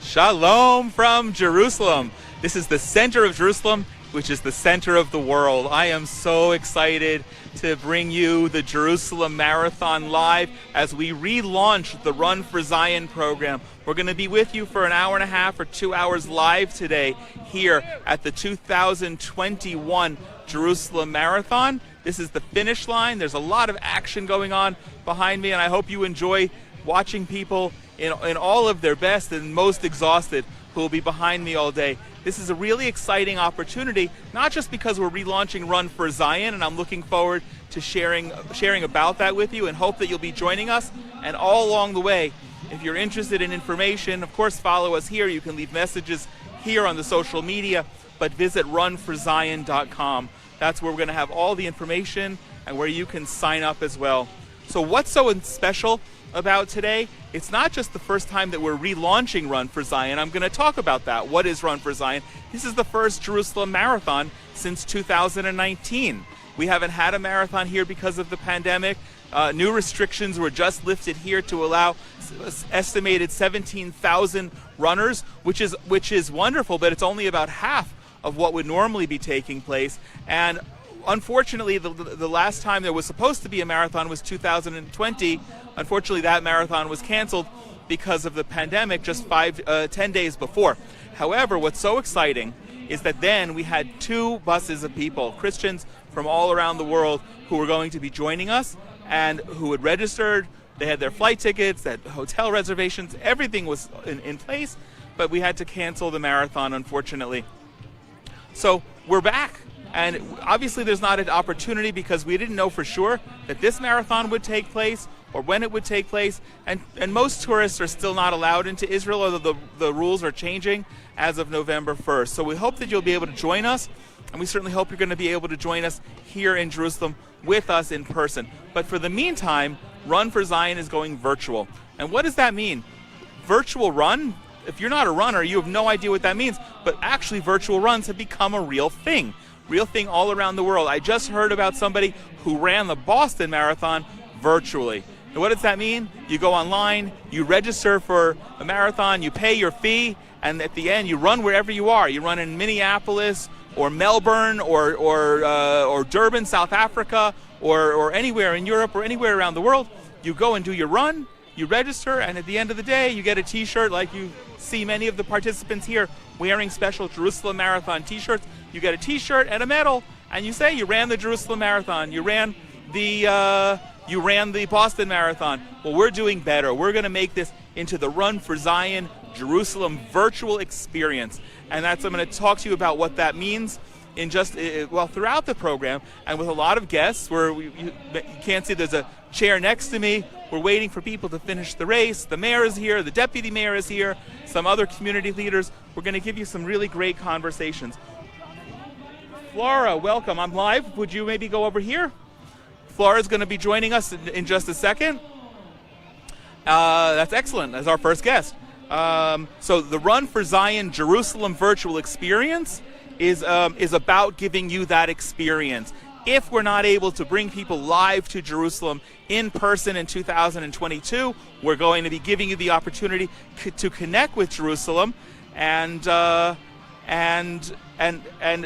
Shalom from Jerusalem. This is the center of Jerusalem, which is the center of the world. I am so excited to bring you the Jerusalem Marathon live as we relaunch the Run for Zion program. We're going to be with you for an hour and a half or 2 hours live today here at the 2021 Jerusalem Marathon. This is the finish line. There's a lot of action going on behind me, and I hope you enjoy watching people in all of their best and most exhausted who will be behind me all day. This is a really exciting opportunity, not just because we're relaunching Run for Zion, and I'm looking forward to sharing about that with you and hope that you'll be joining us. And all along the way, if you're interested in information, of course, follow us here. You can leave messages here on the social media, but visit runforzion.com. That's where we're going to have all the information and where you can sign up as well. So what's so special about today? It's not just the first time that we're relaunching Run for Zion. I'm going to talk about that. What is Run for Zion? This is the first Jerusalem Marathon since 2019. We haven't had a marathon here because of the pandemic. New restrictions were just lifted here to allow estimated 17,000 runners, which is wonderful, but it's only about half of what would normally be taking place. And unfortunately, the last time there was supposed to be a marathon was 2020. Unfortunately, that marathon was canceled because of the pandemic just 10 days before. However, what's so exciting is that then we had 2 buses of people, Christians from all around the world, who were going to be joining us and who had registered. They had their flight tickets, they had hotel reservations, everything was in place, but we had to cancel the marathon, unfortunately. So we're back. And obviously there's not an opportunity because we didn't know for sure that this marathon would take place or when it would take place. And most tourists are still not allowed into Israel, although the rules are changing as of November 1st. So we hope that you'll be able to join us, and we certainly hope you're going to be able to join us here in Jerusalem with us in person. But for the meantime, Run for Zion is going virtual. And what does that mean? Virtual run? If you're not a runner, you have no idea what that means. But actually, virtual runs have become a real thing all around the world. I just heard about somebody who ran the Boston Marathon virtually. And what does that mean? You go online, you register for a marathon, you pay your fee, and at the end you run wherever you are. You run in Minneapolis or Melbourne or Durban, South Africa, or anywhere in Europe or anywhere around the world. You go and do your run, you register, and at the end of the day you get a t-shirt like you see many of the participants here wearing special Jerusalem Marathon t-shirts. You get a t-shirt and a medal, and you say you ran the Jerusalem Marathon, you ran the Boston Marathon. Well, we're doing better. We're going to make this into the Run for Zion Jerusalem virtual experience, and I'm going to talk to you about what that means in throughout the program, and with a lot of guests. You can't see there's a chair next to me. We're waiting for people to finish the race. The mayor is here, the deputy mayor is here, some other community leaders. We're going to give you some really great conversations. Flora, welcome. I'm live. Would you maybe go over here? Flora's going to be joining us in just a second. That's excellent. As our first guest. So the Run for Zion Jerusalem virtual experience is about giving you that experience. If we're not able to bring people live to Jerusalem in person in 2022, we're going to be giving you the opportunity to connect with Jerusalem and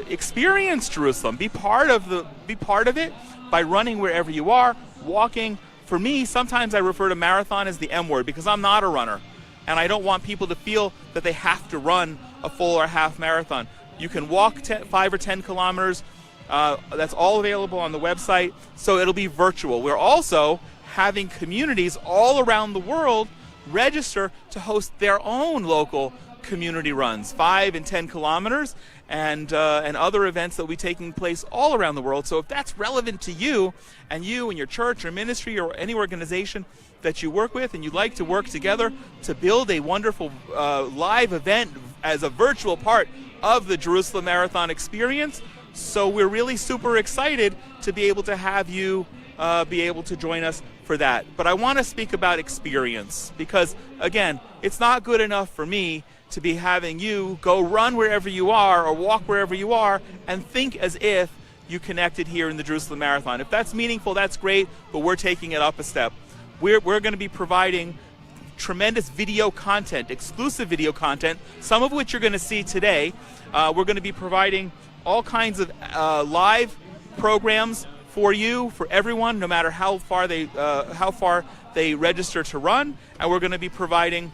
experience Jerusalem. Be part of it by running wherever you are, walking. For me, sometimes I refer to marathon as the M word because I'm not a runner, and I don't want people to feel that they have to run a full or half marathon. You can walk 5 or 10 kilometers. That's all available on the website, so it'll be virtual. We're also having communities all around the world register to host their own local community runs, 5 and 10 kilometers, and other events that will be taking place all around the world. So if that's relevant to you and your church or ministry or any organization that you work with, and you'd like to work together to build a wonderful live event as a virtual part of the Jerusalem Marathon experience, so we're really super excited to be able to have you be able to join us for that. But I want to speak about experience because, again, it's not good enough for me to be having you go run wherever you are or walk wherever you are and think as if you connected here in the Jerusalem Marathon. If that's meaningful, that's great, but we're taking it up a step. We're going to be providing tremendous video content, exclusive video content, some of which you're going to see today. We're going to be providing all kinds of live programs for you, for everyone, no matter how far they register to run. And we're going to be providing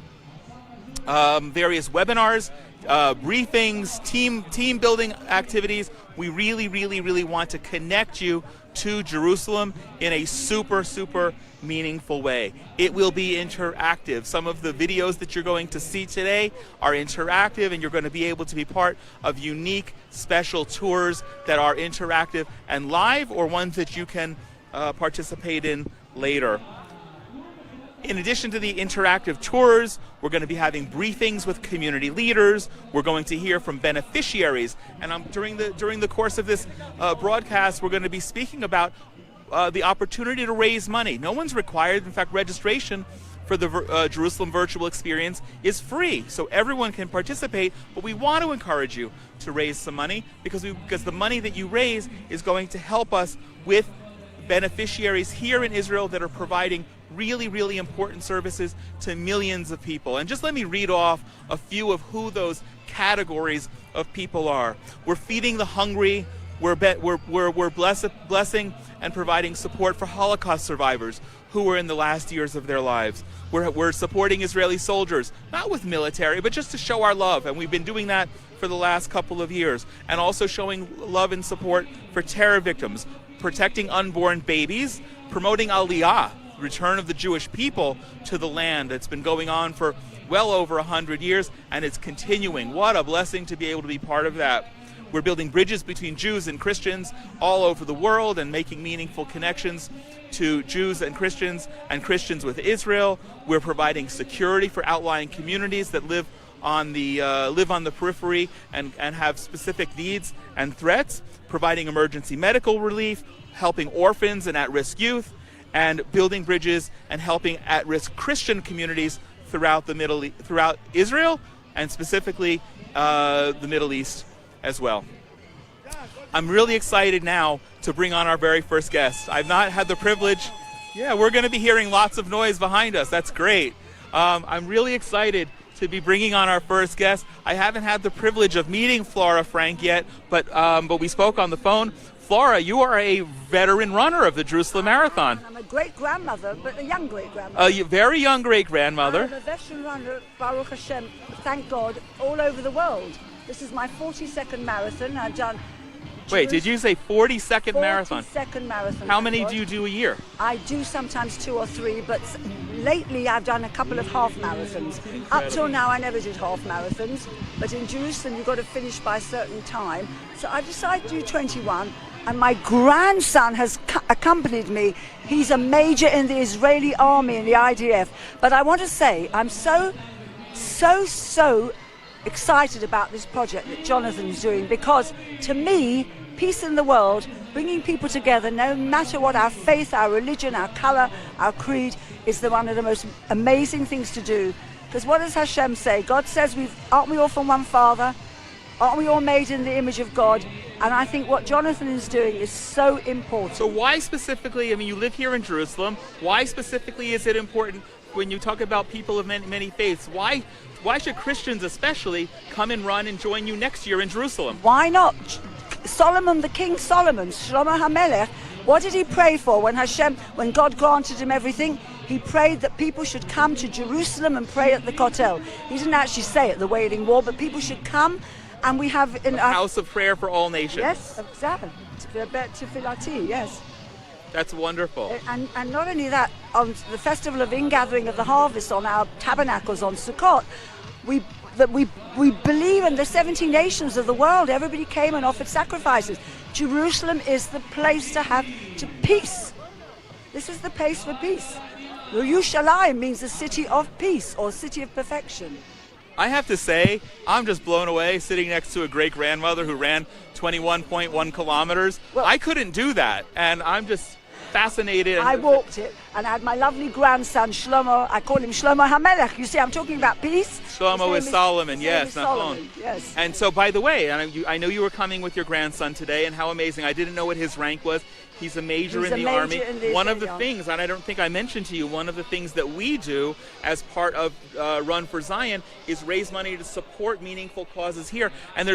various webinars, briefings, team building activities. We really want to connect you to Jerusalem in a super meaningful way. It will be interactive. Some of the videos that you're going to see today are interactive, and you're going to be able to be part of unique special tours that are interactive and live, or ones that you can participate in later. In addition to the interactive tours, we're going to be having briefings with community leaders. We're going to hear from beneficiaries, and during the course of this broadcast, we're going to be speaking about the opportunity to raise money. No one's required. In fact, registration for the Jerusalem Virtual Experience is free, so everyone can participate. But we want to encourage you to raise some money, because the money that you raise is going to help us with beneficiaries here in Israel that are providing really important services to millions of people. And just let me read off a few of who those categories of people are. We're feeding the hungry. We're blessing and providing support for Holocaust survivors who were in the last years of their lives. We're supporting Israeli soldiers, not with military, but just to show our love, and we've been doing that for the last couple of years. And also showing love and support for terror victims, protecting unborn babies, promoting Aliyah, return of the Jewish people to the land. That's been going on for well over 100 years, and it's continuing. What a blessing to be able to be part of that. We're building bridges between Jews and Christians all over the world, and making meaningful connections to Jews and Christians with Israel. We're providing security for outlying communities that live on the periphery and have specific needs and threats, providing emergency medical relief, helping orphans and at-risk youth, and building bridges and helping at-risk Christian communities throughout Israel, and specifically the Middle East as well. I'm really excited now to bring on our very first guest. I've not had the privilege. Yeah, we're going to be hearing lots of noise behind us. That's great. I'm really excited to be bringing on our first guest. I haven't had the privilege of meeting Flora Frank yet, but we spoke on the phone. Flora, you are a veteran runner of the Jerusalem Marathon. I'm a great-grandmother, but a young great-grandmother. A very young great-grandmother. I'm a veteran runner, Baruch Hashem, thank God, all over the world. This is my 42nd marathon. I've done... Wait, did you say 42nd marathon? 42nd marathon. How many do you do a year? I do sometimes 2 or 3, but lately I've done a couple of half marathons. Up till now I never did half marathons, but in Jerusalem you've got to finish by a certain time. So I decided to do 21, and my grandson has accompanied me. He's a major in the Israeli army, in the IDF. But I want to say I'm so excited about this project that Jonathan's doing, because to me, peace in the world, bringing people together, no matter what our faith, our religion, our color, our creed, is one of the most amazing things to do. Because what does Hashem say? God says, aren't we all from one Father? Aren't we all made in the image of God? And I think what Jonathan is doing is so important. So why specifically, I mean, you live here in Jerusalem, why specifically is it important when you talk about people of many faiths? Why should Christians especially come and run and join you next year in Jerusalem? Why not? Solomon, the King Solomon, Shlomo HaMelech, what did he pray for when God granted him everything? He prayed that people should come to Jerusalem and pray at the Kotel. He didn't actually say at the Wailing Wall, but people should come, and we have in our house of prayer for all nations. Yes, exactly. Tefillati, yes. That's wonderful. And not only that, on the Festival of Ingathering of the Harvest, on our tabernacles on Sukkot, we believe in the 70 nations of the world. Everybody came and offered sacrifices. Jerusalem is the place to peace. This is the place for peace. Yerushalayim means the city of peace, or city of perfection. I have to say, I'm just blown away sitting next to a great-grandmother who ran 21.1 kilometers. Well, I couldn't do that, and I'm just... fascinated. I walked it, and I had my lovely grandson Shlomo. I call him Shlomo HaMelech. You see, I'm talking about peace. Shlomo His is name Solomon, his name yes, is not Solomon, yes. And so, by the way, I know you were coming with your grandson today, and how amazing. I didn't know what his rank was. He's a major He's in a the major Army. in the One of the Army. things, and I don't think I mentioned to you, one of the things that we do as part of Run for Zion is raise money to support meaningful causes here. And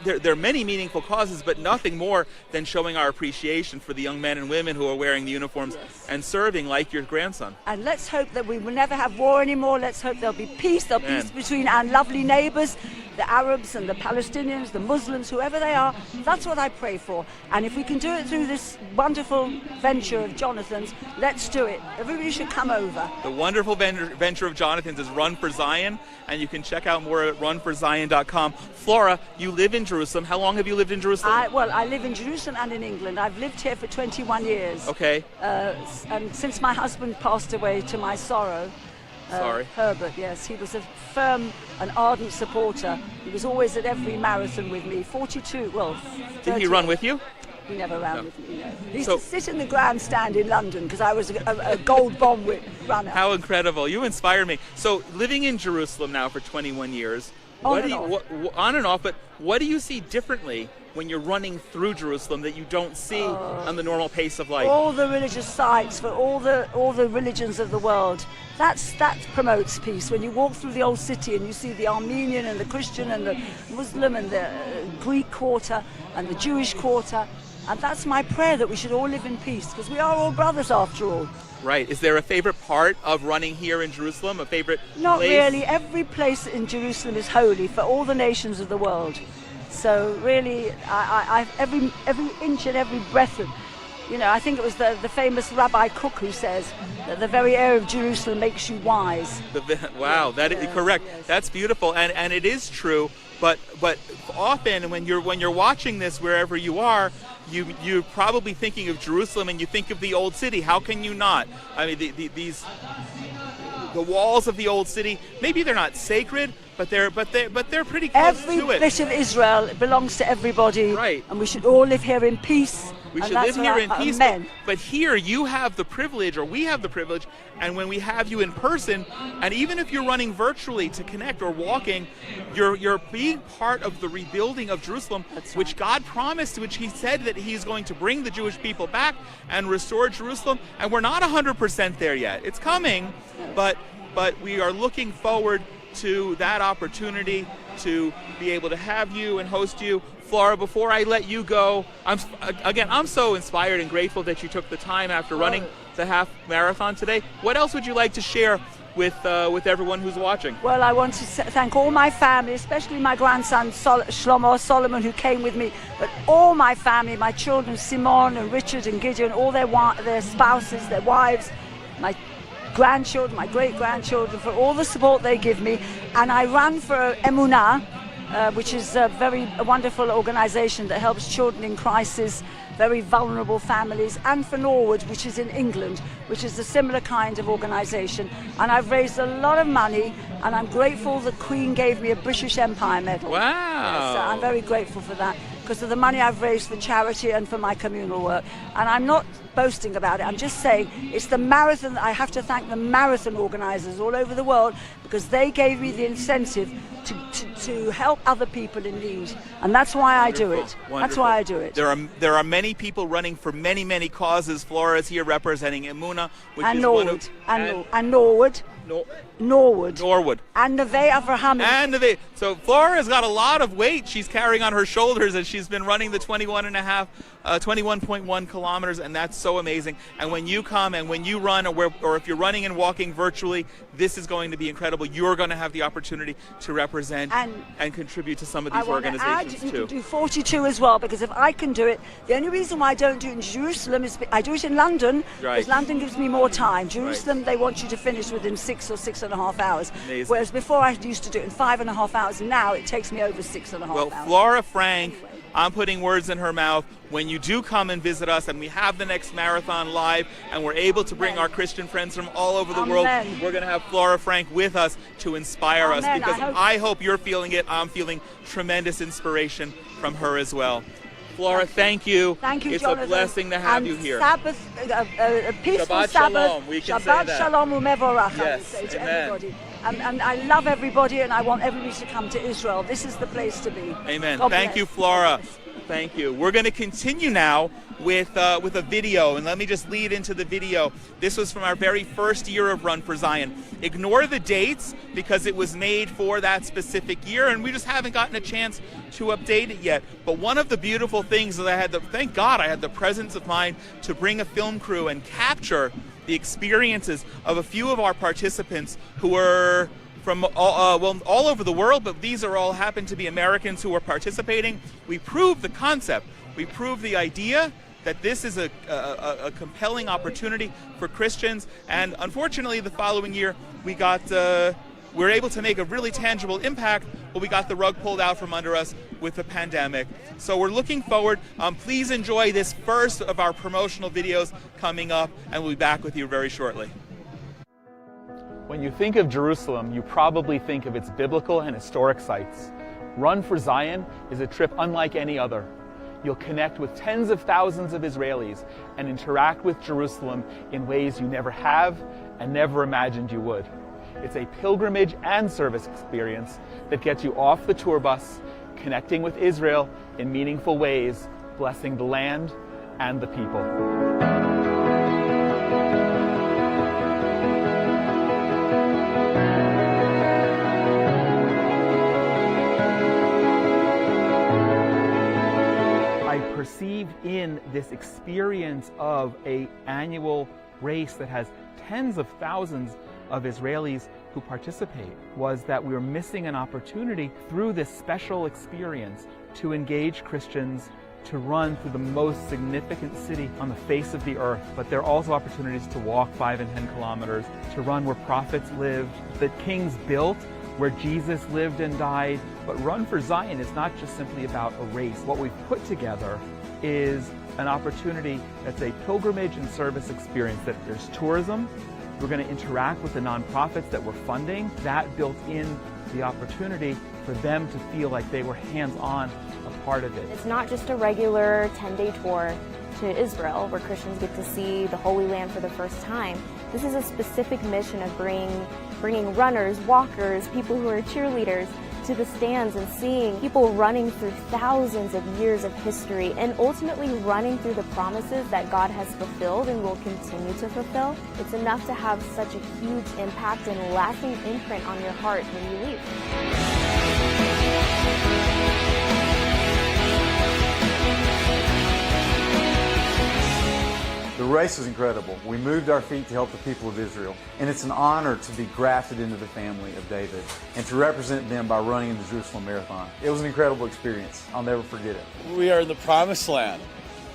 there are many meaningful causes, but nothing more than showing our appreciation for the young men and women who are wearing the uniforms Yes. and serving, like your grandson. And let's hope that we will never have war anymore. Let's hope there'll be peace. There'll be Amen. peace between our lovely neighbours, the Arabs and the Palestinians, the Muslims, whoever they are. That's what I pray for. And if we can do it through this wonderful venture of Jonathan's, let's do it. Everybody should come over. The wonderful venture of Jonathan's is Run for Zion, and you can check out more at runforzion.com. Flora, you live in Jerusalem. How long have you lived in Jerusalem? I live in Jerusalem and in England. I've lived here for 21 years. Okay. And since my husband passed away to my sorrow, Sorry. Herbert, yes, he was a firm and ardent supporter. He was always at every marathon with me. 42, well, Did he run with you? He never ran with me, no. He used So- to sit in the grandstand in London because I was a gold bomb runner. How incredible. You inspired me. So living in Jerusalem now for 21 years, On and off. on and off, but what do you see differently when you're running through Jerusalem that you don't see on the normal pace of life? All the religious sites for all the religions of the world. That promotes peace. When you walk through the old city and you see the Armenian and the Christian and the Muslim and the Greek quarter and the Jewish quarter, and that's my prayer, that we should all live in peace because we are all brothers after all. Right. Is there a favorite part of running here in Jerusalem? A favorite Not place? really. Every place in Jerusalem is holy for all the nations of the world. So really, I every inch and every breath of, I think it was the famous Rabbi Cook who says that the very air of Jerusalem makes you wise. Wow, that is correct. Yes. That's beautiful, and it is true. But often when you're watching this wherever you are, you're probably thinking of Jerusalem and you think of the old city. How can you not? I mean, the walls of the old city, maybe they're not sacred, but they're pretty close Every to it. bit of Israel belongs to everybody, Right. and we should all live here in peace. We and should that's live here what in peace, Amen. but here you have the privilege, or we have the privilege, and when we have you in person, and even if you're running virtually to connect or walking, you're being part of the rebuilding of Jerusalem, That's which right. God promised, which He said that He's going to bring the Jewish people back and restore Jerusalem, and we're not 100% there yet. It's coming, but we are looking forward to that opportunity to be able to have you and host you. Flora, before I let you go, I'm so inspired and grateful that you took the time after running the half marathon today. What else would you like to share with everyone who's watching? Well, I want to thank all my family, especially my grandson Shlomo Solomon, who came with me, but all my family, my children, Simon and Richard and Gideon, all their spouses, their wives, my grandchildren, my great-grandchildren, for all the support they give me. And I ran for Emunah, which is a wonderful organization that helps children in crisis, very vulnerable families, and for Norwood, which is in England, which is a similar kind of organization. And I've raised a lot of money, and I'm grateful the Queen gave me a British Empire medal. Wow. Yes, I'm very grateful for that, because of the money I've raised for charity and for my communal work. And I'm not boasting about it, I'm just saying it's the marathon. I have to thank the marathon organizers all over the world, because they gave me the incentive to help other people in need, and that's why I do it. That's Wonderful. why I do it. There are many people running for many causes. Flora is here representing Emunah, which And is Norwood, one of, and Norwood, Norwood, Norwood. and Neve Avraham. And so Flora has got a lot of weight she's carrying on her shoulders as she's been running the 21.1 kilometers, and that's so amazing. And when you come and when you run, or if you're running and walking virtually, this is going to be incredible. You're going to have the opportunity to represent and contribute to some of I these want to organizations add, too. you can do 42 as well, because if I can do it, the only reason why I don't do it in Jerusalem is I do it in London, Right. because London gives me more time. Jerusalem, they want you to finish within 6 or 6.5 hours. Amazing. Whereas before I used to do it in 5.5 hours, now it takes me over 6.5 Well, hours. Flora Frank, I'm putting words in her mouth. When you do come and visit us and we have the next marathon live and we're able to bring Amen. our Christian friends from all over the Amen. world, we're going to have Flora Frank with us to inspire us, Amen. because I hope- I hope you're feeling it. I'm feeling tremendous inspiration from her as well. Flora, thank you. Thank you, It's Jonathan. a blessing to have and you here. Sabbath, a peaceful Shabbat Sabbath. shalom, we can say Shabbat that. shalom umevorach, I would Yes, say to amen. everybody. And I love everybody, and I want everybody to come to Israel. This is the place to be. Amen. God Thank bless. you, Flora. Thank you. We're going to continue now with a video, and let me just lead into the video. This was from our very first year of Run for Zion. Ignore the dates because it was made for that specific year, and we just haven't gotten a chance to update it yet. But one of the beautiful things that thank God I had the presence of mind to bring a film crew and capture the experiences of a few of our participants who were from all over the world, but these are all happen to be Americans who are participating. We proved the concept. We proved the idea that this is a compelling opportunity for Christians. And unfortunately, the following year, we were able to make a really tangible impact, but we got the rug pulled out from under us with the pandemic. So we're looking forward. Please enjoy this first of our promotional videos coming up, and we'll be back with you very shortly. When you think of Jerusalem, you probably think of its biblical and historic sites. Run for Zion is a trip unlike any other. You'll connect with tens of thousands of Israelis and interact with Jerusalem in ways you never have and never imagined you would. It's a pilgrimage and service experience that gets you off the tour bus, connecting with Israel in meaningful ways, blessing the land and the people. Perceived in this experience of an annual race that has tens of thousands of Israelis who participate was that we were missing an opportunity through this special experience to engage Christians to run through the most significant city on the face of the earth. But there are also opportunities to walk 5 and 10 kilometers, to run where prophets lived, that kings built, where Jesus lived and died. But Run for Zion is not just simply about a race. What we've put together is an opportunity that's a pilgrimage and service experience, that there's tourism. We're going to interact with the nonprofits that we're funding. That built in the opportunity for them to feel like they were hands-on a part of it. It's not just a regular 10-day tour to Israel where Christians get to see the Holy Land for the first time. This is a specific mission of bringing runners, walkers, people who are cheerleaders to the stands and seeing people running through thousands of years of history and ultimately running through the promises that God has fulfilled and will continue to fulfill. It's enough to have such a huge impact and lasting imprint on your heart when you leave. The race is incredible. We moved our feet to help the people of Israel, and it's an honor to be grafted into the family of David and to represent them by running in the Jerusalem Marathon. It was an incredible experience. I'll never forget it. We are in the promised land.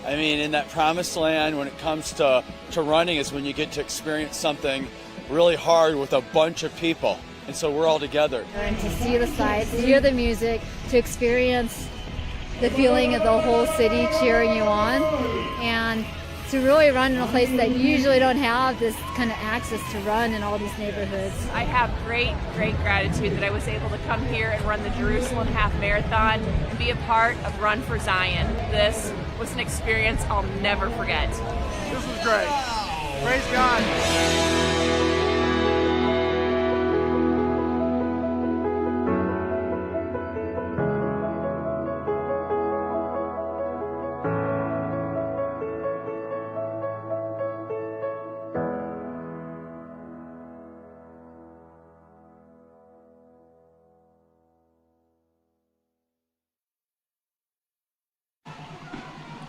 I mean, in that promised land, when it comes to running, is when you get to experience something really hard with a bunch of people. And so we're all together. And to see the sights, to hear the music, to experience the feeling of the whole city cheering you on, and to really run in a place that you usually don't have this kind of access to run in all these neighborhoods. I have great gratitude that I was able to come here and run the Jerusalem Half Marathon and be a part of Run for Zion. This was an experience I'll never forget. This was great. Praise God.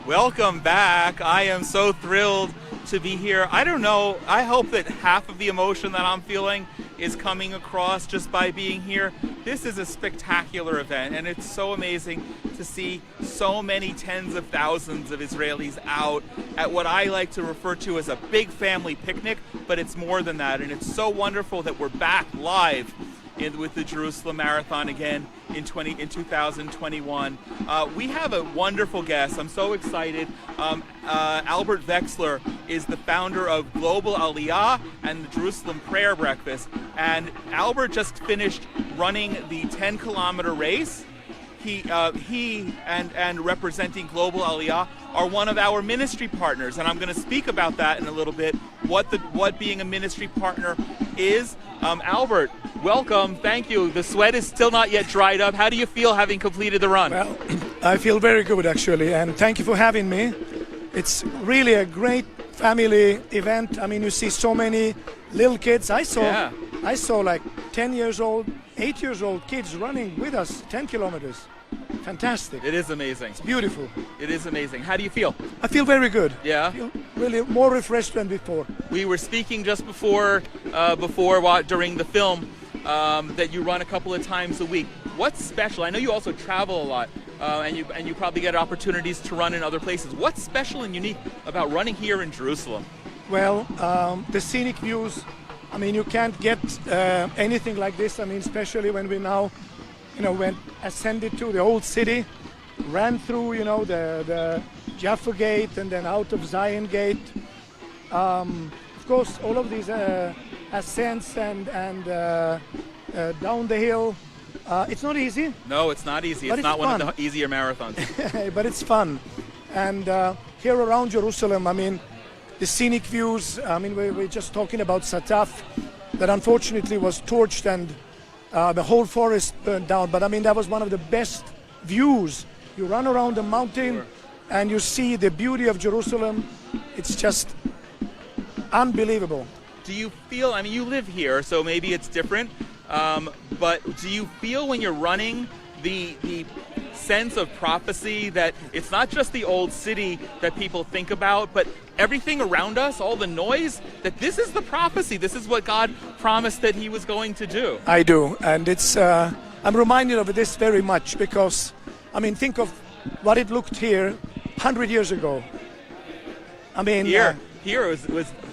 Welcome back. I am so thrilled to be here. I don't know, I hope that half of the emotion that I'm feeling is coming across just by being here. This is a spectacular event, and it's so amazing to see so many tens of thousands of Israelis out at what I like to refer to as a big family picnic, but it's more than that, and it's so wonderful that we're back live with the Jerusalem Marathon again in 2021. We have a wonderful guest. I'm so excited. Albert Vexler is the founder of Global Aliyah and the Jerusalem Prayer Breakfast. And Albert just finished running the 10-kilometer race he and representing Global Aliyah are one of our ministry partners, and I'm going to speak about that in a little bit. What being a ministry partner is. Albert, welcome. Thank you. The sweat is still not yet dried up. How do you feel having completed the run? Well, I feel very good actually, and thank you for having me. It's really a great family event. I mean, you see so many little kids. I saw like 10 years old, 8 years old kids running with us 10 kilometers. Fantastic. It is amazing. It's beautiful. It is amazing. How do you feel? I feel very good. Yeah. I feel really more refreshed than before. We were speaking just before during the film that you run a couple of times a week. What's special? I know you also travel a lot, and you probably get opportunities to run in other places. What's special and unique about running here in Jerusalem? Well, the scenic views. I mean, you can't get anything like this. I mean, especially when we now, went ascended to the old city, ran through, the Jaffa Gate and then out of Zion Gate. Of course, all of these ascents and down the hill. It's not easy. No, it's not easy. But it's not fun. one of the easier marathons. But it's fun. And here around Jerusalem, I mean, the scenic views, I mean, we're just talking about Sataf, that unfortunately was torched and the whole forest burned down. But I mean, that was one of the best views. You run around the mountain and you see the beauty of Jerusalem. It's just unbelievable. Do you feel, I mean, you live here, so maybe it's different, but do you feel when you're running the sense of prophecy that it's not just the old city that people think about, but everything around us, all the noise, that this is the prophecy, this is what God promised that he was going to do? I do, and it's I'm reminded of this very much because, I mean, think of what it looked here 100 years ago. I mean, here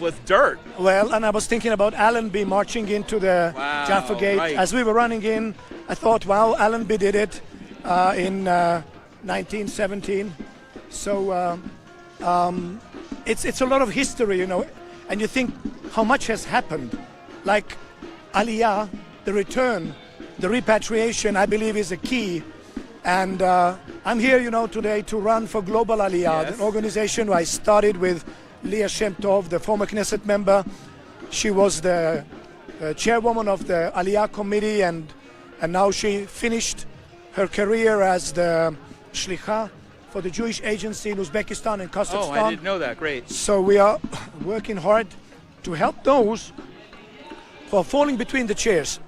was dirt. Well, and I was thinking about Allenby marching into the Jaffa Gate. Right. As we were running in, I thought, wow, Allenby did it in 1917. So it's a lot of history, and you think how much has happened. Like Aliyah, the return, the repatriation, I believe is a key. And I'm here, today to run for Global Aliyah, an organization I started with Leah Shem Tov, the former Knesset member. She was the chairwoman of the Aliyah committee, and now she finished her career as the shlicha for the Jewish agency in Uzbekistan and Kazakhstan. Oh, I didn't know that. Great. So we are working hard to help those who are falling between the chairs,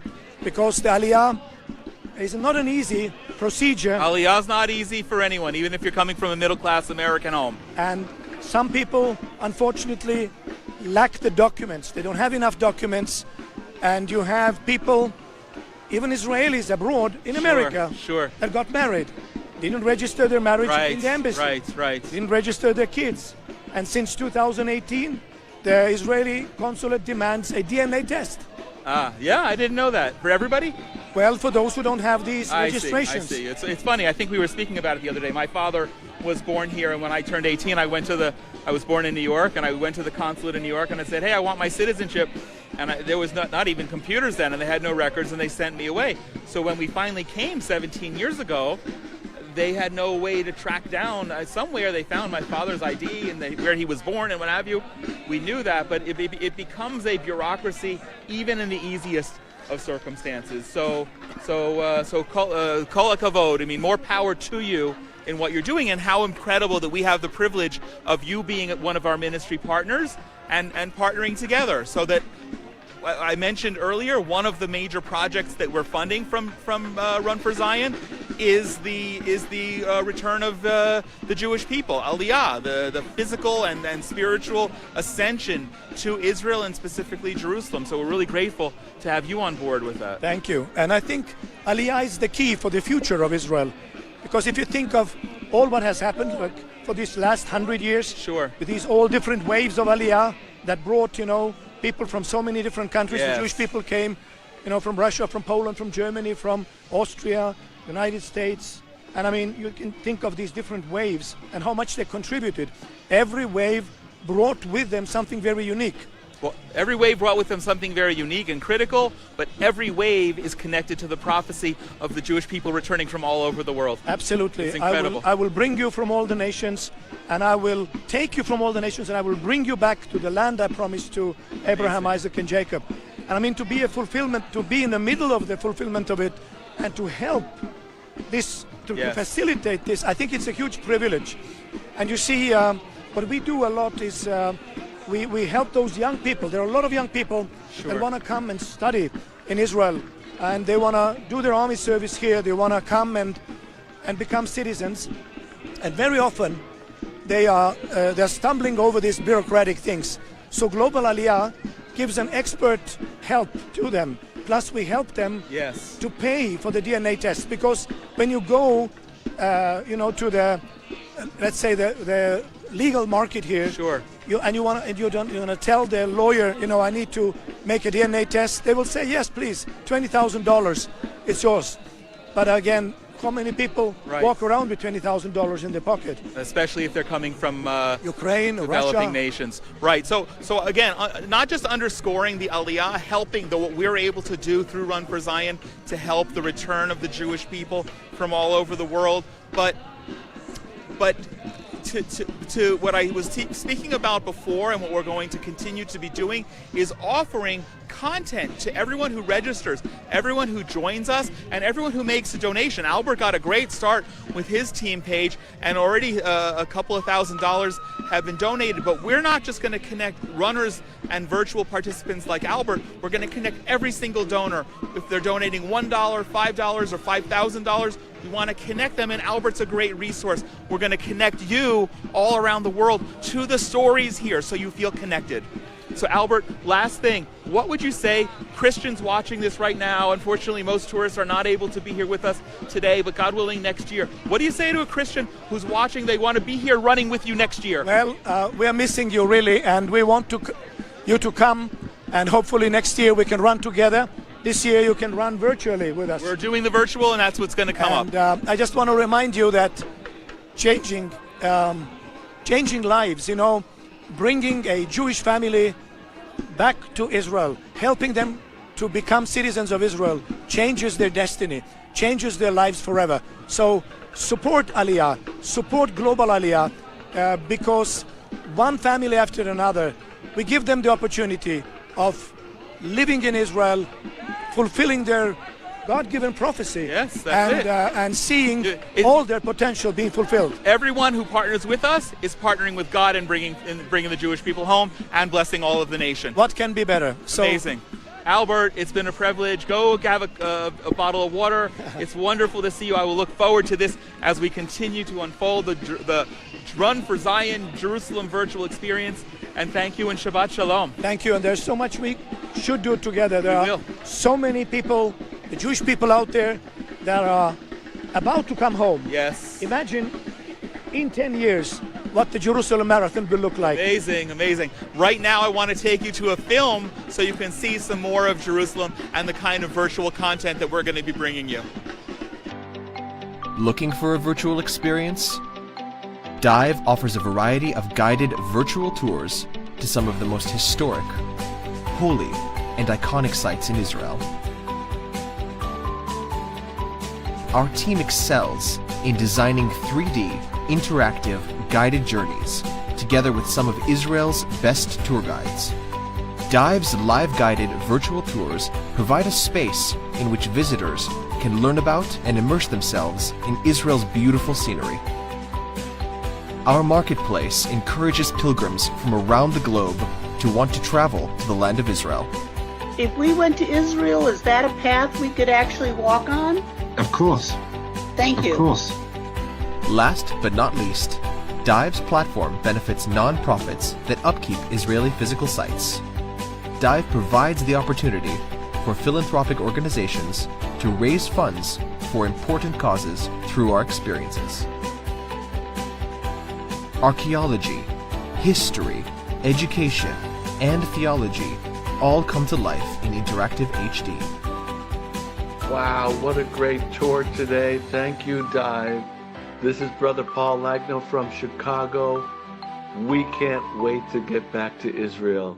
because the Aliyah is not an easy procedure. Aliyah's not easy for anyone, even if you're coming from a middle-class American home. And some people, unfortunately, lack the documents. They don't have enough documents. And you have people, even Israelis abroad in America, that got married. Didn't register their marriage in the embassy. Right. Didn't register their kids. And since 2018, the Israeli consulate demands a DNA test. Yeah, I didn't know that. For everybody? Well, for those who don't have these registrations. I see. It's funny. I think we were speaking about it the other day. My father was born here, and when I turned 18, I was born in New York, and I went to the consulate in New York, and I said, hey, I want my citizenship. And there was not even computers then, and they had no records, and they sent me away. So when we finally came 17 years ago, they had no way to track down. Somewhere they found my father's ID and where he was born and what have you. We knew that, but it becomes a bureaucracy even in the easiest of circumstances. So kol hakavod. I mean, more power to you in what you're doing, and how incredible that we have the privilege of you being one of our ministry partners and partnering together. So that I mentioned earlier, one of the major projects that we're funding from Run for Zion is the return of the Jewish people, Aliyah, the physical and spiritual ascension to Israel and specifically Jerusalem. So we're really grateful to have you on board with that. Thank you. And I think Aliyah is the key for the future of Israel. Because if you think of all what has happened for these last 100 years, with these all different waves of Aliyah that brought, people from so many different countries. The Jewish people came, from Russia, from Poland, from Germany, from Austria, United States. And I mean, you can think of these different waves and how much they contributed. Every wave brought with them something very unique. Well, every wave brought with them something very unique and critical, but every wave is connected to the prophecy of the Jewish people returning from all over the world. Absolutely. It's incredible. I will bring you from all the nations, and I will take you from all the nations, and I will bring you back to the land I promised to Abraham, Isaac, and Jacob. And I mean, to be a fulfillment, to be in the middle of the fulfillment of it, and to help this, to facilitate this, I think it's a huge privilege. And you see, what we do a lot is we help those young people. There are a lot of young people that want to come and study in Israel, and they want to do their army service here. They want to come and become citizens, and very often they're stumbling over these bureaucratic things. So Global Aliyah gives an expert help to them. Plus, we help them to pay for the DNA test, because when you go, to the, let's say the legal market here, you want to tell the lawyer, I need to make a DNA test. They will say, yes, please, $20,000, it's yours. But again, how many people walk around with $20,000 in their pocket? Especially if they're coming from Ukraine or developing Russia. nations. Right. So again, not just underscoring the Aliyah, helping what we're able to do through Run for Zion to help the return of the Jewish people from all over the world, but to what I was speaking about before, and what we're going to continue to be doing, is offering content to everyone who registers, everyone who joins us, and everyone who makes a donation. Albert got a great start with his team page, and already a couple of $1,000s have been donated. But we're not just going to connect runners and virtual participants like Albert. We're going to connect every single donor. If they're donating $1, $5, or $5,000, we want to connect them, and Albert's a great resource. We're going to connect you all around the world to the stories here so you feel connected. So Albert, last thing, what would you say, Christians watching this right now? Unfortunately, most tourists are not able to be here with us today, but God willing, next year. What do you say to a Christian who's watching, they want to be here running with you next year? Well, we are missing you really, and we want you to come, and hopefully next year we can run together. This year you can run virtually with us. We're doing the virtual, and that's what's going to come up. I just want to remind you that changing lives, bringing a Jewish family back to Israel, helping them to become citizens of Israel, changes their destiny, changes their lives forever. So support Aliyah, support Global Aliyah, because one family after another, we give them the opportunity of living in Israel, fulfilling their God-given prophecy, and seeing all their potential being fulfilled. Everyone who partners with us is partnering with God and bringing the Jewish people home and blessing all of the nation. What can be better? Amazing. Albert, it's been a privilege. Go have a bottle of water. It's wonderful to see you. I will look forward to this as we continue to unfold the Run for Zion Jerusalem virtual experience. And thank you, and Shabbat Shalom. Thank you, and there's so much we should do together. There are so many people, the Jewish people out there, that are about to come home. Yes. Imagine in 10 years what the Jerusalem Marathon will look like. Amazing, amazing. Right now I want to take you to a film so you can see some more of Jerusalem and the kind of virtual content that we're going to be bringing you. Looking for a virtual experience? Dive offers a variety of guided virtual tours to some of the most historic, holy, and iconic sites in Israel. Our team excels in designing 3D, interactive, guided journeys, together with some of Israel's best tour guides. Dive's live guided virtual tours provide a space in which visitors can learn about and immerse themselves in Israel's beautiful scenery. Our marketplace encourages pilgrims from around the globe to want to travel to the land of Israel. If we went to Israel, is that a path we could actually walk on? Of course. Thank you. Of course. Last but not least, Dive's platform benefits non-profits that upkeep Israeli physical sites. Dive provides the opportunity for philanthropic organizations to raise funds for important causes through our experiences. Archaeology, history, education, and theology all come to life in interactive HD. Wow, what a great tour today. Thank you, Dive. This is Brother Paul Lagno from Chicago. We can't wait to get back to Israel.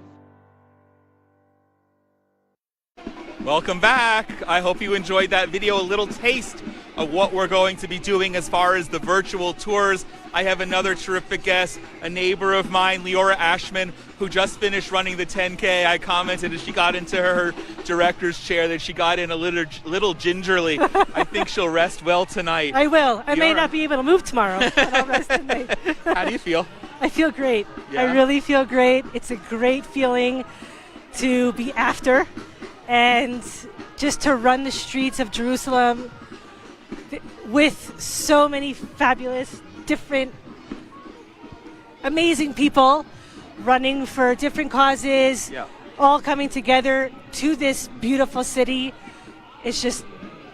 Welcome back. I hope you enjoyed that video, a little taste of what we're going to be doing as far as the virtual tours. I have another terrific guest, a neighbor of mine, Leora Ashman, who just finished running the 10K. I commented as she got into her director's chair that she got in a little gingerly. I think she'll rest well tonight. I will. I may Leora. not be able to move tomorrow, but I'll rest tonight. How do you feel? I feel great. Yeah? I really feel great. It's a great feeling to be after and just to run the streets of Jerusalem with so many fabulous, different, amazing people running for different causes, all coming together to this beautiful city. It's just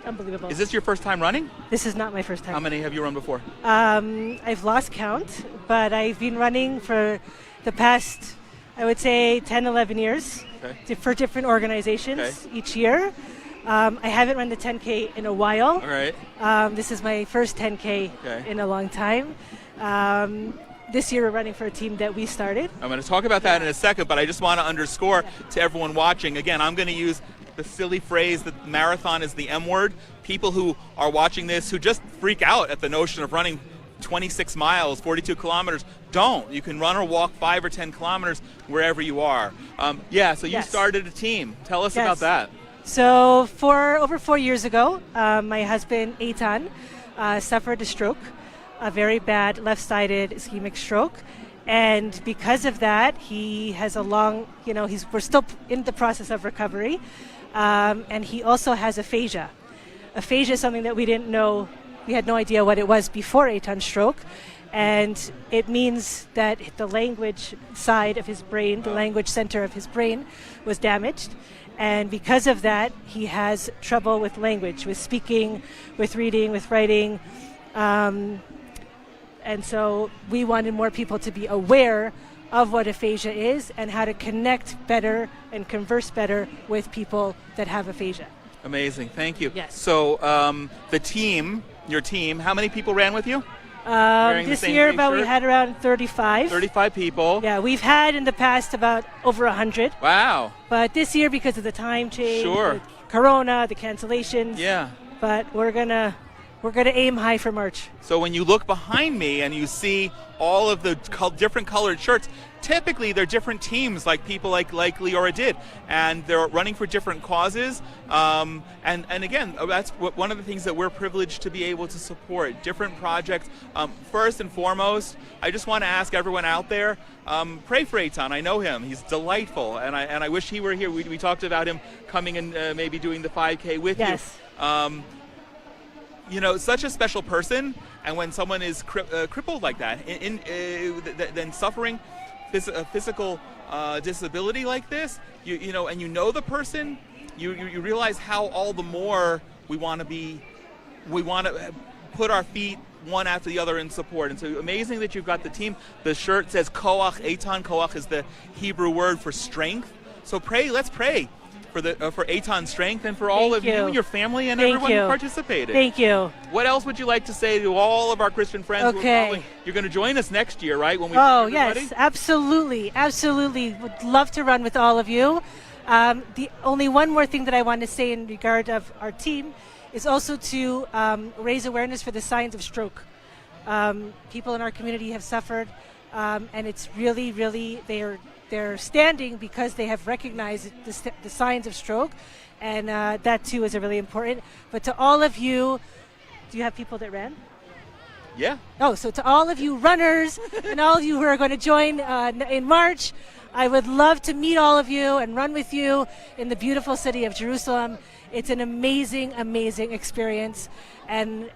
unbelievable. Is this your first time running? This is not my first time. How many have you run before? I've lost count, but I've been running for the past, I would say, 10, 11 years for different organizations each year. I haven't run the 10K in a while. All right. This is my first 10K in a long time. This year we're running for a team that we started. I'm going to talk about that in a second, but I just want to underscore to everyone watching, again, I'm going to use the silly phrase that marathon is the M word. People who are watching this who just freak out at the notion of running 26 miles, 42 kilometers, don't. You can run or walk 5 or 10 kilometers wherever you are. So you started a team. Tell us about that. So over 4 years ago, my husband Eitan suffered a stroke, a very bad left-sided ischemic stroke. And because of that, he has a long, we're still in the process of recovery. And he also has aphasia. Aphasia is something that we didn't know. We had no idea what it was before Eitan's stroke. And it means that the language side of his brain, the language center of his brain, was damaged. And because of that, he has trouble with language, with speaking, with reading, with writing. And so we wanted more people to be aware of what aphasia is and how to connect better and converse better with people that have aphasia. Amazing. Thank you. Yes. So the team, your team, how many people ran with you? This year, we had around 35. 35 people. Yeah, we've had in the past about over 100. Wow. But this year, because of the time change, Sure. the Corona, the cancellations. Yeah. But we're gonna aim high for March. So when you look behind me and you see all of the different colored shirts, typically they're different teams, like people like Leora did, and they're running for different causes. And again, that's one of the things that we're privileged to be able to support, different projects. First and foremost, I just want to ask everyone out there, pray for Eitan. I know him; he's delightful, and I wish he were here. We talked about him coming and maybe doing the 5K with you. Such a special person, and when someone is crippled like that, then suffering a physical disability like this, and you know the person, you realize how all the more we want to put our feet one after the other in support. And so amazing that you've got the team. The shirt says Koach Eitan. Koach is the Hebrew word for strength. So let's pray for Eitan's strength and for all of you and your family and everyone who participated. Thank you. What else would you like to say to all of our Christian friends who are following? You're going to join us next year, right? When we yes, absolutely. Would love to run with all of you. The only one more thing that I want to say in regard of our team is also to raise awareness for the signs of stroke. People in our community have suffered, and it's really, really, they're standing because they have recognized the signs of stroke, and that too is really important. But to all of you, do you have people that ran? Yeah. Oh, so to all of you runners and all of you who are going to join in March, I would love to meet all of you and run with you in the beautiful city of Jerusalem. It's an amazing, amazing experience, and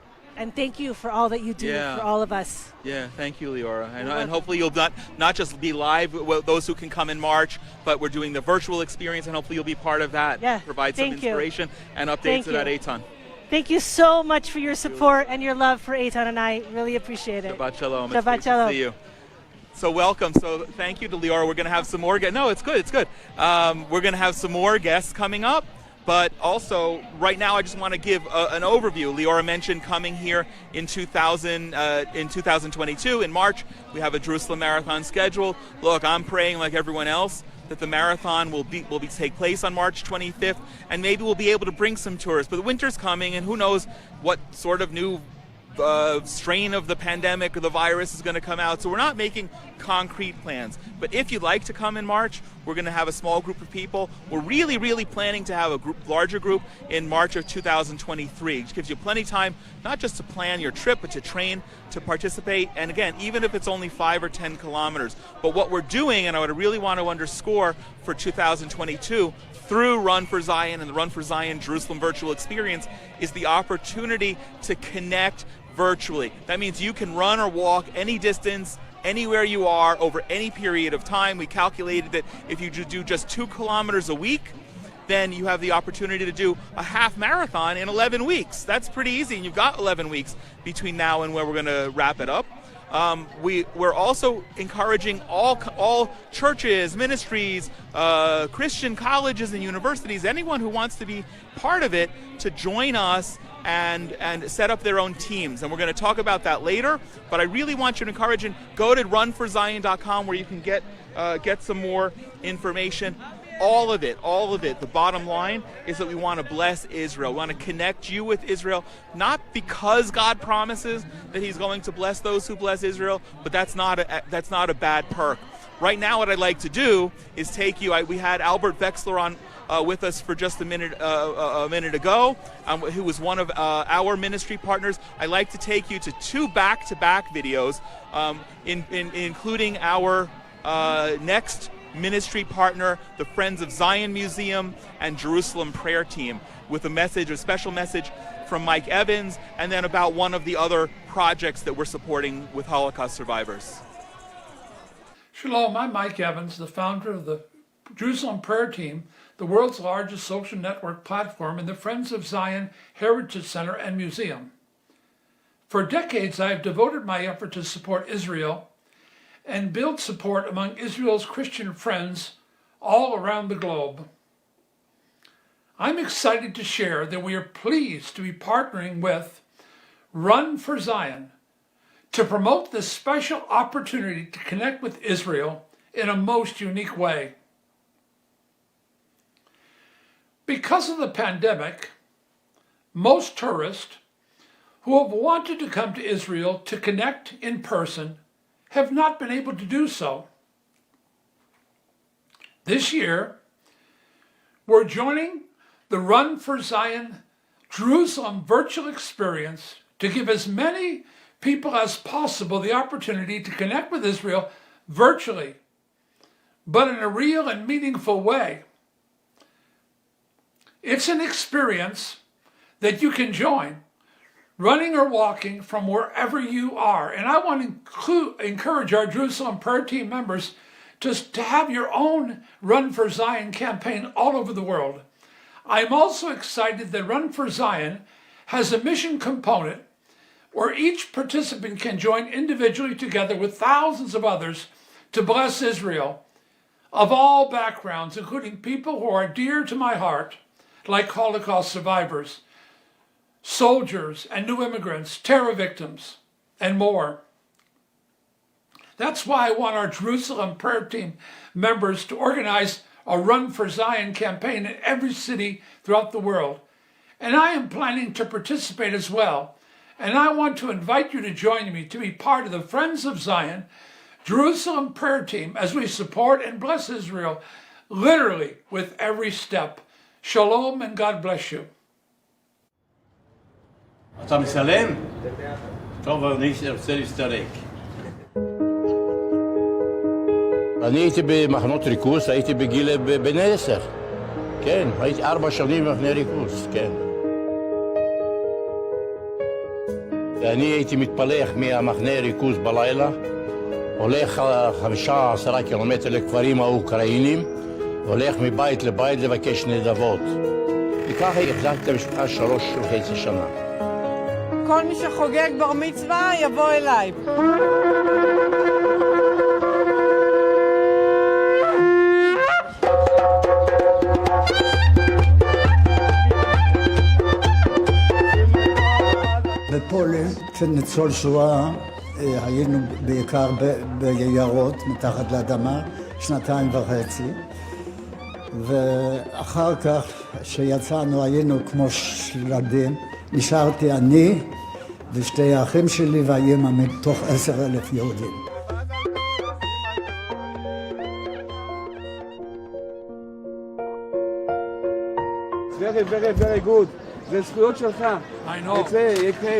thank you for all that you do for all of us. Yeah, thank you, Leora. And hopefully you'll not just be live with those who can come in March, but we're doing the virtual experience, and hopefully you'll be part of that. Yeah, provide some inspiration and updates about Eitan. Thank you so much for your support and your love for Eitan, and I really appreciate it. Shabbat Shalom. Shabbat It's great Shalom. to see you. So welcome. So thank you to Leora. We're going to have some more guests. No, it's good. It's good. We're going to have some more guests coming up. But also, right now, I just want to give an overview. Leora mentioned coming here in 2022 in March. We have a Jerusalem Marathon scheduled. Look, I'm praying like everyone else that the marathon will take place on March 25th, and maybe we'll be able to bring some tourists. But the winter's coming, and who knows what sort of new strain of the pandemic or the virus is going to come out. So we're not making concrete plans. But if you'd like to come in March, we're going to have a small group of people. We're really, really planning to have a larger group in March of 2023, which gives you plenty of time not just to plan your trip, but to train, to participate. And again, even if it's only 5 or 10 kilometers. But what we're doing, and I would really want to underscore for 2022, through Run for Zion and the Run for Zion Jerusalem virtual experience, is the opportunity to connect virtually. That means you can run or walk any distance, anywhere you are, over any period of time. We calculated that if you do just 2 kilometers a week, then you have the opportunity to do a half marathon in 11 weeks. That's pretty easy, and you've got 11 weeks between now and where we're going to wrap it up. We're also encouraging all churches, ministries, Christian colleges and universities, anyone who wants to be part of it, to join us and set up their own teams. And we're going to talk about that later, but I really want you to encourage and go to runforzion.com where you can get some more information. All of it. The bottom line is that we want to bless Israel. We want to connect you with Israel, not because God promises that he's going to bless those who bless Israel, but that's not a bad perk. Right now, what I'd like to do is take you. We had Albert Wexler on with us for just a minute ago, who was one of our ministry partners. I'd like to take you to 2 back-to-back videos, including our next ministry partner, the Friends of Zion Museum and Jerusalem Prayer Team, with a special message from Mike Evans, and then about one of the other projects that we're supporting with Holocaust survivors. Shalom, I'm Mike Evans, the founder of the Jerusalem Prayer Team, the world's largest social network platform, and the Friends of Zion Heritage Center and Museum. For decades, I have devoted my effort to support Israel and build support among Israel's Christian friends all around the globe. I'm excited to share that we are pleased to be partnering with Run for Zion to promote this special opportunity to connect with Israel in a most unique way. Because of the pandemic, most tourists who have wanted to come to Israel to connect in person have not been able to do so. This year, we're joining the Run for Zion Jerusalem virtual experience to give as many people as possible the opportunity to connect with Israel virtually, but in a real and meaningful way. It's an experience that you can join, running or walking from wherever you are. And I want to encourage our Jerusalem Prayer Team members to have your own Run for Zion campaign all over the world. I'm also excited that Run for Zion has a mission component where each participant can join individually together with thousands of others to bless Israel of all backgrounds, including people who are dear to my heart, like Holocaust survivors, soldiers and new immigrants, terror victims, and more. That's why I want our Jerusalem Prayer Team members to organize a Run for Zion campaign in every city throughout the world. And I am planning to participate as well. And I want to invite you to join me to be part of the Friends of Zion Jerusalem Prayer Team as we support and bless Israel literally with every step. Shalom and God bless you. אתה מסלם? טוב, אני רוצה להסתרק. אני הייתי במחנות ריכוז, הייתי בגיל בן 10. כן, הייתי 4 שנים במחנה ריכוז, כן. ואני הייתי מתפלח מהמחנה ריכוז בלילה, הולך 5-10 קילומטר לכפרים האוקראינים, הולך מבית לבית לבקש נדבות. וככה החזקתי את המשפחה 3.5 שנה. כל מי שחוגג בר מצווה יבוא אליי. כניצול שואה היינו בעיקר ביערות מתחת לאדמה 2.5 ואחר כך שיצאנו היינו כמו שלדים, נשארתי אני ושתי האחים שלי והאימא מתוך 10,000 יהודים. very good. זה זכויות שלך. יצא, יקרה.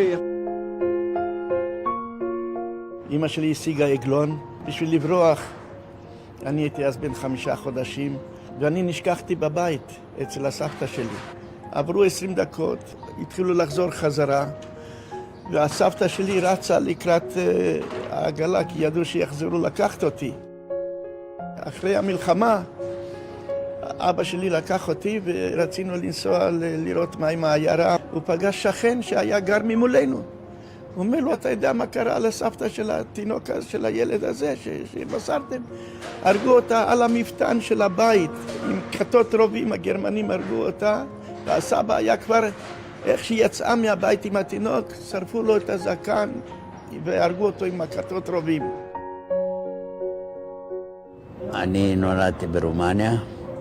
אמא שלי השיגה עגלון בשביל לברוח. אני הייתי אז בן 5 חודשים, ואני נשכחתי בבית אצל הסבתא שלי. עברו 20 דקות, התחילו לחזור חזרה, והסבתא שלי רצה לקראת העגלה, כי ידעו שיחזרו לקחת אותי. אחרי המלחמה, אבא שלי לקח אותי ורצינו לנסוע לראות מה עם העיירה. הוא פגש שכן שהיה גר ממולנו. הוא אומר לו, אתה יודע מה קרה לסבתא של התינוק, של הילד הזה שמסרתם? הרגו אותה על המפתן של הבית, עם כתות רובים, הגרמנים הרגו אותה, והסבא היה כבר, איך שיצאה מהבית עם התינוק, שרפו לו את הזקן והרגו אותו עם הכתות רובים. אני נולדתי ברומניה,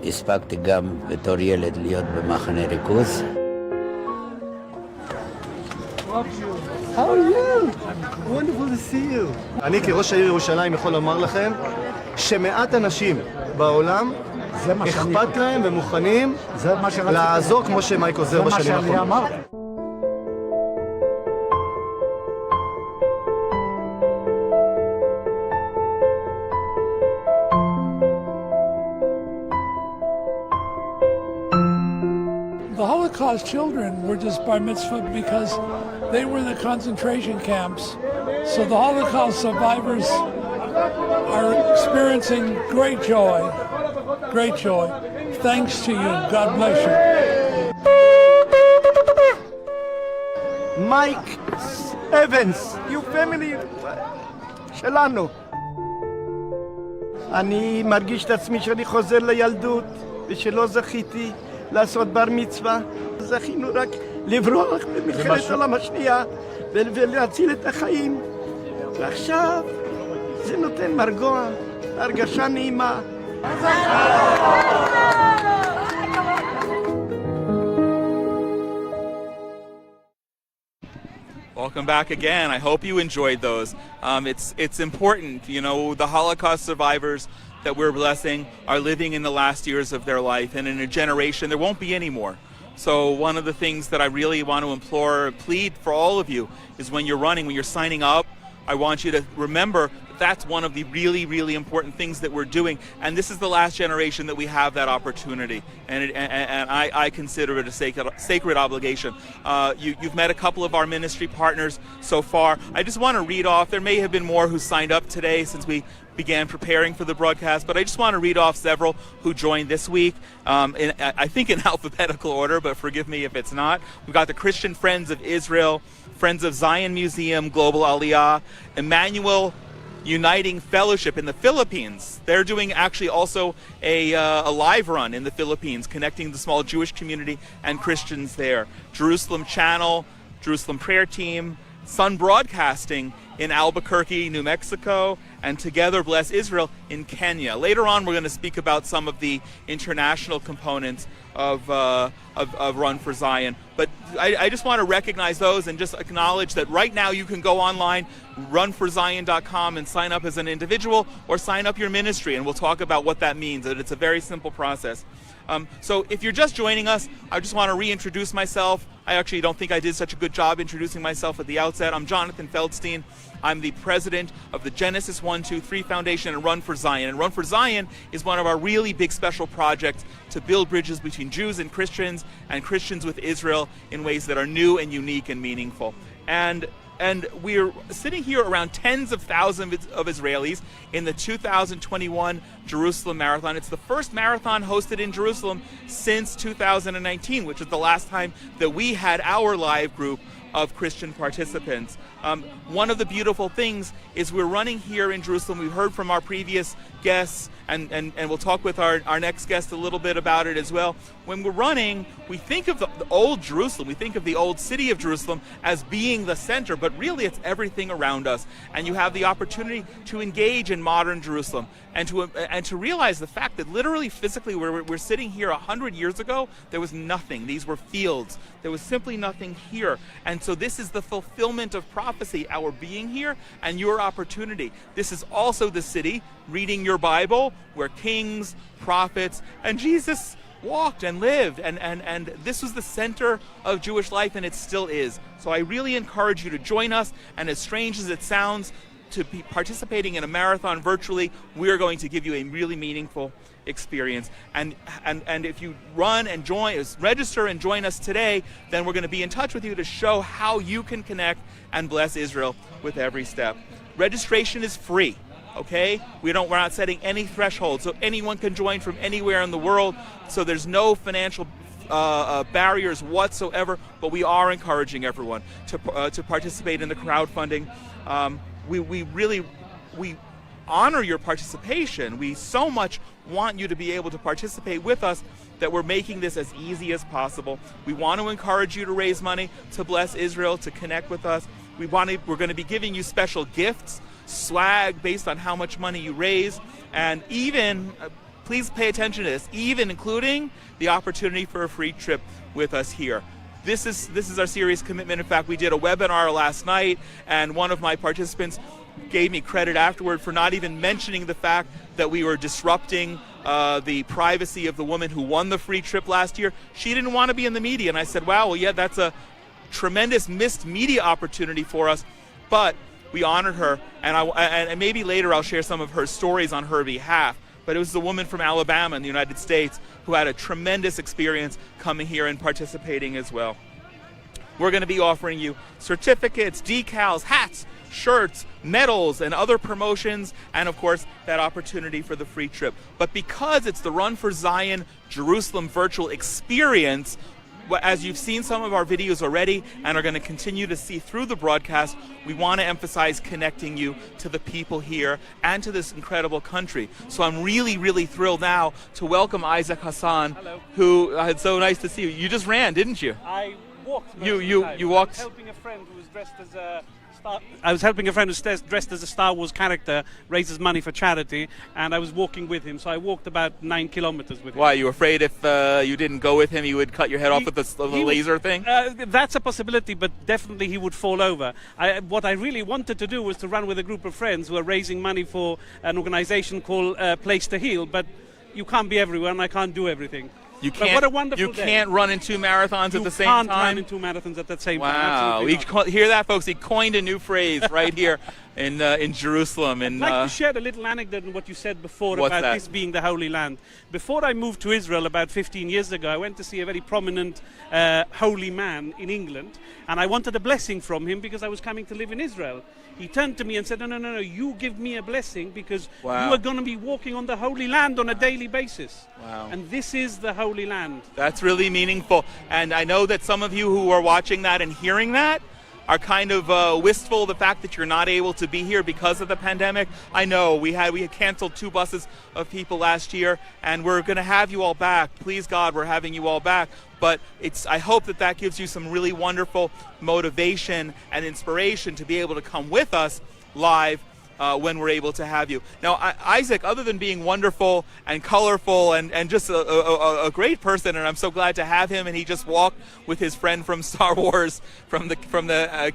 הספקתי גם בתור ילד להיות במחנה ריכוז. How are you? Wonderful to see you. אני כראש העיר ירושלים יכול לומר לכם שמעט אנשים בעולם אכפת להם ומוכנים לעזור כמו שמייק עוזר בשנים האחרונות. The Holocaust children were just bar mitzvahed because they were in the concentration camps. So the Holocaust survivors are experiencing great joy. Great joy. Thanks to you. God bless you. Mike Evans, you family שלנו. אני מרגיש את עצמי שאני חוזר לילדות ושלא זכיתי לעשות בר מצווה. זכינו רק לברוח במלחמת העולם השנייה ולהציל את החיים. ועכשיו זה נותן מרגוע, הרגשה נעימה. Welcome back again. I hope you enjoyed those. It's important, you know, the Holocaust survivors that we're blessing are living in the last years of their life, and in a generation there won't be any more. So one of the things that I really want to implore, plead for all of you, is when you're running, when you're signing up, I want you to remember that that's one of the really, really important things that we're doing, and this is the last generation that we have that opportunity, and I consider it a sacred obligation. You've met a couple of our ministry partners so far. I just want to read off, there may have been more who signed up today since we began preparing for the broadcast, but I just want to read off several who joined this week, I think in alphabetical order, but forgive me if it's not. We've got the Christian Friends of Israel, Friends of Zion Museum, Global Aliyah, Emmanuel Uniting Fellowship in the Philippines. They're doing actually also a live run in the Philippines, connecting the small Jewish community and Christians there. Jerusalem Channel, Jerusalem Prayer Team, Sun Broadcasting in Albuquerque, New Mexico, and Together Bless Israel in Kenya. Later on, we're going to speak about some of the international components of Run for Zion. But I just want to recognize those and just acknowledge that right now you can go online, runforzion.com, and sign up as an individual or sign up your ministry, and we'll talk about what that means. That it's a very simple process. So if you're just joining us, I just want to reintroduce myself. I actually don't think I did such a good job introducing myself at the outset. I'm Jonathan Feldstein. I'm the president of the Genesis 123 Foundation and Run for Zion. And Run for Zion is one of our really big special projects to build bridges between Jews and Christians with Israel in ways that are new and unique and meaningful. And we're sitting here around tens of thousands of Israelis in the 2021 Jerusalem Marathon. It's the first marathon hosted in Jerusalem since 2019, which is the last time that we had our live group of Christian participants. One of the beautiful things is we're running here in Jerusalem. We've heard from our previous guests, and we'll talk with our next guest a little bit about it as well. When we're running, we think of the old Jerusalem, we think of the old city of Jerusalem as being the center, but really it's everything around us. And you have the opportunity to engage in modern Jerusalem and to realize the fact that literally, physically, we're sitting here 100 years ago, there was nothing. These were fields. There was simply nothing here. And so this is the fulfillment of prophecy, our being here and your opportunity. This is also the city, reading your Bible, where kings, prophets, and Jesus walked and lived, and this was the center of Jewish life, and it still is. So I really encourage you to join us, and as strange as it sounds, to be participating in a marathon virtually, we are going to give you a really meaningful experience. And if you run and register and join us today, then we're going to be in touch with you to show how you can connect and bless Israel with every step. Registration is free. Okay, we're not setting any threshold, so anyone can join from anywhere in the world. So there's no financial barriers whatsoever. But we are encouraging everyone to participate in the crowdfunding. We honor your participation. We so much want you to be able to participate with us that we're making this as easy as possible. We want to encourage you to raise money to bless Israel, to connect with us. We're going to be giving you special gifts, swag based on how much money you raise, and even, please pay attention to this, even including the opportunity for a free trip with us here. This is our serious commitment. In fact, we did a webinar last night, and one of my participants gave me credit afterward for not even mentioning the fact that we were disrupting the privacy of the woman who won the free trip last year. She didn't want to be in the media, and I said, wow, well, yeah, that's a tremendous missed media opportunity for us, but we honored her, and maybe later I'll share some of her stories on her behalf. But it was a woman from Alabama in the United States who had a tremendous experience coming here and participating as well. We're going to be offering you certificates, decals, hats, shirts, medals, and other promotions, and of course that opportunity for the free trip. But because it's the Run for Zion Jerusalem virtual experience, as you've seen some of our videos already and are going to continue to see through the broadcast, we want to emphasize connecting you to the people here and to this incredible country. So I'm really, really thrilled now to welcome Isaac Hassan. Hello. Who it's so nice to see you. You just ran, didn't you? I walked. You walked. I was helping a friend who was dressed as a dressed as a Star Wars character, raises money for charity, and I was walking with him. So I walked about 9 kilometers with him. Why, you were afraid if you didn't go with him, he would cut your head off with the laser thing? That's a possibility, but definitely he would fall over. What I really wanted to do was to run with a group of friends who are raising money for an organization called Place to Heal, but you can't be everywhere, and I can't do everything. You can't. What a wonderful you can't run in 2 marathons at the same time. You can't run in 2 marathons at the same time. Wow! Hear that, folks? He coined a new phrase right here in Jerusalem. I'd like to share a little anecdote on what you said before about this being the Holy Land. Before I moved to Israel about 15 years ago, I went to see a very prominent holy man in England, and I wanted a blessing from him because I was coming to live in Israel. He turned to me and said, no, you give me a blessing because you are going to be walking on the Holy Land on a daily basis. Wow. And this is the Holy Land. That's really meaningful. And I know that some of you who are watching that and hearing that are kind of wistful of the fact that you're not able to be here because of the pandemic. I know we had canceled 2 buses of people last year, and we're going to have you all back. Please God, we're having you all back. But I hope that gives you some really wonderful motivation and inspiration to be able to come with us live when we're able to have you. Now, Isaac, other than being wonderful and colorful and just a great person, and I'm so glad to have him, and he just walked with his friend from Star Wars, from the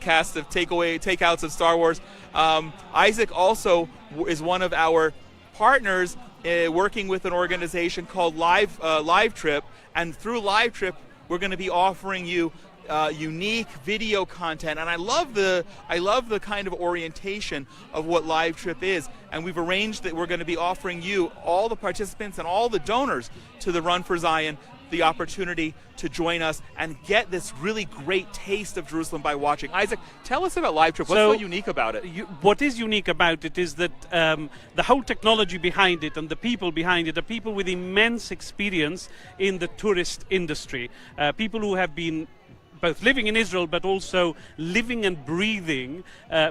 cast of takeouts of Star Wars. Isaac also is one of our partners working with an organization called Live Trip, and through Live Trip, we're going to be offering you unique video content, and I love the kind of orientation of what Live Trip is. And we've arranged that we're going to be offering you, all the participants and all the donors to the Run for Zion, the opportunity to join us and get this really great taste of Jerusalem by watching. Isaac, tell us about Live Trip. What's so unique about it? What is unique about it is that the whole technology behind it and the people behind it are people with immense experience in the tourist industry, people who have been both living in Israel, but also living and breathing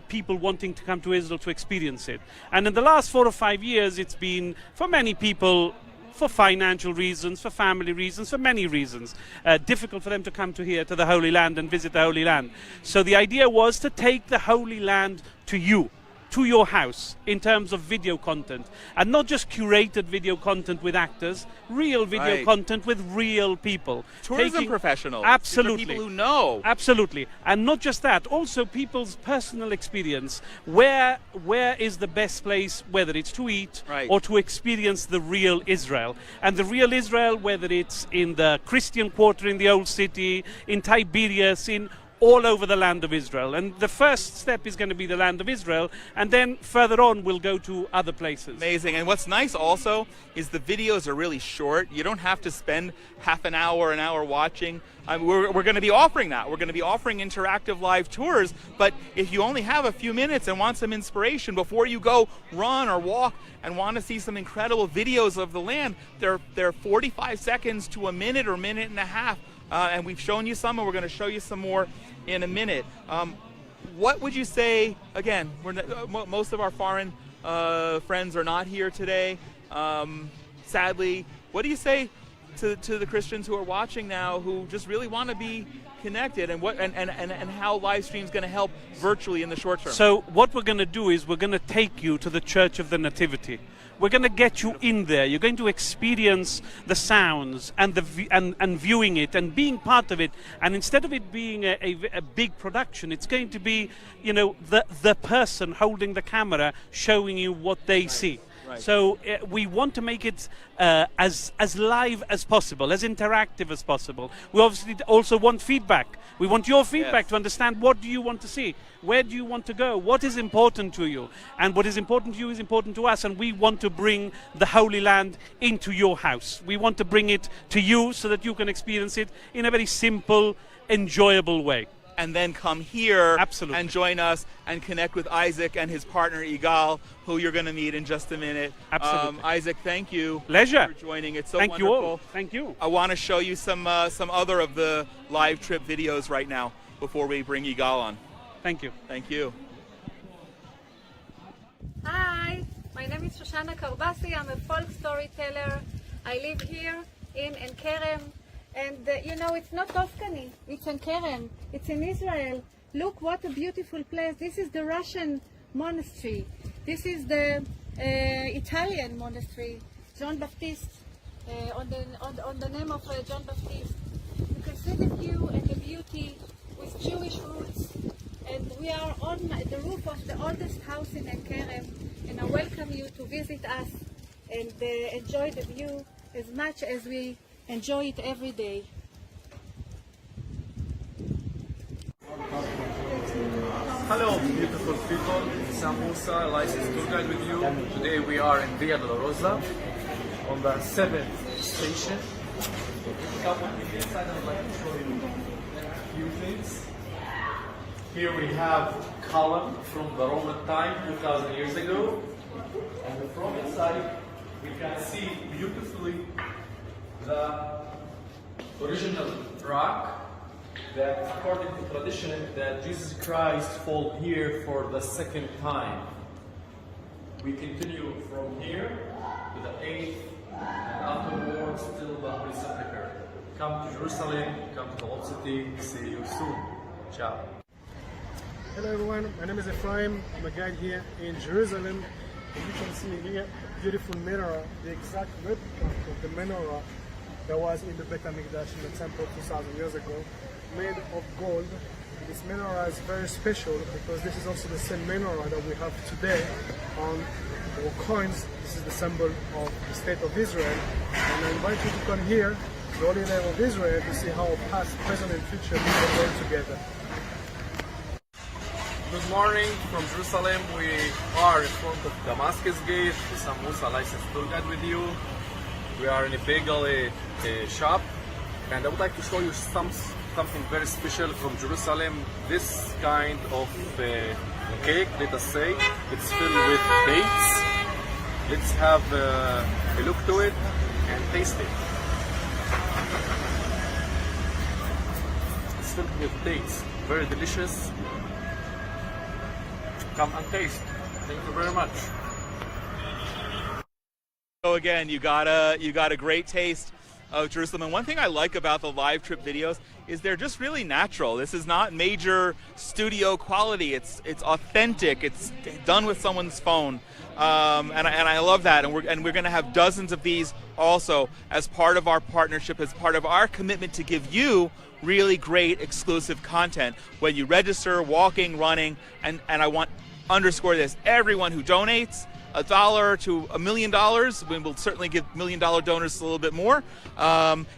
people wanting to come to Israel to experience it. And in the last 4 or 5 years, it's been, for many people, for financial reasons, for family reasons, for many reasons, difficult for them to come to here, to the Holy Land, and visit the Holy Land. So the idea was to take the Holy Land to you, to your house, in terms of video content, and not just curated video content with actors, real video content with real people. Tourism professionals. Absolutely. People who know. Absolutely. And not just that, also people's personal experience. Where is the best place, whether it's to eat or to experience the real Israel. And the real Israel, whether it's in the Christian quarter in the Old City, in Tiberias, in all over the land of Israel. And the first step is going to be the land of Israel, and then further on we'll go to other places. Amazing. And what's nice also is the videos are really short. You don't have to spend half an hour watching. We're going to be offering that. We're going to be offering interactive live tours, but if you only have a few minutes and want some inspiration before you go run or walk and want to see some incredible videos of the land, they're 45 seconds to a minute or minute and a half. And we've shown you some, and we're going to show you some more in a minute. What would you say, again, most of our foreign friends are not here today, sadly. What do you say to the Christians who are watching now who just really want to be connected, and how live stream is going to help virtually in the short term? So what we're going to do is we're going to take you to the Church of the Nativity. We're going to get you in there. You're going to experience the sounds and and viewing it and being part of it. And instead of it being a big production, it's going to be, you know, the person holding the camera showing you what they see. Right. So we want to make it as live as possible, as interactive as possible. We obviously also want feedback. We want your feedback to understand, what do you want to see? Where do you want to go? What is important to you? And what is important to you is important to us, and we want to bring the Holy Land into your house. We want to bring it to you so that you can experience it in a very simple, enjoyable way. And then come here and join us and connect with Isaac and his partner Igal, who you're going to meet in just a minute. Absolutely. Isaac, thank you. Pleasure. For joining. It's so thank wonderful. You all. Thank you. I want to show you some other of the live trip videos right now before we bring Igal on. Thank you. Thank you. Hi, my name is Shoshana Karbasi. I'm a folk storyteller. I live here in En Kerem. And you know, it's not Tovkani, it's En Kerem, it's in Israel. Look what a beautiful place. This is the Russian monastery. This is the Italian monastery, John Baptist, on the name of John Baptist. You can see the view and the beauty with Jewish roots. And we are on the roof of the oldest house in En Kerem, and I welcome you to visit us and enjoy the view as much as we enjoy it every day. Hello, beautiful people. Sam Musa, licensed tour guide with you. Today we are in Via Dolorosa on the 7th station. Come with me inside, I'd like to show you a few things. Here we have a column from the Roman time, 2,000 years ago. And from inside, we can see beautifully the original rock that, according to tradition, that Jesus Christ fall here for the second time. We continue from here to the 8th, and afterwards till the Holy Sepulchre. Come to Jerusalem, come to the Old City. See you soon. Ciao. Hello everyone, my name is Ephraim. I'm a guide here in Jerusalem. As you can see here, beautiful menorah, the exact replica of the menorah that was in the Beit HaMikdash in the temple 2,000 years ago, made of gold. This menorah is very special because this is also the same menorah that we have today on our coins. This is the symbol of the state of Israel. And I invite you to come here, the Holy Land of Israel, to see how past, present, and future people work together. Good morning from Jerusalem. We are in front of Damascus Gate. Sam Musa, licensed tour guide with you. We are in a bagel shop, and I would like to show you something very special from Jerusalem. This kind of cake, let us say, it's filled with dates. Let's have a look to it and taste it. It's filled with dates. Very delicious. Come and taste. Thank you very much. So again, you got a great taste of Jerusalem. And one thing I like about the live trip videos is they're just really natural. This is not major studio quality. It's authentic. It's done with someone's phone, and I love that. And we're going to have dozens of these also as part of our partnership, as part of our commitment to give you really great exclusive content when you register, walking, running, and I want to underscore this: everyone who donates $1 to $1 million, we will certainly give $1 million donors a little bit more,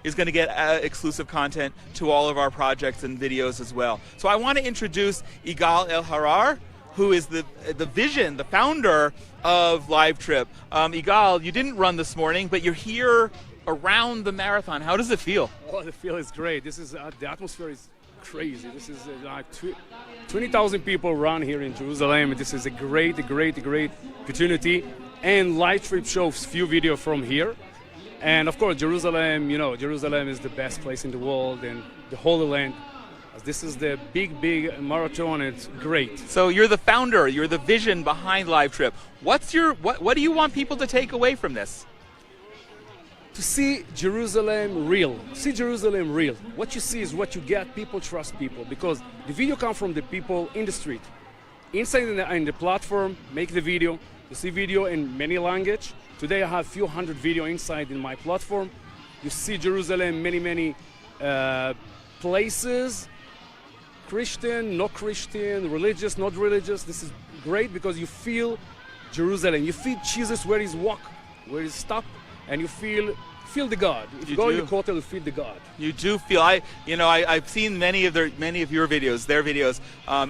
is going to get exclusive content to all of our projects and videos as well. So I want to introduce Igal El-Harar, who is the founder of Live Trip. Igal, you didn't run this morning, but you're here around the marathon. How does it feel? Oh, the feel is great. This is the atmosphere is crazy. This is like 20,000 people run here in Jerusalem. This is a great opportunity. And Live Trip shows few videos from here. And of course, Jerusalem, Jerusalem is the best place in the world and the Holy Land. This is the big marathon. It's great. So you're the founder. You're the vision behind Live Trip. What do you want people to take away from this? To see Jerusalem real. See Jerusalem real. What you see is what you get. People trust people because the video comes from the people in the street. Inside in the platform, make the video. You see video in many languages. Today I have a few hundred video inside in my platform. You see Jerusalem, many places. Christian, not Christian, religious, not religious. This is great because you feel Jerusalem. You feel Jesus where he's walk, where he's stop. And you feel the God. If you go in the Kotel, you feel the God. You do feel. I've seen many of your videos, their videos,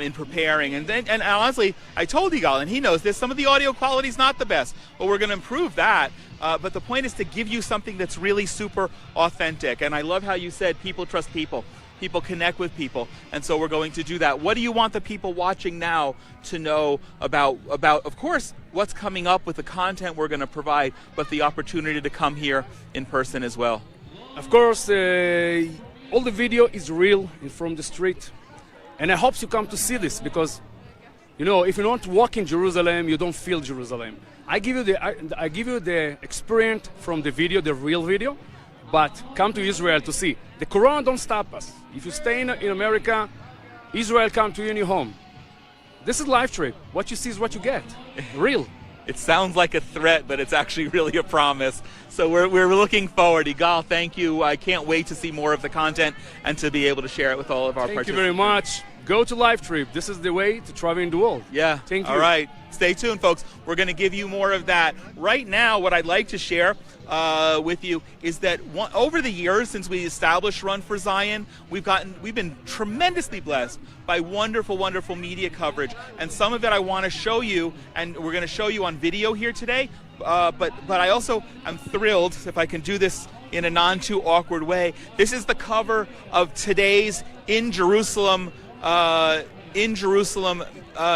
in preparing, and honestly, I told Igal, and he knows this. Some of the audio quality is not the best, but we're going to improve that. But the point is to give you something that's really super authentic. And I love how you said people trust people. People connect with people, and so we're going to do that. What do you want the people watching now to know about of course, what's coming up with the content we're going to provide, but the opportunity to come here in person as well? Of course, all the video is real and from the street, and I hope you come to see this because, if you don't walk in Jerusalem, you don't feel Jerusalem. I give you the experience from the video, the real video. But come to Israel to see. The Corona don't stop us. If you stay in America, Israel come to your home. This is Live Trip. What you see is what you get. Real. It sounds like a threat, but it's actually really a promise. So we're looking forward. Igal, thank you. I can't wait to see more of the content and to be able to share it with all of our participants. Thank you very much. Go to Live Trip. This is the way to travel in the world. Yeah. Thank you. All right. Stay tuned, folks. We're going to give you more of that. Right now, what I'd like to share with you is that over the years since we established Run for Zion, we've been tremendously blessed by wonderful media coverage. And some of it I want to show you, and we're going to show you on video here today. But I also am thrilled, if I can do this in a non-too awkward way. This is the cover of today's In Jerusalem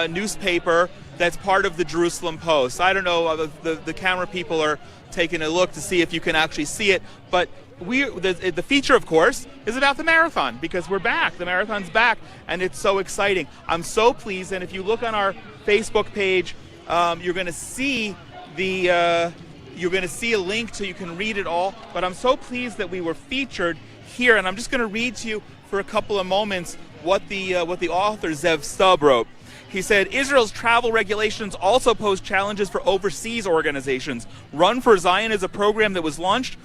newspaper that's part of the Jerusalem Post. I don't know, the camera people are taking a look to see if you can actually see it, but the feature, of course, is about the marathon because we're back. The marathon's back, and it's so exciting. I'm so pleased, and if you look on our Facebook page, you're going to see a link so you can read it all. But I'm so pleased that we were featured here, and I'm just going to read to you for a couple of moments what the author Zev Stubb wrote. He said, Israel's travel regulations also pose challenges for overseas organizations. Run for Zion is a program that was launched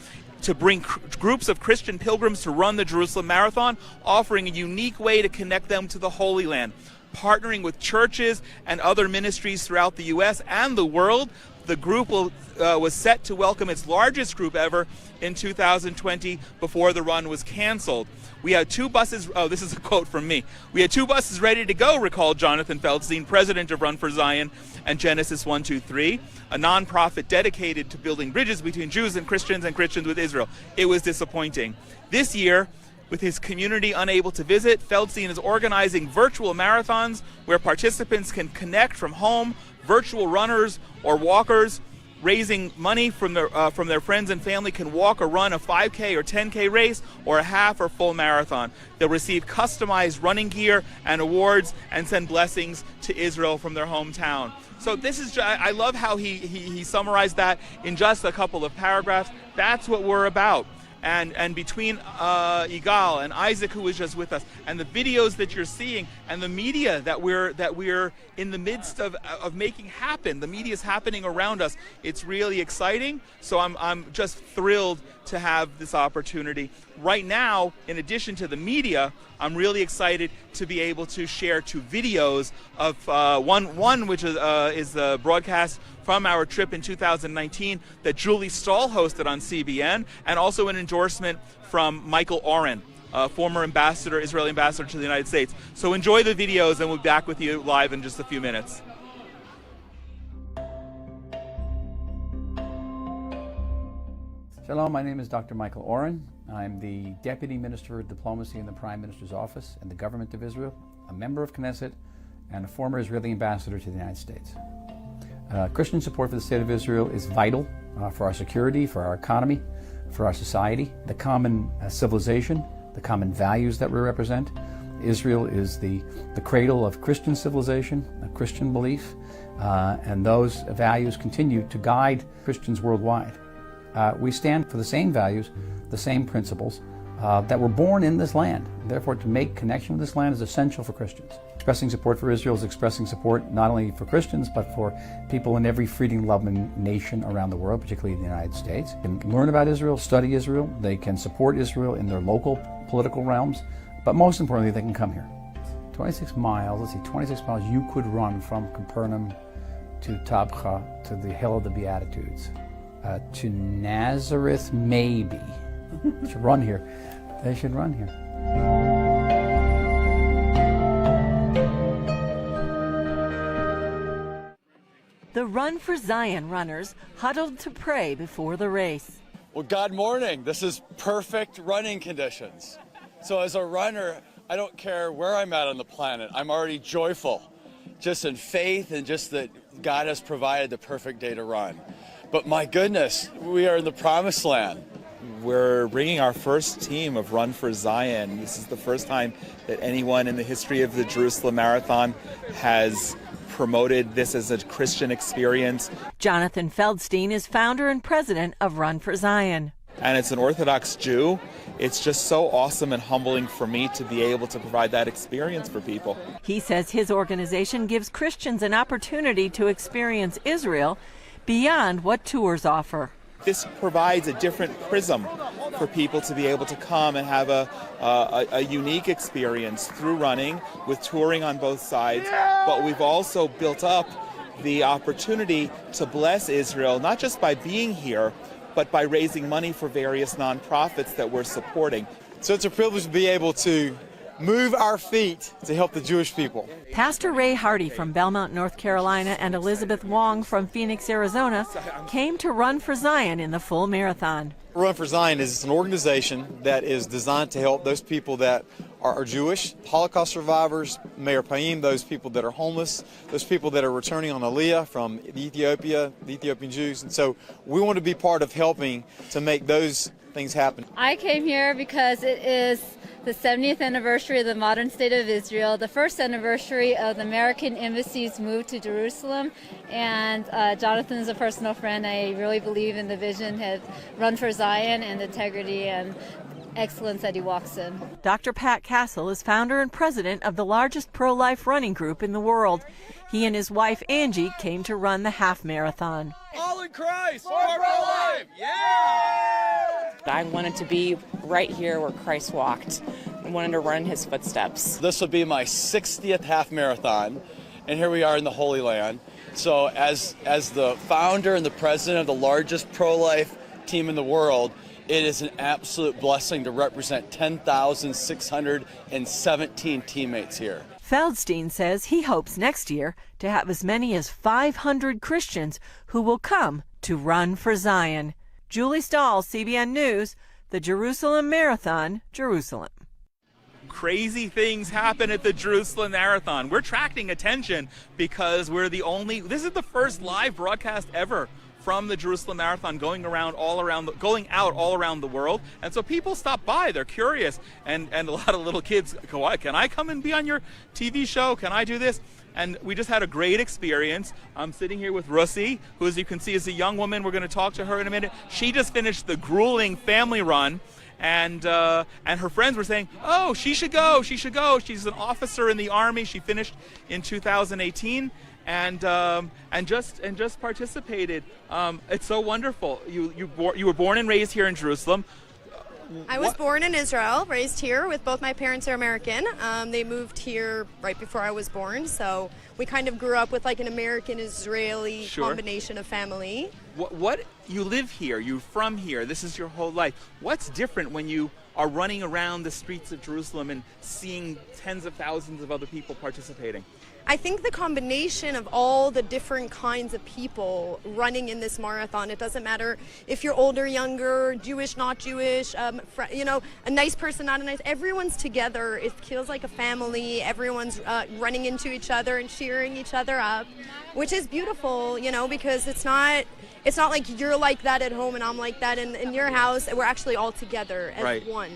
to bring groups of Christian pilgrims to run the Jerusalem Marathon, offering a unique way to connect them to the Holy Land. Partnering with churches and other ministries throughout the U.S. and the world, the group was set to welcome its largest group ever in 2020 before the run was canceled. We had 2 buses, this is a quote from me. We had 2 buses ready to go, recalled Jonathan Feldstein, president of Run for Zion and Genesis 123, a nonprofit dedicated to building bridges between Jews and Christians with Israel. It was disappointing. This year, with his community unable to visit, Feldstein is organizing virtual marathons where participants can connect from home, virtual runners or walkers raising money from their friends and family can walk or run a 5K or 10K race or a half or full marathon. They'll receive customized running gear and awards and send blessings to Israel from their hometown. So this is, I love how he summarized that in just a couple of paragraphs. That's what we're about. And between Igal and Isaac, who was just with us, and the videos that you're seeing, and the media that we're in the midst of making happen, the media is happening around us. It's really exciting. So I'm just thrilled to have this opportunity. Right now, in addition to the media, I'm really excited to be able to share 2 videos of one which is a broadcast from our trip in 2019 that Julie Stahl hosted on CBN, and also an endorsement from Michael Oren, former ambassador, Israeli ambassador to the United States. So enjoy the videos, and we'll be back with you live in just a few minutes. Shalom, my name is Dr. Michael Oren. I'm the Deputy Minister of Diplomacy in the Prime Minister's Office and the Government of Israel, a member of Knesset, and a former Israeli ambassador to the United States. Christian support for the State of Israel is vital for our security, for our economy, for our society, the common civilization, the common values that we represent. Israel is the cradle of Christian civilization, of Christian belief, and those values continue to guide Christians worldwide. We stand for the same values, the same principles that were born in this land. Therefore, to make connection with this land is essential for Christians. Expressing support for Israel is expressing support not only for Christians, but for people in every freedom-loving nation around the world, particularly in the United States. They can learn about Israel, study Israel, they can support Israel in their local political realms, but most importantly, they can come here. 26 miles, 26 miles you could run from Capernaum to Tabcha to the Hill of the Beatitudes. To Nazareth, maybe. They should run here. They should run here. The Run for Zion runners huddled to pray before the race. Well, God morning. This is perfect running conditions. So as a runner, I don't care where I'm at on the planet. I'm already joyful, just in faith and just that God has provided the perfect day to run. But my goodness, we are in the promised land. We're bringing our first team of Run for Zion. This is the first time that anyone in the history of the Jerusalem Marathon has promoted this as a Christian experience. Jonathan Feldstein is founder and president of Run for Zion. And it's an Orthodox Jew. It's just so awesome and humbling for me to be able to provide that experience for people. He says his organization gives Christians an opportunity to experience Israel beyond what tours offer. This provides a different prism for people to be able to come and have a unique experience through running with touring on both sides. But we've also built up the opportunity to bless Israel, not just by being here, but by raising money for various nonprofits that we're supporting. So it's a privilege to be able to move our feet to help the Jewish people. Pastor Ray Hardy from Belmont, North Carolina, and Elizabeth Wong from Phoenix, Arizona, came to Run for Zion in the full marathon. Run for Zion is an organization that is designed to help those people that are Jewish, Holocaust survivors, Meir Payim, those people that are homeless, those people that are returning on Aliyah from Ethiopia, the Ethiopian Jews. And so we want to be part of helping to make those things happen. I came here because it is the 70th anniversary of the modern state of Israel, the first anniversary of the American embassy's move to Jerusalem, and Jonathan is a personal friend. I really believe in the vision of Run for Zion and the integrity and excellence that he walks in. Dr. Pat Castle is founder and president of the largest pro-life running group in the world. He and his wife Angie came to run the half marathon. All in Christ, more pro-life, yeah! I wanted to be right here where Christ walked. I wanted to run in his footsteps. This will be my 60th half marathon, and here we are in the Holy Land. So as the founder and the president of the largest pro-life team in the world, it is an absolute blessing to represent 10,617 teammates here. Feldstein says he hopes next year to have as many as 500 Christians who will come to Run for Zion. Julie Stahl, CBN News, the Jerusalem Marathon, Jerusalem. Crazy things happen at the Jerusalem Marathon. We're attracting attention because we're the only, this is the first live broadcast ever from the Jerusalem Marathon going out all around the world. And so people stop by, they're curious, and a lot of little kids go, can I come and be on your TV show? Can I do this? And we just had a great experience. I'm sitting here with Russi, who, as you can see, is a young woman. We're going to talk to her in a minute. She just finished the grueling family run, and her friends were saying, oh, she should go. She's an officer in the Army. She finished in 2018. And just participated. It's so wonderful. You were born and raised here in Jerusalem. I was born in Israel, raised here with both my parents are American. They moved here right before I was born, so we kind of grew up with like an American-Israeli combination of family. What you live here, you're from here, this is your whole life. What's different when you are running around the streets of Jerusalem and seeing tens of thousands of other people participating? I think the combination of all the different kinds of people running in this marathon, it doesn't matter if you're older, younger, Jewish, not Jewish, a nice person, not a nice, everyone's together. It feels like a family. Everyone's running into each other and cheering each other up, which is beautiful, because it's not like you're like that at home and I'm like that in your house. We're actually all together as one.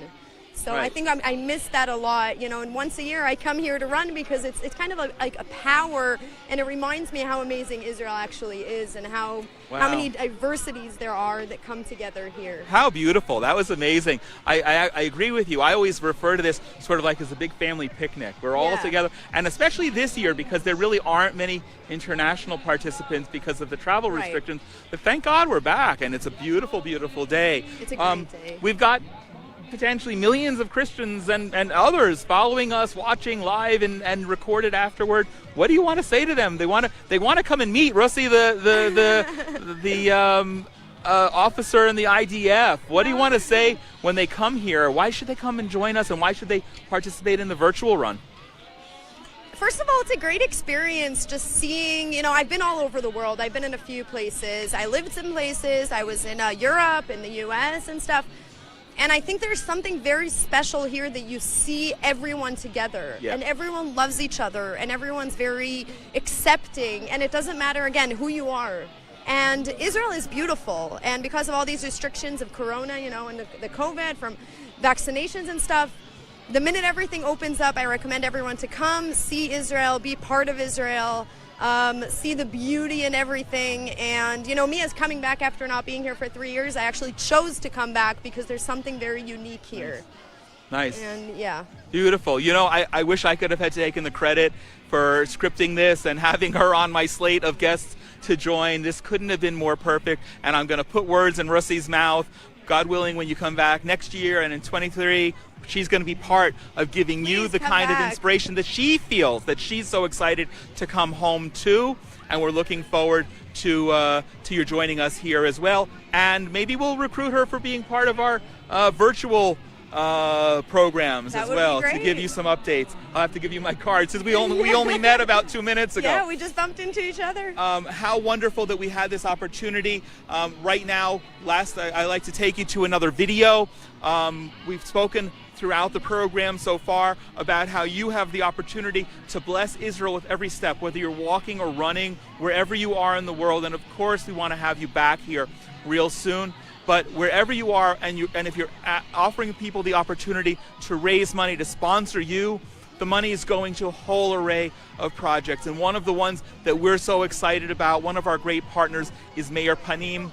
So I think I miss that a lot, and once a year I come here to run because it's kind of like a power, and it reminds me how amazing Israel actually is and how many diversities there are that come together here. How beautiful. That was amazing. I agree with you. I always refer to this sort of like as a big family picnic. We're all together, and especially this year because there really aren't many international participants because of the travel restrictions. But thank God we're back, and it's a beautiful, beautiful day. It's a great day. We've got potentially millions of Christians and others following us, watching live and recorded afterward. What do you want to say to them? They want to come and meet Russi, the officer in the IDF. What do you want to say when they come here? Why should they come and join us, and why should they participate in the virtual run? First of all, it's a great experience just seeing, I've been all over the world. I've been in a few places. I lived in places. I was in Europe, in the US and stuff. And I think there's something very special here that you see everyone together and everyone loves each other and everyone's very accepting, and it doesn't matter, again, who you are. And Israel is beautiful, and because of all these restrictions of Corona, and the COVID from vaccinations and stuff, the minute everything opens up, I recommend everyone to come, see Israel, be part of Israel, see the beauty and everything. And me as coming back after not being here for 3 years, I actually chose to come back because there's something very unique here. Nice. And beautiful. I wish I could have had taken the credit for scripting this and having her on my slate of guests to join. This couldn't have been more perfect, and I'm going to put words in Russi's mouth. God willing, when you come back next year and in 23, she's going to be part of giving you the kind of inspiration that she feels, that she's so excited to come home to. And we're looking forward to your joining us here as well. And maybe we'll recruit her for being part of our virtual programs as well, to give you some updates. I'll have to give you my card since we only met about 2 minutes ago. Yeah, we just bumped into each other. How wonderful that we had this opportunity. Right now, I'd like to take you to another video. We've spoken throughout the program so far about how you have the opportunity to bless Israel with every step, whether you're walking or running, wherever you are in the world. And of course, we want to have you back here real soon. But wherever you are, and if you're offering people the opportunity to raise money to sponsor you, the money is going to a whole array of projects. And one of the ones that we're so excited about, one of our great partners, is Meir Panim.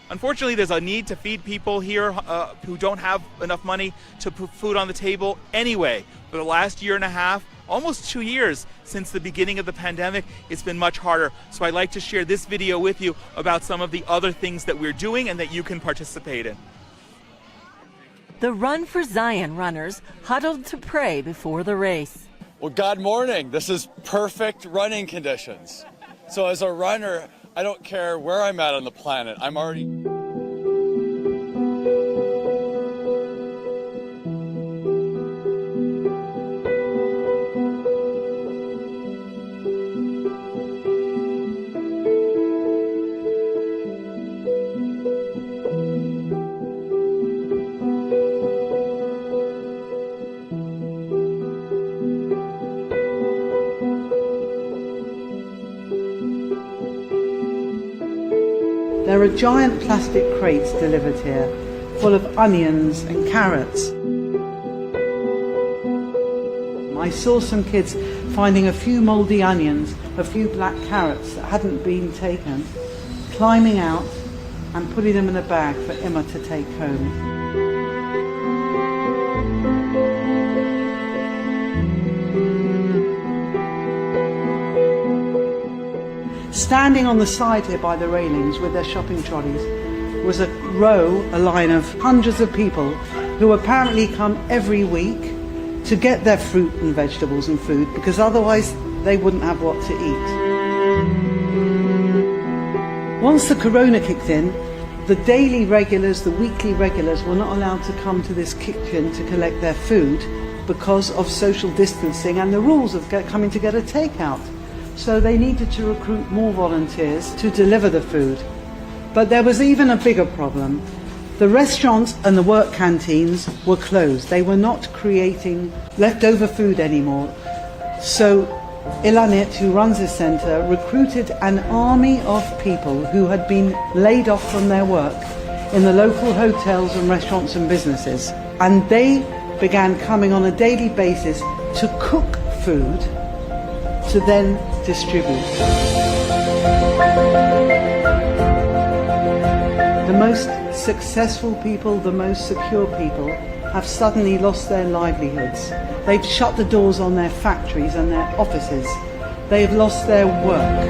Unfortunately, there's a need to feed people here who don't have enough money to put food on the table anyway. For the last year and a half, almost 2 years since the beginning of the pandemic, it's been much harder. So I'd like to share this video with you about some of the other things that we're doing and that you can participate in. The Run for Zion runners huddled to pray before the race. Well, God morning. This is perfect running conditions. So as a runner, I don't care where I'm at on the planet. I'm already... are giant plastic crates delivered here, full of onions and carrots. I saw some kids finding a few mouldy onions, a few black carrots that hadn't been taken, climbing out and putting them in a bag for Emma to take home. Standing on the side here by the railings with their shopping trolleys was a line of hundreds of people who apparently come every week to get their fruit and vegetables and food, because otherwise they wouldn't have what to eat. Once the corona kicked in, the daily regulars, the weekly regulars were not allowed to come to this kitchen to collect their food because of social distancing and the rules of coming to get a takeout. So they needed to recruit more volunteers to deliver the food. But there was even a bigger problem. The restaurants and the work canteens were closed. They were not creating leftover food anymore. So Ilanit, who runs this centre, recruited an army of people who had been laid off from their work in the local hotels and restaurants and businesses. And they began coming on a daily basis to cook food to then distribute. The most successful people, the most secure people, have suddenly lost their livelihoods. They've shut the doors on their factories and their offices. They've lost their work.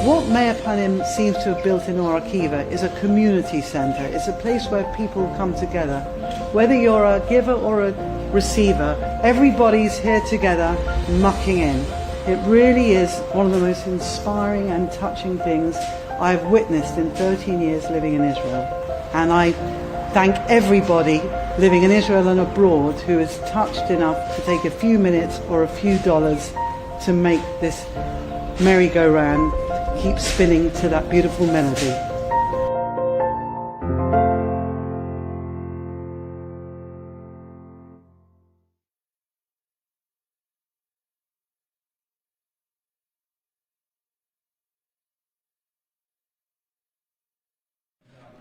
What Meir Panim seems to have built in Or Akiva is a community centre. It's a place where people come together. Whether you're a giver or a receiver, everybody's here together mucking in. It really is one of the most inspiring and touching things I've witnessed in 13 years living in Israel. And I thank everybody living in Israel and abroad who is touched enough to take a few minutes or a few dollars to make this merry-go-round keep spinning to that beautiful melody.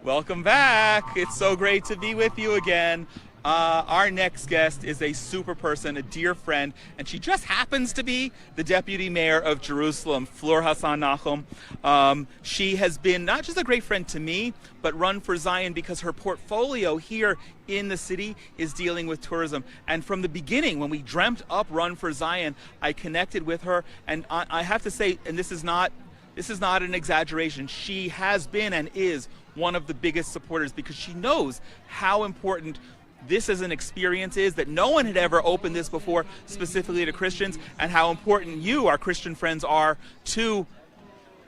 Welcome back. It's so great to be with you again. Our next guest is a super person, a dear friend, and she just happens to be the Deputy Mayor of Jerusalem, Fleur Hassan Nachum. She has been not just a great friend to me, but Run for Zion because her portfolio here in the city is dealing with tourism. And from the beginning, when we dreamt up Run for Zion, I connected with her, and I have to say, and this is not an exaggeration, she has been and is one of the biggest supporters because she knows how important this as an experience is, that no one had ever opened this before specifically to Christians, and how important you, our Christian friends, are to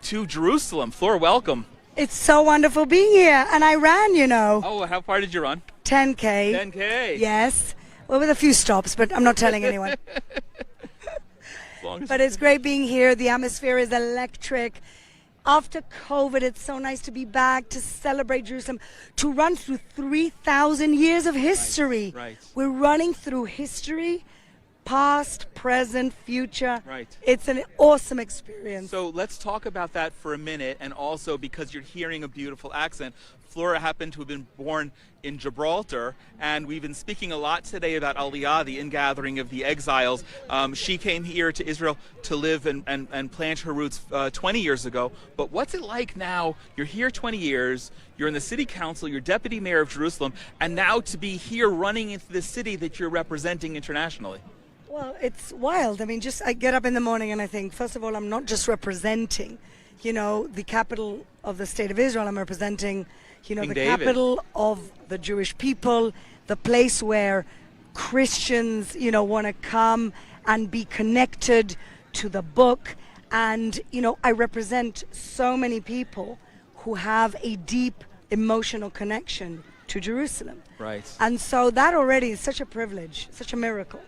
Jerusalem. Fleur, welcome. It's so wonderful being here, and I ran, you know. Oh, how far did you run? 10K. 10K? Yes. Well, with a few stops, but I'm not telling anyone. But it's great being here. The atmosphere is electric. After COVID, it's so nice to be back, to celebrate Jerusalem, to run through 3,000 years of history. Right. We're running through history, past, present, future. Right. It's an awesome experience. So let's talk about that for a minute, and also because you're hearing a beautiful accent. Flora happened to have been born in Gibraltar, and we've been speaking a lot today about Aliyah, the ingathering of the exiles. She came here to Israel to live and plant her roots 20 years ago. But what's it like now? You're here 20 years, you're in the city council, you're deputy mayor of Jerusalem, and now to be here running into the city that you're representing internationally. Well, it's wild. I mean, I get up in the morning and I think, first of all, I'm not just representing, the capital of the state of Israel. I'm representing the David. capital of the Jewish people, the place where Christians, want to come and be connected to the book. And, I represent so many people who have a deep emotional connection to Jerusalem. Right. And so that already is such a privilege, such a miracle.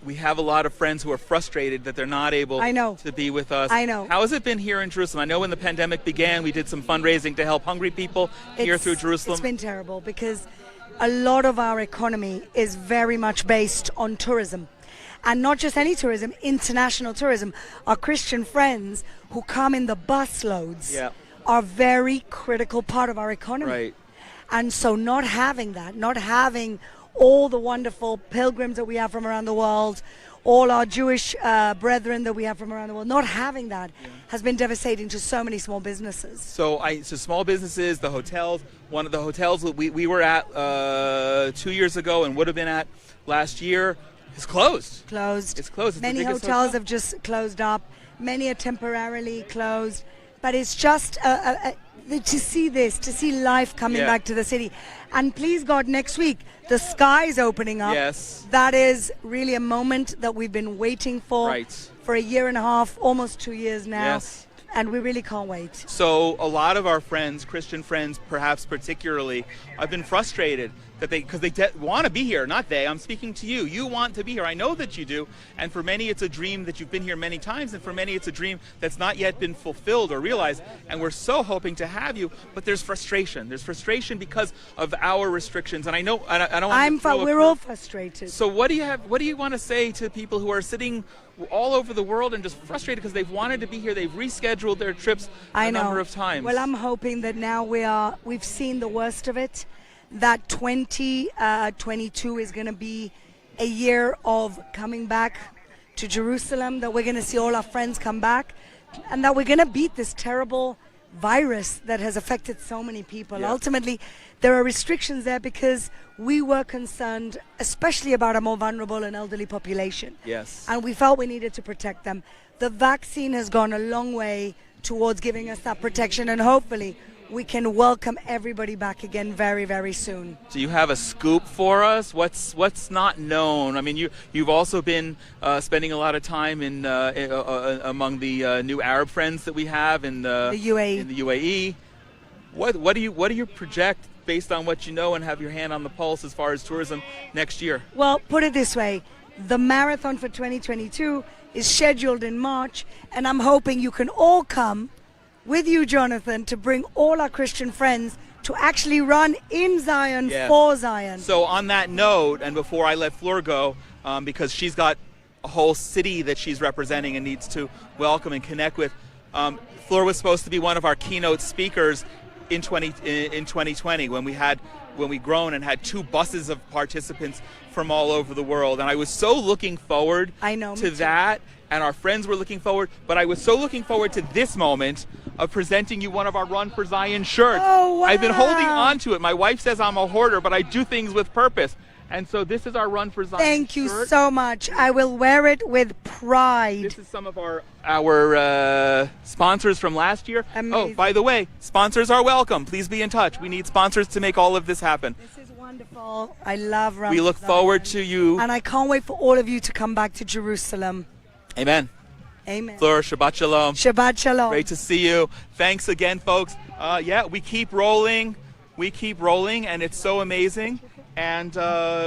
We have a lot of friends who are frustrated that they're not able to be with us. I know. How has it been here in Jerusalem? I know when the pandemic began, we did some fundraising to help hungry people here through Jerusalem. It's been terrible because a lot of our economy is very much based on tourism. And not just any tourism, international tourism. Our Christian friends who come in the bus loads are very critical part of our economy. Right. And so not having that, not having all the wonderful pilgrims that we have from around the world, all our Jewish brethren that we have from around the world, not having that has been devastating to so many small businesses. So small businesses, the hotels, one of the hotels that we were at 2 years ago and would have been at last year is closed. Closed. It's closed. It's many hotels have just closed up. Many are temporarily closed. But it's just to see this, to see life coming back to the city. And please God, next week, the sky is opening up. Yes. That is really a moment that we've been waiting for for a year and a half, almost 2 years now. Yes. And we really can't wait. So a lot of our friends, Christian friends perhaps particularly, have been frustrated that because they want to be here. Not they, I'm speaking to you. You want to be here. I know that you do. And for many it's a dream that you've been here many times, and for many it's a dream that's not yet been fulfilled or realized. And we're so hoping to have you, but there's frustration. There's frustration because of our restrictions. And I know I don't want to we're all frustrated. So what do you want to say to people who are sitting all over the world and just frustrated because they've wanted to be here, they've rescheduled their trips a number of times? Well, I'm hoping that now we've seen the worst of it, that 2022 is going to be a year of coming back to Jerusalem, that we're going to see all our friends come back, and that we're going to beat this terrible virus that has affected so many people. Yeah. Ultimately, there are restrictions there because we were concerned, especially about a more vulnerable and elderly population. Yes. And we felt we needed to protect them. The vaccine has gone a long way towards giving us that protection, and hopefully we can welcome everybody back again very, very soon. Do you have a scoop for us? What's not known? I mean, you've also been spending a lot of time in among the new Arab friends that we have in the UAE. In the UAE. What do you project based on what you know and have your hand on the pulse as far as tourism next year? Well, put it this way. The marathon for 2022 is scheduled in March, and I'm hoping you can all come with you, Jonathan, to bring all our Christian friends to actually run in Zion for Zion. So on that note, and before I let Fleur go, because she's got a whole city that she's representing and needs to welcome and connect with, Fleur was supposed to be one of our keynote speakers in 2020 when we grown and had 2 buses of participants from all over the world. And I was so looking forward to that, and our friends were looking forward, but I was so looking forward to this moment of presenting you one of our Run for Zion shirts. Oh, wow. I've been holding on to it. My wife says I'm a hoarder, but I do things with purpose. And so this is our Run for Zion Thank you shirt. so much. I will wear it with pride. This is some of our sponsors from last year. Amazing. Oh, by the way, sponsors are welcome. Please be in touch. We need sponsors to make all of this happen. This is wonderful. I love Run We for look Zion. forward to you. And I can't wait for all of you to come back to Jerusalem. Amen. Amen. Fleur, Shabbat Shalom. Shabbat Shalom. Great to see you. Thanks again, folks. We keep rolling. And it's so amazing. And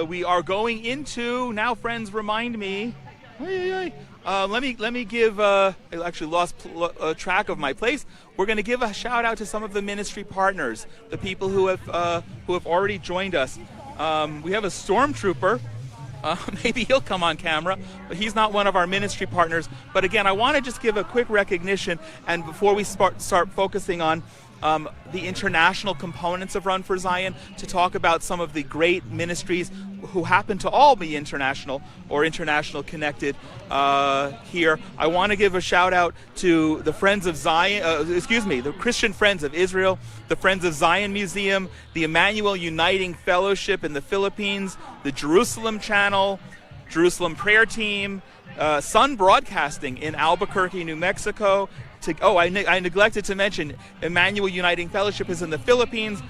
we are going into, now friends remind me, let me give, I actually lost track of my place. We're going to give a shout out to some of the ministry partners, the people who have already joined us. We have a stormtrooper. Maybe he'll come on camera, but he's not one of our ministry partners. But again, I want to just give a quick recognition, and before we start focusing on the international components of Run for Zion, to talk about some of the great ministries who happen to all be international or international connected here. I want to give a shout out to the Friends of Zion, the Christian Friends of Israel, the Friends of Zion Museum, the Emmanuel Uniting Fellowship in the Philippines, the Jerusalem Channel, Jerusalem Prayer Team, Sun Broadcasting in Albuquerque, New Mexico. I neglected to mention Emmanuel Uniting Fellowship is in the Philippines,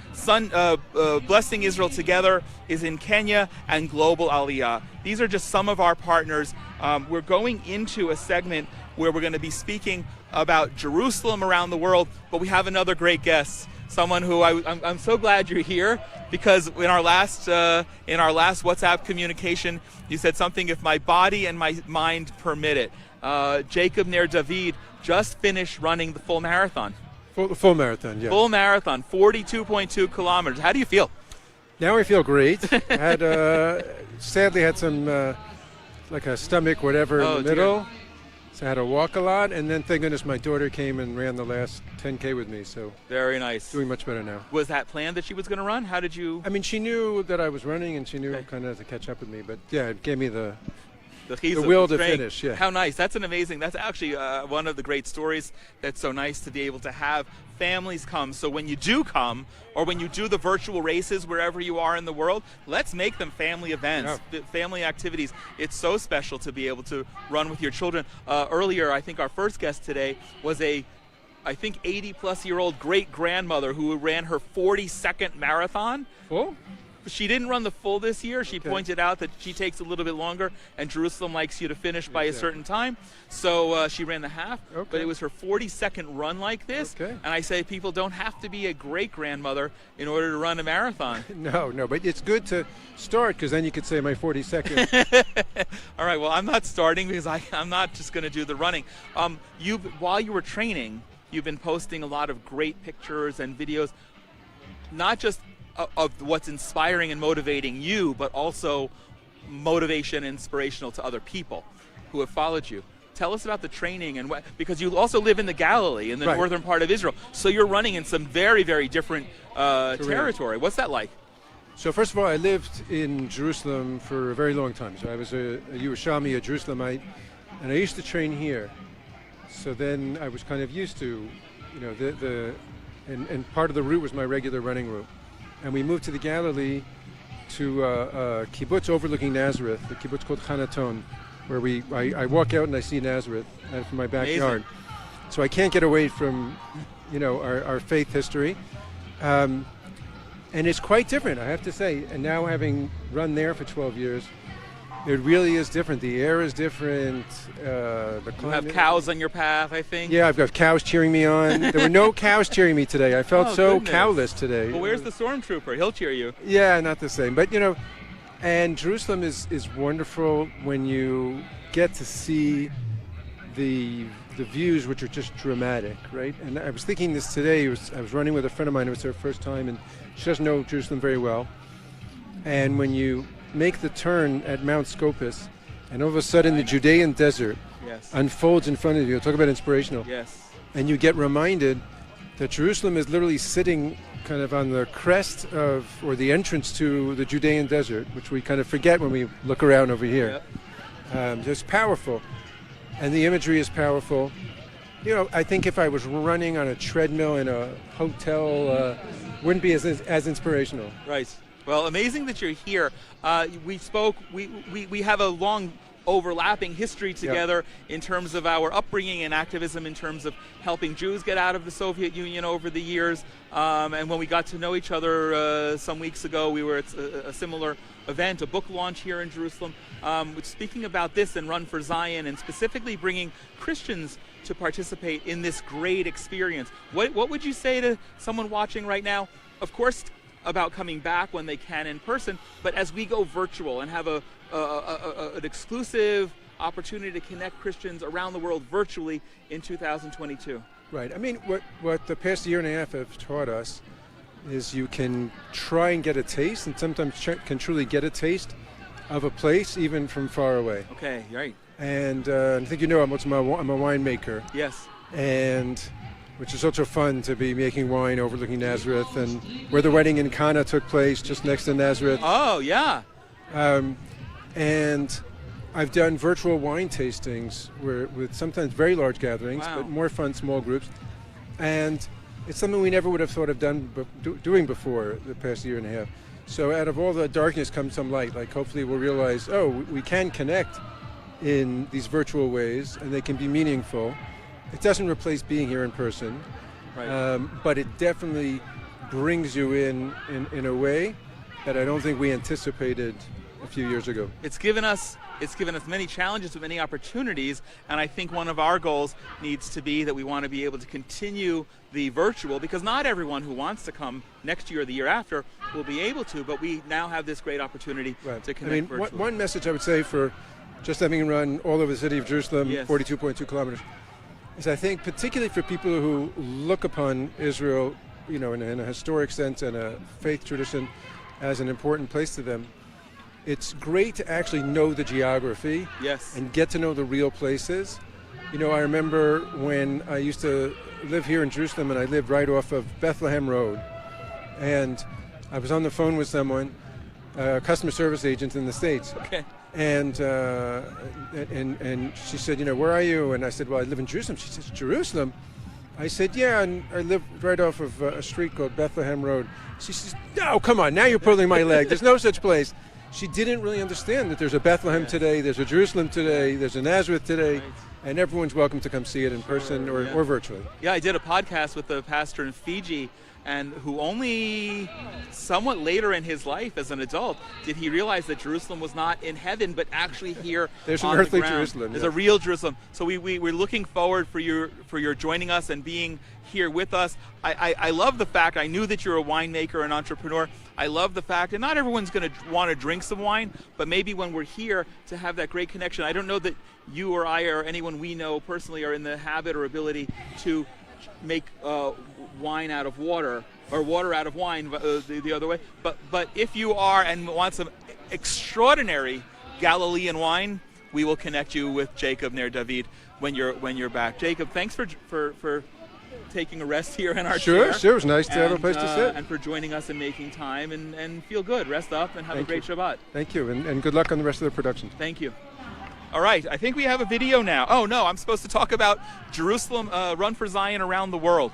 Blessing Israel Together is in Kenya, and Global Aliyah. These are just some of our partners. We're going into a segment where we're going to be speaking about Jerusalem around the world, but we have another great guest, someone who I'm so glad you're here, because in our last WhatsApp communication, you said something, if my body and my mind permit it. Jacob Ner David just finished running the full marathon. Full marathon, yeah. Full marathon, 42.2 kilometers. How do you feel? Now I feel great. I had sadly had some like a stomach, whatever, Oh, in the middle. So I had to walk a lot, and then thank goodness my daughter came and ran the last 10K with me. So very nice. Doing much better now. Was that planned that she was going to run? How did you? I mean, she knew that I was running, and she knew kind of to catch up with me. But yeah, it gave me the will to finish. Yeah. How nice. That's that's actually one of the great stories that's so nice to be able to have families come. So when you do come, or when you do the virtual races wherever you are in the world, let's make them family events, family activities. It's so special to be able to run with your children. Earlier, I think our first guest today was I think 80-plus-year-old great-grandmother who ran her 42nd marathon. Full? She didn't run the full this year. She pointed out that she takes a little bit longer, and Jerusalem likes you to finish by a certain time. So she ran the half, but it was her 42nd run like this. And I say people don't have to be a great-grandmother in order to run a marathon. No, but it's good to start, because then you could say my 42nd. All right, well, I'm not starting because I'm not just going to do the running. While you were training, you've been posting a lot of great pictures and videos, not just of what's inspiring and motivating you, but also motivation and inspirational to other people who have followed you. Tell us about the training, and because you also live in the Galilee, in the northern part of Israel, so you're running in some very, very different territory. What's that like? So first of all, I lived in Jerusalem for a very long time. So I was a Yerushalmi, a Jerusalemite, and I used to train here. So then I was kind of used to, and part of the route was my regular running route. And we moved to the Galilee to a kibbutz overlooking Nazareth, a kibbutz called Hanaton, where I walk out and I see Nazareth from my backyard. Amazing. So I can't get away from, our faith history. And it's quite different, I have to say. And now having run there for 12 years, it really is different. The air is different. The climate. You have cows on your path, I think. Yeah, I've got cows cheering me on. There were no cows cheering me today. I felt cowless today. Well, where's the stormtrooper? He'll cheer you. Yeah, not the same. But, and Jerusalem is wonderful when you get to see the views, which are just dramatic, right? And I was thinking this today. I was running with a friend of mine. It was her first time, and she doesn't know Jerusalem very well. And when you make the turn at Mount Scopus, and all of a sudden the Judean desert unfolds in front of you. Talk about inspirational. Yes. And you get reminded that Jerusalem is literally sitting kind of on the crest of, or the entrance to the Judean desert, which we kind of forget when we look around over here. It's powerful. And the imagery is powerful. I think if I was running on a treadmill in a hotel, wouldn't be as inspirational. Right. Well, amazing that you're here. We spoke. We have a long overlapping history together in terms of our upbringing and activism, in terms of helping Jews get out of the Soviet Union over the years. And when we got to know each other some weeks ago, we were at a similar event, a book launch here in Jerusalem, speaking about this and Run for Zion, and specifically bringing Christians to participate in this great experience. What would you say to someone watching right now? Of course, about coming back when they can in person, but as we go virtual and have an exclusive opportunity to connect Christians around the world virtually in 2022. Right. I mean, what the past year and a half have taught us is you can try and get a taste, and sometimes can truly get a taste of a place even from far away. Okay, right. And I think I'm a winemaker. Yes. And which is also fun to be making wine overlooking Nazareth, and where the wedding in Cana took place, just next to Nazareth. Oh, yeah. And I've done virtual wine tastings with sometimes very large gatherings, but more fun, small groups. And it's something we never would have thought of doing before the past year and a half. So out of all the darkness comes some light. Like, hopefully we'll realize, we can connect in these virtual ways, and they can be meaningful. It doesn't replace being here in person, but it definitely brings you in a way that I don't think we anticipated a few years ago. It's given us many challenges, but many opportunities, and I think one of our goals needs to be that we want to be able to continue the virtual, because not everyone who wants to come next year or the year after will be able to, but we now have this great opportunity to connect virtually. One message I would say for just having run all over the city of Jerusalem, 42.2 kilometers, is I think particularly for people who look upon Israel, in a historic sense and a faith tradition as an important place to them, it's great to actually know the geography. Yes. And get to know the real places. You know, I remember when I used to live here in Jerusalem, and I lived right off of Bethlehem Road, and I was on the phone with someone, a customer service agent in the States. Okay. And she said, you know, where are you? And I said, well, I live in Jerusalem. She says, Jerusalem? I said, yeah, and I live right off of a street called Bethlehem Road. She says, no, come on, now you're pulling my leg. There's no such place. She didn't really understand that there's a Bethlehem today, there's a Jerusalem today, there's a Nazareth today, and everyone's welcome to come see it in person or virtually. Yeah, I did a podcast with the pastor in Fiji, and who only somewhat later in his life as an adult did he realize that Jerusalem was not in heaven, but actually here There's on an earthly the ground. Jerusalem. There's a real Jerusalem. So we're looking forward for your joining us and being here with us. I love the fact, I knew that you're a winemaker and entrepreneur. I love the fact, and not everyone's going to want to drink some wine, but maybe when we're here to have that great connection. I don't know that you or I or anyone we know personally are in the habit or ability to make wine out of water or water out of wine the other way. But if you are and want some extraordinary Galilean wine, we will connect you with Jacob Ner David when you're back. Jacob, thanks for taking a rest here in our chair. Sure. It was nice to have a place to sit. And for joining us and making time and feel good. Rest up and have a great Shabbat. Thank you, and good luck on the rest of the production. Thank you. All right, I think we have a video now. Oh, no, I'm supposed to talk about Jerusalem, Run for Zion around the world.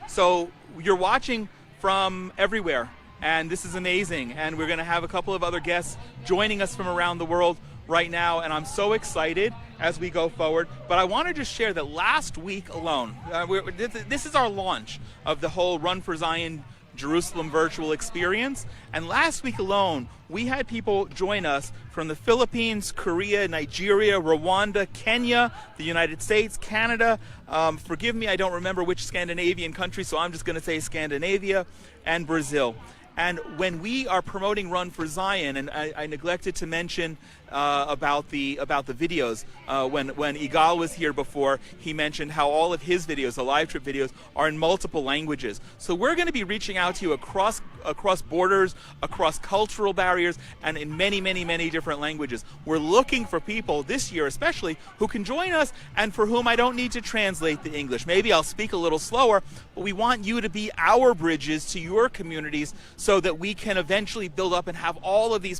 So you're watching from everywhere, and this is amazing. And we're going to have a couple of other guests joining us from around the world right now, and I'm so excited as we go forward. But I want to just share that last week alone, this is our launch of the whole Run for Zion Jerusalem virtual experience, and last week alone we had people join us from the Philippines, Korea, Nigeria, Rwanda, Kenya, the United States, Canada, forgive me, I don't remember which Scandinavian country, so I'm just going to say Scandinavia, and Brazil. And when we are promoting Run for Zion, and I neglected to mention about the videos. When Igal was here before, he mentioned how all of his videos, the live trip videos, are in multiple languages. So we're going to be reaching out to you across borders, across cultural barriers, and in many, many, many different languages. We're looking for people this year especially who can join us and for whom I don't need to translate the English. Maybe I'll speak a little slower, but we want you to be our bridges to your communities so that we can eventually build up and have all of these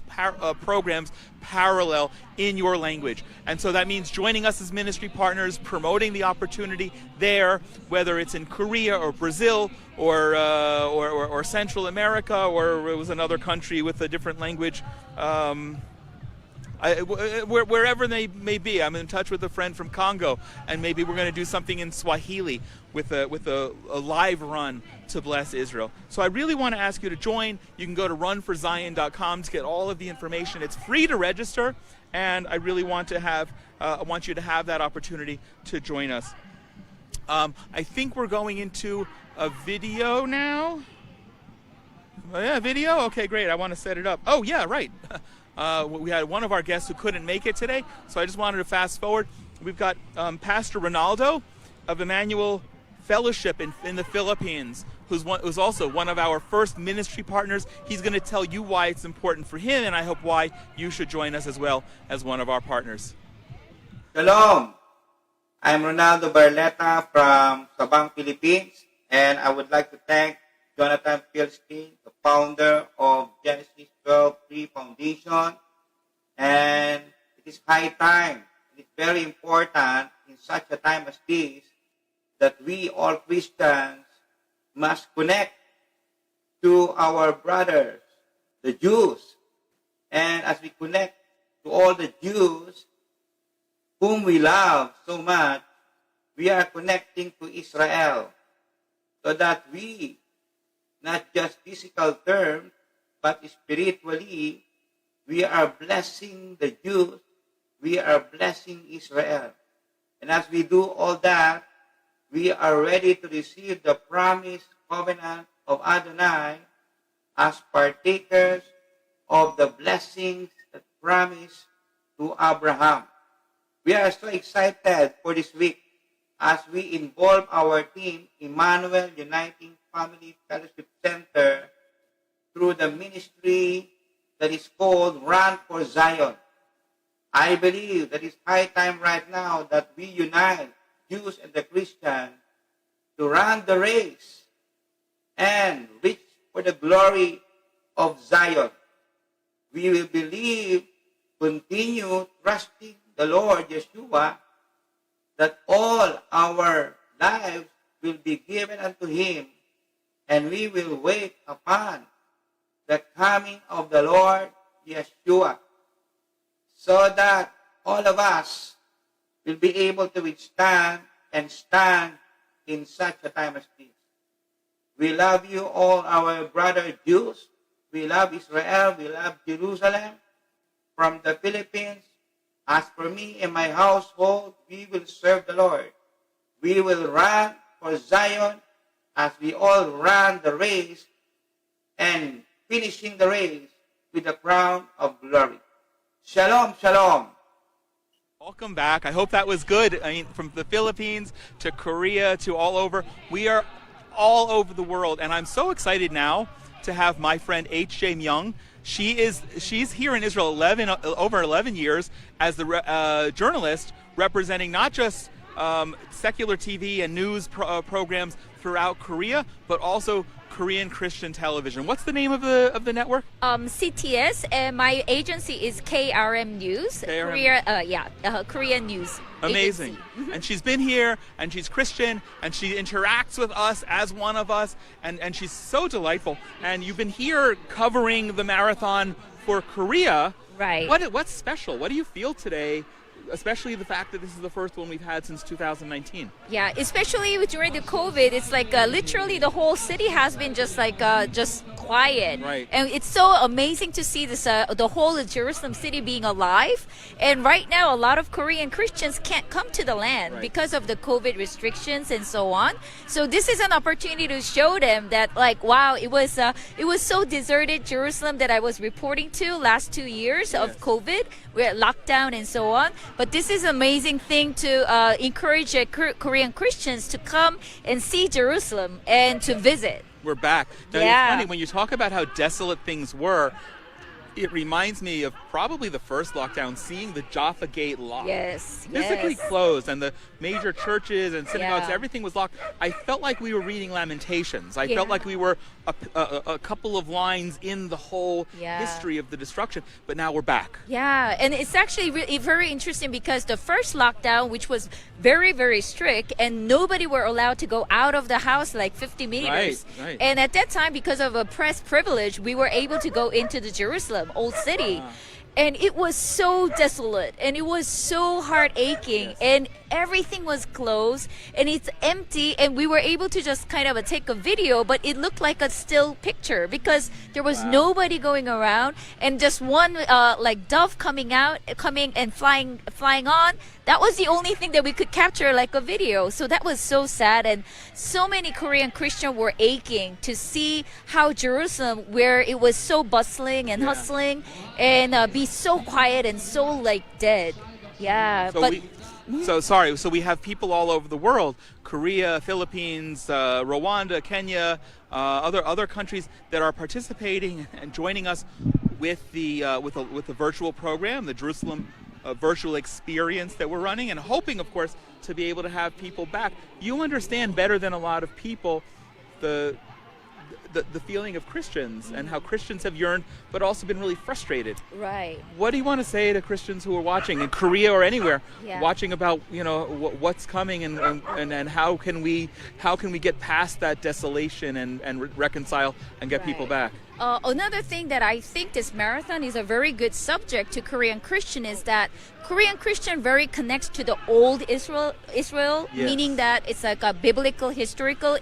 programs parallel in your language. And so that means joining us as ministry partners, promoting the opportunity there, whether it's in Korea or Brazil or Central America, or it was another country with a different language. Wherever they may be. I'm in touch with a friend from Congo, and maybe we're going to do something in Swahili with a live run to bless Israel. So I really want to ask you to join. You can go to runforzion.com to get all of the information. It's free to register, and I really want you to have that opportunity to join us. I think we're going into a video now. Yeah, video? Okay, great. I want to set it up. Oh, yeah, right. We had one of our guests who couldn't make it today, so I just wanted to fast forward. We've got Pastor Ronaldo of Emmanuel Fellowship in the Philippines, who's also one of our first ministry partners. He's going to tell you why it's important for him, and I hope why you should join us as well as one of our partners. Shalom. I'm Ronaldo Barleta from Sabang, Philippines, and I would like to thank Jonathan Pilstein, the founder of Genesis 12 Free Foundation. And it is high time, it's very important in such a time as this, that we all Christians must connect to our brothers, the Jews. And as we connect to all the Jews whom we love so much, we are connecting to Israel, so that we, not just physical terms, but spiritually, we are blessing the Jews, we are blessing Israel. And as we do all that, we are ready to receive the promised covenant of Adonai as partakers of the blessings that promised to Abraham. We are so excited for this week as we involve our team, Emmanuel Uniting Family Fellowship Center, through the ministry that is called Run for Zion. I believe that it's high time right now that we unite, Jews and the Christians, to run the race and reach for the glory of Zion. We will believe, continue trusting the Lord Yeshua, that all our lives will be given unto Him, and we will wait upon the coming of the Lord Yeshua, so that all of us will be able to withstand and stand in such a time as this. We love you all, our brother Jews. We love Israel. We love Jerusalem. From the Philippines, as for me and my household, we will serve the Lord. We will run for Zion as we all run the race and finishing the race with the crown of glory. Shalom, shalom. Welcome back. I hope that was good. I mean, from the Philippines to Korea to all over. We are all over the world, and I'm so excited now to have my friend H.J. Myung. She's here in Israel over 11 years as the journalist representing not just secular TV and news programs throughout Korea, but also Korean Christian television. What's the name of the network? CTS, and my agency is KRM News. Korean News. Amazing. And she's been here, and she's Christian, and she interacts with us as one of us, and she's so delightful. And you've been here covering the marathon for Korea. Right. What's special? What do you feel today, especially the fact that this is the first one we've had since 2019? Yeah, especially during the COVID, it's like literally the whole city has been just quiet. Right. And it's so amazing to see this the whole Jerusalem city being alive. And right now, a lot of Korean Christians can't come to the land because of the COVID restrictions and so on. So this is an opportunity to show them that, like, wow, it was so deserted Jerusalem that I was reporting to last 2 years of COVID. We're locked down and so on. But this is an amazing thing to encourage Korean Christians to come and see Jerusalem and to visit. We're back. Now, Yeah. It's funny, when you talk about how desolate things were, it reminds me of probably the first lockdown, seeing the Jaffa Gate locked. Yes, Physically yes. closed, and the major churches and synagogues, Yeah. everything was locked. I felt like we were reading Lamentations. I Yeah. felt like we were a couple of lines in the whole Yeah. history of the destruction, but now we're back. Yeah, and it's actually very interesting because the first lockdown, which was very, very strict, and nobody were allowed to go out of the house like 50 meters. Right. And at that time, because of a press privilege, we were able to go into the Jerusalem, old city. And it was so desolate, and it was so heart aching, and everything was closed, and it's empty, and we were able to just kind of take a video, but it looked like a still picture because there was nobody going around, and just one like dove coming and flying on. That was the only thing that we could capture like a video. So that was so sad, and so many Korean Christians were aching to see how Jerusalem, where it was so bustling and hustling, and be so quiet and so like dead. Yeah, So we have people all over the world: Korea, Philippines, Rwanda, Kenya, other countries that are participating and joining us with the virtual program, the Jerusalem virtual experience that we're running, and hoping, of course, to be able to have people back. You understand better than a lot of people the feeling of Christians and how Christians have yearned but also been really frustrated. Right. What do you want to say to Christians who are watching in Korea or anywhere, watching about what's coming and how can we get past that desolation and reconcile and get people back? Another thing that I think this marathon is a very good subject to Korean Christian is that Korean Christian very connects to the old Israel, Yes. meaning that it's like a biblical, historical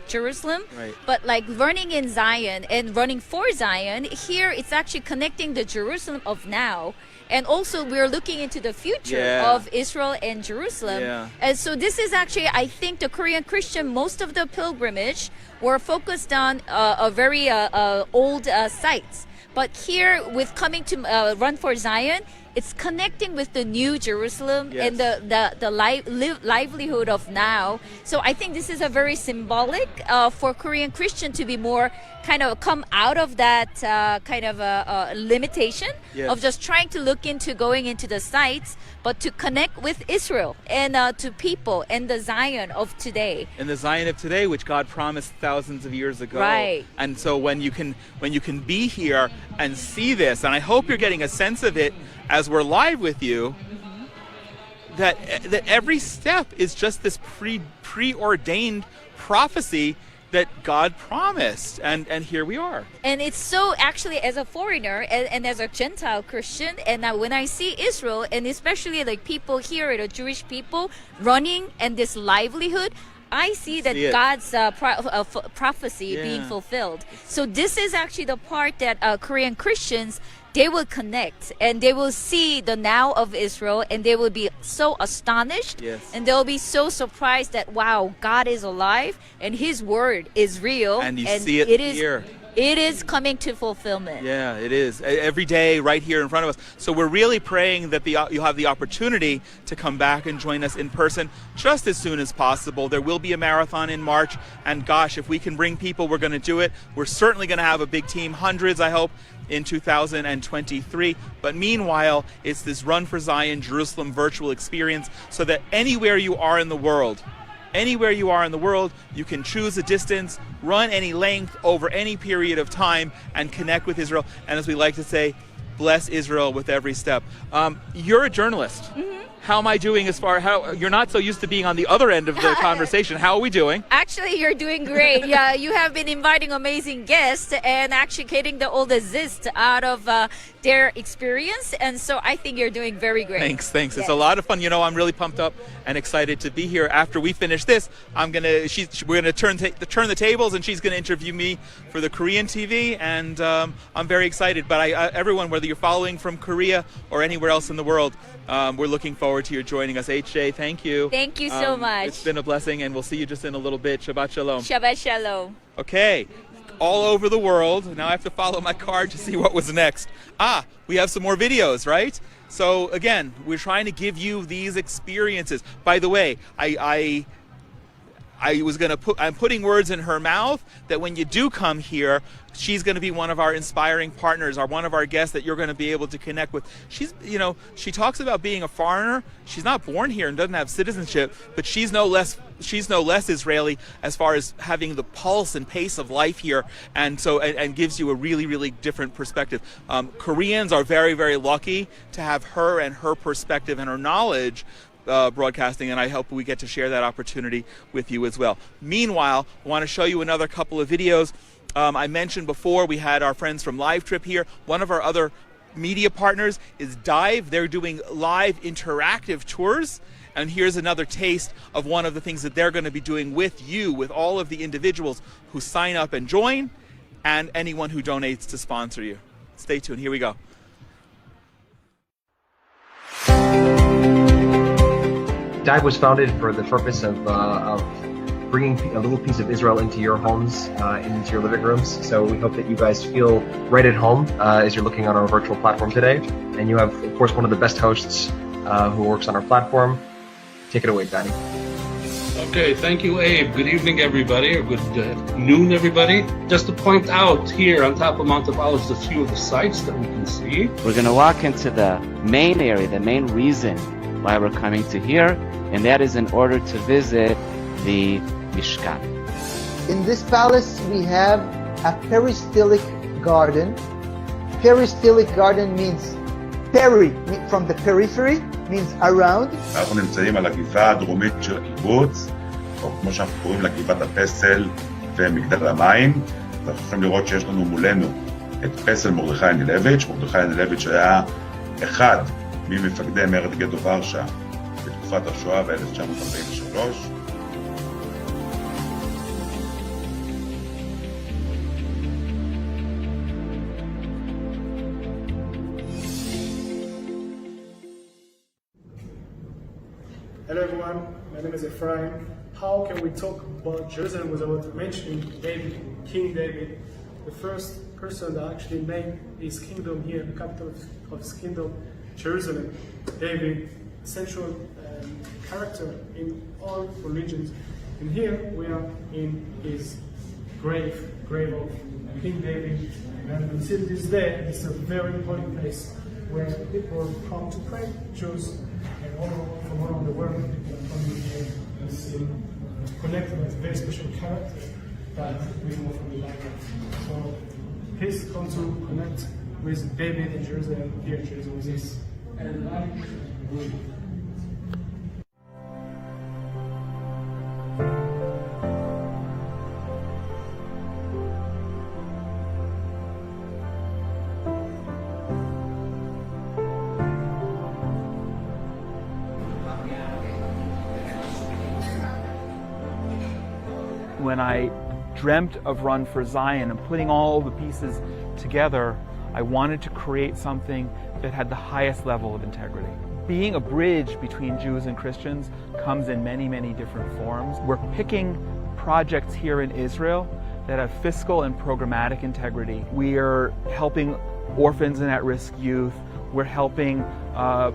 Jerusalem. Right. But like running in Zion and running for Zion, here it's actually connecting the Jerusalem of now. And also we're looking into the future of Israel and Jerusalem. Yeah. And so this is actually, I think the Korean Christian, most of the pilgrimage were focused on a very old sites. But here with coming to Run for Zion, it's connecting with the new Jerusalem and the livelihood of now. So I think this is a very symbolic for Korean Christian to be more kind of come out of that kind of limitation of just trying to look into going into the sites, but to connect with Israel and to people and the Zion of today. And the Zion of today, which God promised thousands of years ago. Right. And so when you can be here and see this, and I hope you're getting a sense of it as we're live with you, that every step is just this preordained prophecy that God promised, and here we are. And it's so, actually, as a foreigner and as a Gentile Christian, and when I see Israel, and especially like people here, the Jewish people running and this livelihood, I see that God's prophecy being fulfilled. So this is actually the part that Korean Christians, they will connect and they will see the now of Israel, and they will be so astonished and they'll be so surprised that, wow, God is alive and his word is real. And you see it here. It is coming to fulfillment. Yeah, it is. Every day right here in front of us. So we're really praying that you'll have the opportunity to come back and join us in person just as soon as possible. There will be a marathon in March, and gosh, if we can bring people, we're going to do it. We're certainly going to have a big team, hundreds, I hope, in 2023. But meanwhile, it's this Run for Zion Jerusalem virtual experience, so that anywhere you are in the world, you can choose a distance, run any length over any period of time, and connect with Israel. And as we like to say, bless Israel with every step. You're a journalist. How am I doing how you're not so used to being on the other end of the conversation? How are we doing? Actually, you're doing great. Yeah, you have been inviting amazing guests and actually getting all the zest out of their experience. And so I think you're doing very great. Thanks. Yes. It's a lot of fun. I'm really pumped up and excited to be here. After we finish this, we're gonna turn the tables, and she's gonna interview me for the Korean TV, and I'm very excited. But everyone, whether you're following from Korea or anywhere else in the world, we're looking forward to your joining us. HJ, thank you. Thank you so much. It's been a blessing, and we'll see you just in a little bit. Shabbat shalom. Shabbat shalom. Okay, all over the world. Now I have to follow my card to see what was next. We have some more videos, right? So again, we're trying to give you these experiences. By the way, I'm putting words in her mouth that when you do come here, she's going to be one of our inspiring partners, or one of our guests that you're going to be able to connect with. She talks about being a foreigner. She's not born here and doesn't have citizenship, but she's no less Israeli as far as having the pulse and pace of life here, and gives you a really, really different perspective. Koreans are very, very lucky to have her and her perspective and her knowledge broadcasting, and I hope we get to share that opportunity with you as well. Meanwhile, I want to show you another couple of videos. I mentioned before we had our friends from Live Trip here. One of our other media partners is Dive. They're doing live interactive tours, and here's another taste of one of the things that they're going to be doing with you, with all of the individuals who sign up and join, and anyone who donates to sponsor you. Stay tuned. Here we go. Dive was founded for the purpose of bringing a little piece of Israel into your homes, into your living rooms. So we hope that you guys feel right at home as you're looking on our virtual platform today. And you have, of course, one of the best hosts who works on our platform. Take it away, Danny. Okay, thank you, Abe. Good evening, everybody, or good noon, everybody. Just to point out here on top of Mount of Olives a few of the sites that we can see. We're going to walk into the main area, the main reason why we're coming to here, and that is in order to visit the Mishkan. In this palace, we have a peristylic garden. Peristylic garden means peri, from the periphery, means around. אנחנו נמצאים על הגבעה הדרומית של הקיבוץ, או כמו שאנחנו קוראים לה גבעת הפסל ומגדל המים. אנחנו יכולים לראות שיש לנו מולנו את פסל מרדכי אנילביץ'. מרדכי אנילביץ' היה אחד ממפקדי מרד גטו ורשה בתקופת השואה ב-1943. Hello everyone, my name is Ephraim. How can we talk about Jerusalem without mentioning David, King David, the first person that actually made his kingdom here, the capital of his kingdom, Jerusalem. David, central character in all religions. And here we are in his grave of King David. And until this day, it's a very important place where people come to pray. Jews and from all over the world, people are coming here and seeing, connected with a very special character that we know from the Bible. So please come to connect with David in Jerusalem, here in Jerusalem with us. When I dreamt of Run for Zion and putting all the pieces together, I wanted to create something that had the highest level of integrity. Being a bridge between Jews and Christians comes in many, many different forms. We're picking projects here in Israel that have fiscal and programmatic integrity. We are helping orphans and at-risk youth. We're helping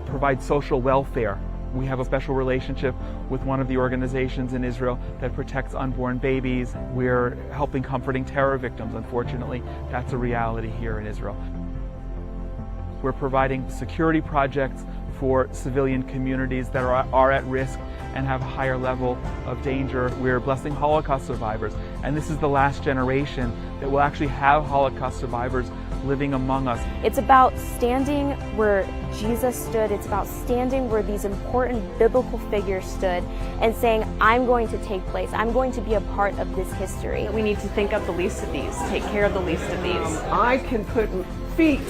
provide social welfare. We have a special relationship with one of the organizations in Israel that protects unborn babies. We're helping comforting terror victims. Unfortunately, that's a reality here in Israel. We're providing security projects for civilian communities that are at risk and have a higher level of danger. We're blessing Holocaust survivors, and this is the last generation that will actually have Holocaust survivors living among us. It's about standing where Jesus stood. It's about standing where these important biblical figures stood and saying, I'm going to take place. I'm going to be a part of this history. We need to think of the least of these, take care of the least of these. I can put feet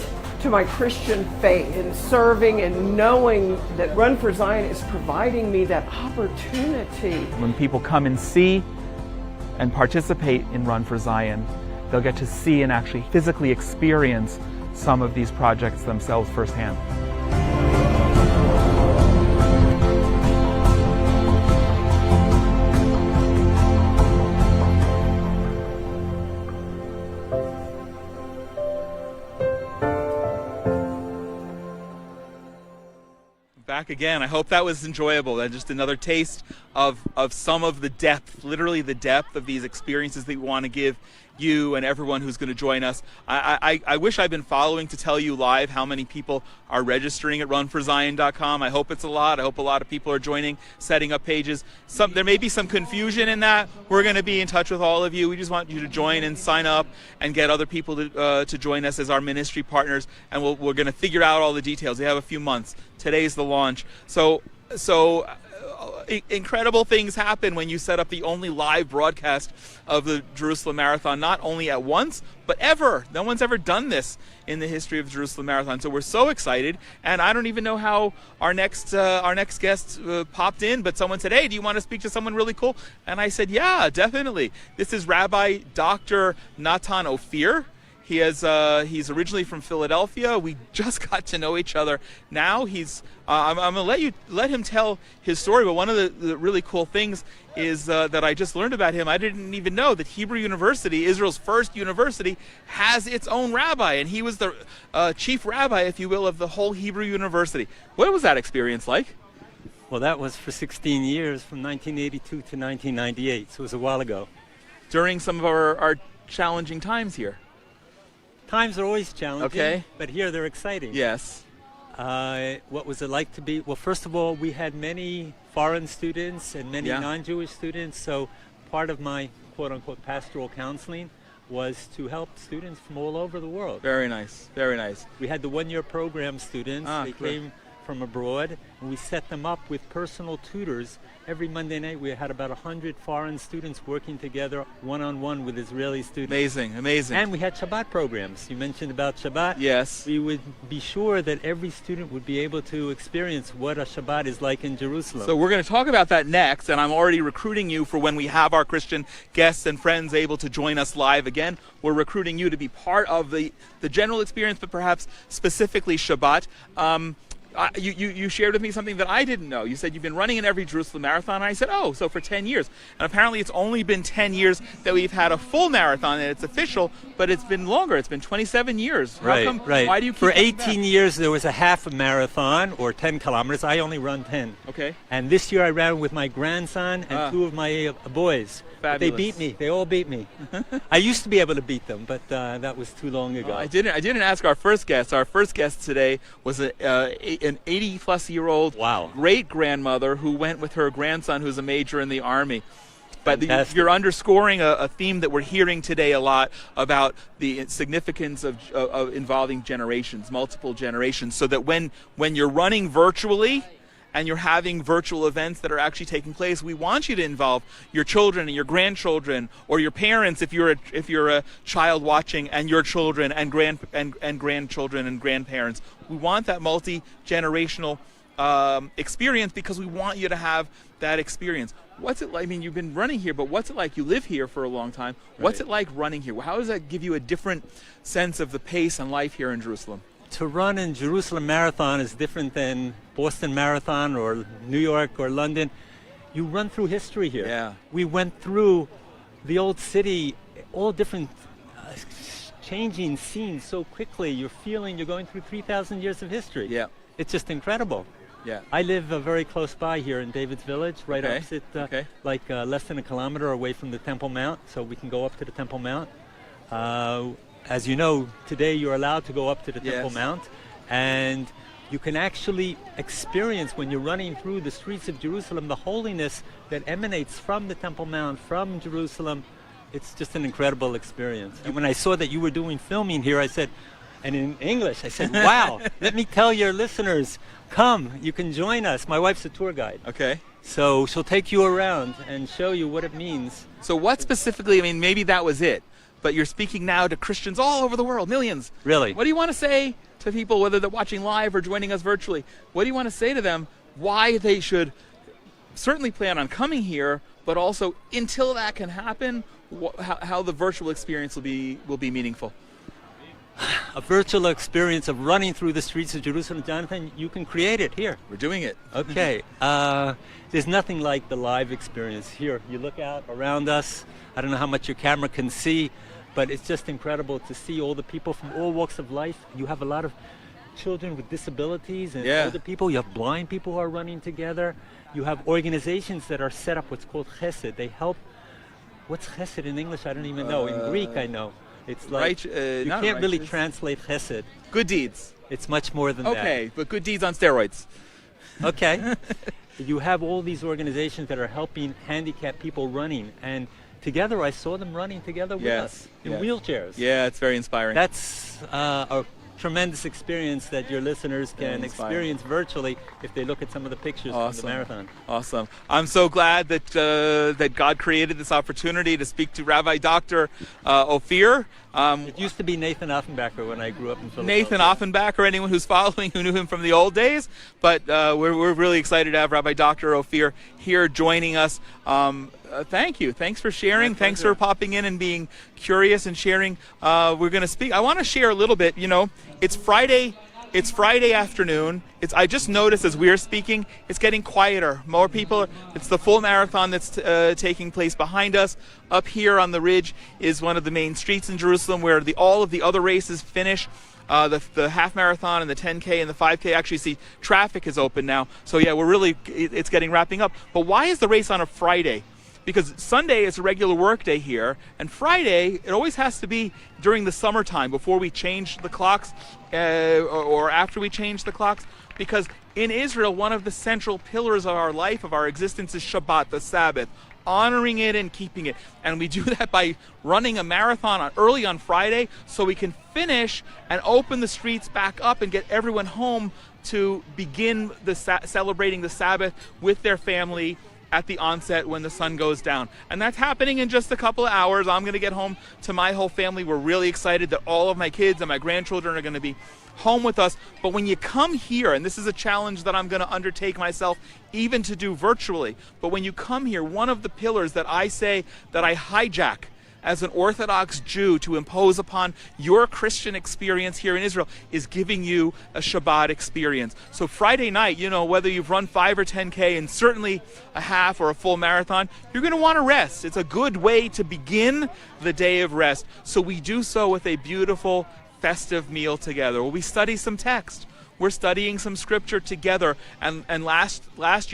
to my Christian faith in serving and knowing that Run for Zion is providing me that opportunity. When people come and see and participate in Run for Zion, they'll get to see and actually physically experience some of these projects themselves firsthand. Back again. I hope that was enjoyable. And just another taste of some of the depth, literally the depth of these experiences that we want to give you and everyone who's going to join us. I wish I'd been following to tell you live how many people are registering at runforzion.com. I hope it's a lot. I hope a lot of people are joining, setting up pages. There may be some confusion in that. We're going to be in touch with all of you. We just want you to join and sign up and get other people to join us as our ministry partners, and we're going to figure out all the details. We have a few months. Today's the launch. So incredible things happen when you set up the only live broadcast of the Jerusalem Marathon, not only at once, but ever. No one's ever done this in the history of the Jerusalem Marathon. So we're so excited, and I don't even know how our next guest popped in, but someone said, hey, do you want to speak to someone really cool? And I said, yeah, definitely. This is Rabbi Dr. Natan Ophir. He's originally from Philadelphia. We just got to know each other. Now I'm going to let him tell his story. But one of the really cool things is that I just learned about him. I didn't even know that Hebrew University, Israel's first university, has its own rabbi, and he was the chief rabbi, if you will, of the whole Hebrew University. What was that experience like? Well, that was for 16 years, from 1982 to 1998. So it was a while ago. During some of our challenging times here. Times are always challenging, okay, but here they're exciting. Yes. What was it like to be? Well, first of all, we had many foreign students and many non-Jewish students, so part of my quote-unquote pastoral counseling was to help students from all over the world. Very nice, very nice. We had the one-year program students. They came from abroad, and we set them up with personal tutors. Every Monday night we had about 100 foreign students working together one-on-one with Israeli students. Amazing, amazing. And we had Shabbat programs. You mentioned about Shabbat. Yes. We would be sure that every student would be able to experience what a Shabbat is like in Jerusalem. So we're going to talk about that next, and I'm already recruiting you for when we have our Christian guests and friends able to join us live again. We're recruiting you to be part of the general experience, but perhaps specifically Shabbat. you shared with me something that I didn't know. You said you've been running in every Jerusalem marathon, and I said, oh, so for 10 years. And apparently it's only been 10 years that we've had a full marathon, and it's official, but it's been longer. It's been 27 years. Right, How come, right. Why do you keep For coming 18 back? years, there was a half a marathon, or 10 kilometers. I only run 10. Okay. And this year I ran with my grandson and two of my boys. But they beat me. They all beat me. I used to be able to beat them, but that was too long ago. I didn't ask our first guest. Our first guest today was an 80-plus-year-old great-grandmother who went with her grandson, who's a major in the Army. But you're underscoring a theme that we're hearing today a lot about the significance of involving generations, multiple generations, so that when you're running virtually and you're having virtual events that are actually taking place, we want you to involve your children and your grandchildren, or your parents if you're a child watching, and your children and grandchildren and grandparents. We want that multi-generational experience because we want you to have that experience. What's it like? I mean, you've been running here, but what's it like? You live here for a long time. What's it like running here? How does that give you a different sense of the pace and life here in Jerusalem? To run in Jerusalem Marathon is different than Boston Marathon or New York or London. You run through history here. Yeah. We went through the old city, all different changing scenes so quickly. You're feeling you're going through 3,000 years of history. Yeah. It's just incredible. Yeah. I live very close by here in David's Village, right opposite, less than a kilometer away from the Temple Mount, so we can go up to the Temple Mount. As you know, today you're allowed to go up to the Temple Mount, and you can actually experience, when you're running through the streets of Jerusalem, the holiness that emanates from the Temple Mount, from Jerusalem. It's just an incredible experience. And when I saw that you were doing filming here, I said, and in English, I said, wow, let me tell your listeners, come, you can join us. My wife's a tour guide. Okay. So she'll take you around and show you what it means. So what specifically, I mean, maybe that was it, but you're speaking now to Christians all over the world, millions. Really? What do you want to say to people, whether they're watching live or joining us virtually? What do you want to say to them why they should certainly plan on coming here, but also until that can happen, how the virtual experience will be meaningful? A virtual experience of running through the streets of Jerusalem. Jonathan, you can create it here. We're doing it. Okay. There's nothing like the live experience. Here, you look out around us. I don't know how much your camera can see, but it's just incredible to see all the people from all walks of life. You have a lot of children with disabilities and older people. You have blind people who are running together. You have organizations that are set up, what's called chesed. They help. What's chesed in English? I don't even know. In Greek, I know. It's like, you can't really translate chesed. Good deeds. It's much more than that. Okay, but good deeds on steroids. Okay. You have all these organizations that are helping handicapped people running, and together I saw them running together with us in wheelchairs. Yeah, it's very inspiring. That's a tremendous experience that your listeners can experience virtually if they look at some of the pictures from the marathon. Awesome. I'm so glad that that God created this opportunity to speak to Rabbi Dr. Ophir. It used to be Nathan Offenbacher when I grew up in Philadelphia. Nathan Offenbacher, anyone who's following who knew him from the old days, but we're really excited to have Rabbi Dr. Ophir here joining us. Thank you. Thanks for sharing. Thanks for popping in and being curious and sharing. We're going to speak. I want to share a little bit. You know, it's Friday. It's Friday afternoon. I just noticed as we're speaking, it's getting quieter. More people. It's the full marathon that's taking place behind us. Up here on the ridge is one of the main streets in Jerusalem where all of the other races finish. The half marathon and the 10K and the 5K, actually see traffic is open now. So yeah, it's getting wrapping up. But why is the race on a Friday? Because Sunday is a regular work day here, and Friday, it always has to be during the summertime before we change the clocks or after we change the clocks. Because in Israel, one of the central pillars of our life, of our existence, is Shabbat, the Sabbath, honoring it and keeping it. And we do that by running a marathon early on Friday so we can finish and open the streets back up and get everyone home to begin celebrating the Sabbath with their family at the onset when the sun goes down. And that's happening in just a couple of hours. I'm going to get home to my whole family. We're really excited that all of my kids and my grandchildren are going to be home with us. But when you come here, and this is a challenge that I'm going to undertake myself even to do virtually, but when you come here, one of the pillars that I say that I hijack as an Orthodox Jew to impose upon your Christian experience here in Israel is giving you a Shabbat experience. So Friday night, you know, whether you've run 5 or 10K and certainly a half or a full marathon, you're going to want to rest. It's a good way to begin the day of rest. So we do so with a beautiful festive meal together. We study some text. We're studying some scripture together. And last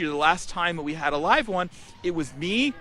year, the last time that we had a live one, it was me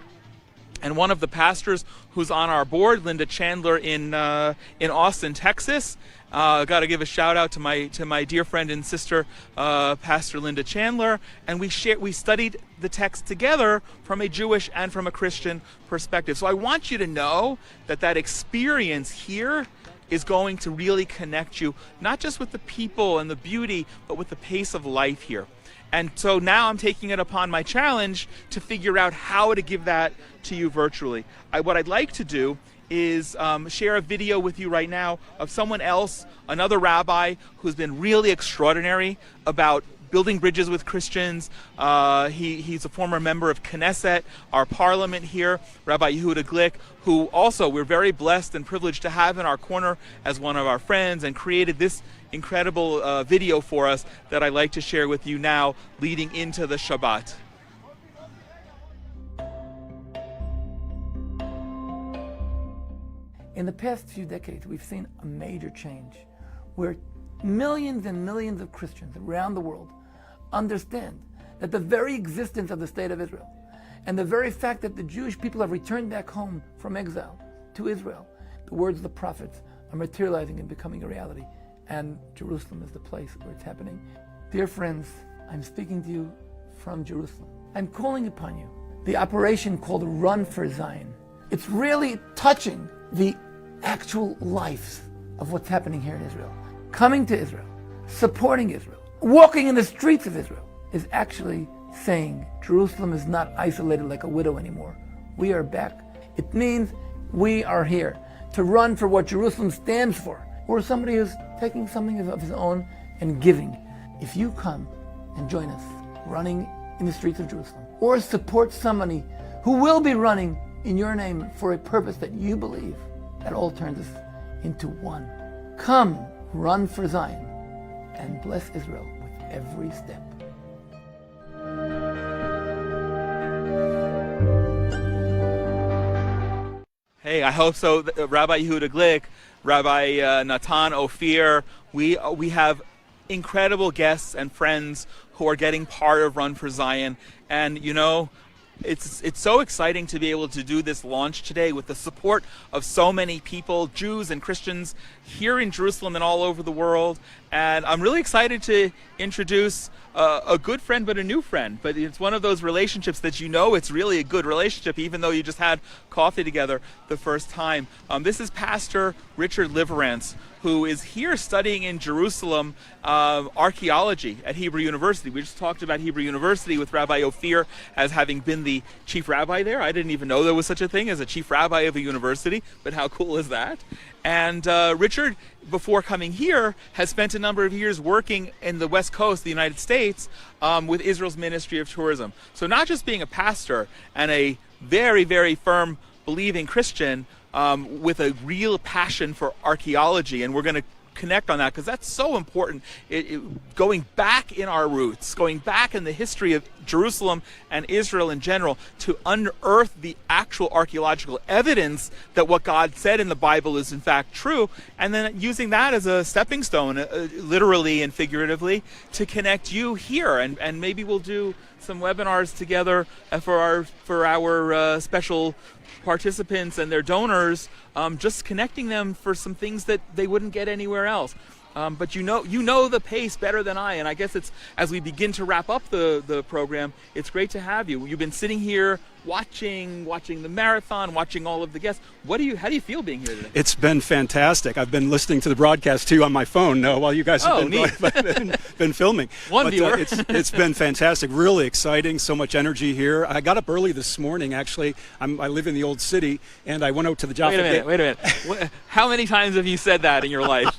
and one of the pastors who's on our board, Linda Chandler in Austin, Texas. Got to give a shout out to my dear friend and sister, Pastor Linda Chandler, and we studied the text together from a Jewish and from a Christian perspective. So I want you to know that experience here is going to really connect you, not just with the people and the beauty, but with the pace of life here. And so now I'm taking it upon my challenge to figure out how to give that to you virtually. What I'd like to do is share a video with you right now of someone else, another rabbi who's been really extraordinary about building bridges with Christians. He's a former member of Knesset, our parliament here, Rabbi Yehuda Glick, who also we're very blessed and privileged to have in our corner as one of our friends, and created this incredible video for us that I'd like to share with you now leading into the Shabbat. In the past few decades, we've seen a major change where millions and millions of Christians around the world understand that the very existence of the State of Israel and the very fact that the Jewish people have returned back home from exile to Israel, the words of the prophets are materializing and becoming a reality. And Jerusalem is the place where it's happening. Dear friends, I'm speaking to you from Jerusalem. I'm calling upon you the operation called Run for Zion. It's really touching the actual lives of what's happening here in Israel. Coming to Israel, supporting Israel, walking in the streets of Israel is actually saying Jerusalem is not isolated like a widow anymore. We are back. It means we are here to run for what Jerusalem stands for, or somebody who's taking something of his own and giving. If you come and join us running in the streets of Jerusalem, or support somebody who will be running in your name for a purpose that you believe, that all turns us into one. Come, run for Zion, and bless Israel with every step. Hey, I hope so. Rabbi Yehuda Glick, Rabbi Natan Ophir, we have incredible guests and friends who are getting part of Run for Zion. And you know, it's so exciting to be able to do this launch today with the support of so many people, Jews and Christians here in Jerusalem and all over the world. And I'm really excited to introduce a good friend, but a new friend. But it's one of those relationships that you know it's really a good relationship, even though you just had coffee together the first time. This is Pastor Richard Liverance, who is here studying in Jerusalem archaeology at Hebrew University. We just talked about Hebrew University with Rabbi Ophir as having been the chief rabbi there. I didn't even know there was such a thing as a chief rabbi of a university, but how cool is that? And Richard, before coming here, has spent a number of years working in the West Coast of the United States with Israel's Ministry of Tourism. So not just being a pastor and a very, very firm believing Christian with a real passion for archaeology, and we're going to connect on that because that's so important. Going back in our roots, going back in the history of Jerusalem and Israel in general to unearth the actual archaeological evidence that what God said in the Bible is in fact true, and then using that as a stepping stone, literally and figuratively, to connect you here. And maybe we'll do some webinars together for our special participants and their donors, just connecting them for some things that they wouldn't get anywhere else. But you know the pace better than I, and I guess it's as we begin to wrap up the program, it's great to have you. You've been sitting here watching the marathon, watching all of the guests. How do you feel being here today? It's been fantastic. I've been listening to the broadcast too on my phone while you guys have been filming. One viewer. It's been fantastic, really exciting, so much energy here. I got up early this morning, actually. I live in the old city, and I went out to the Jaffa Gate. Wait a minute. How many times have you said that in your life?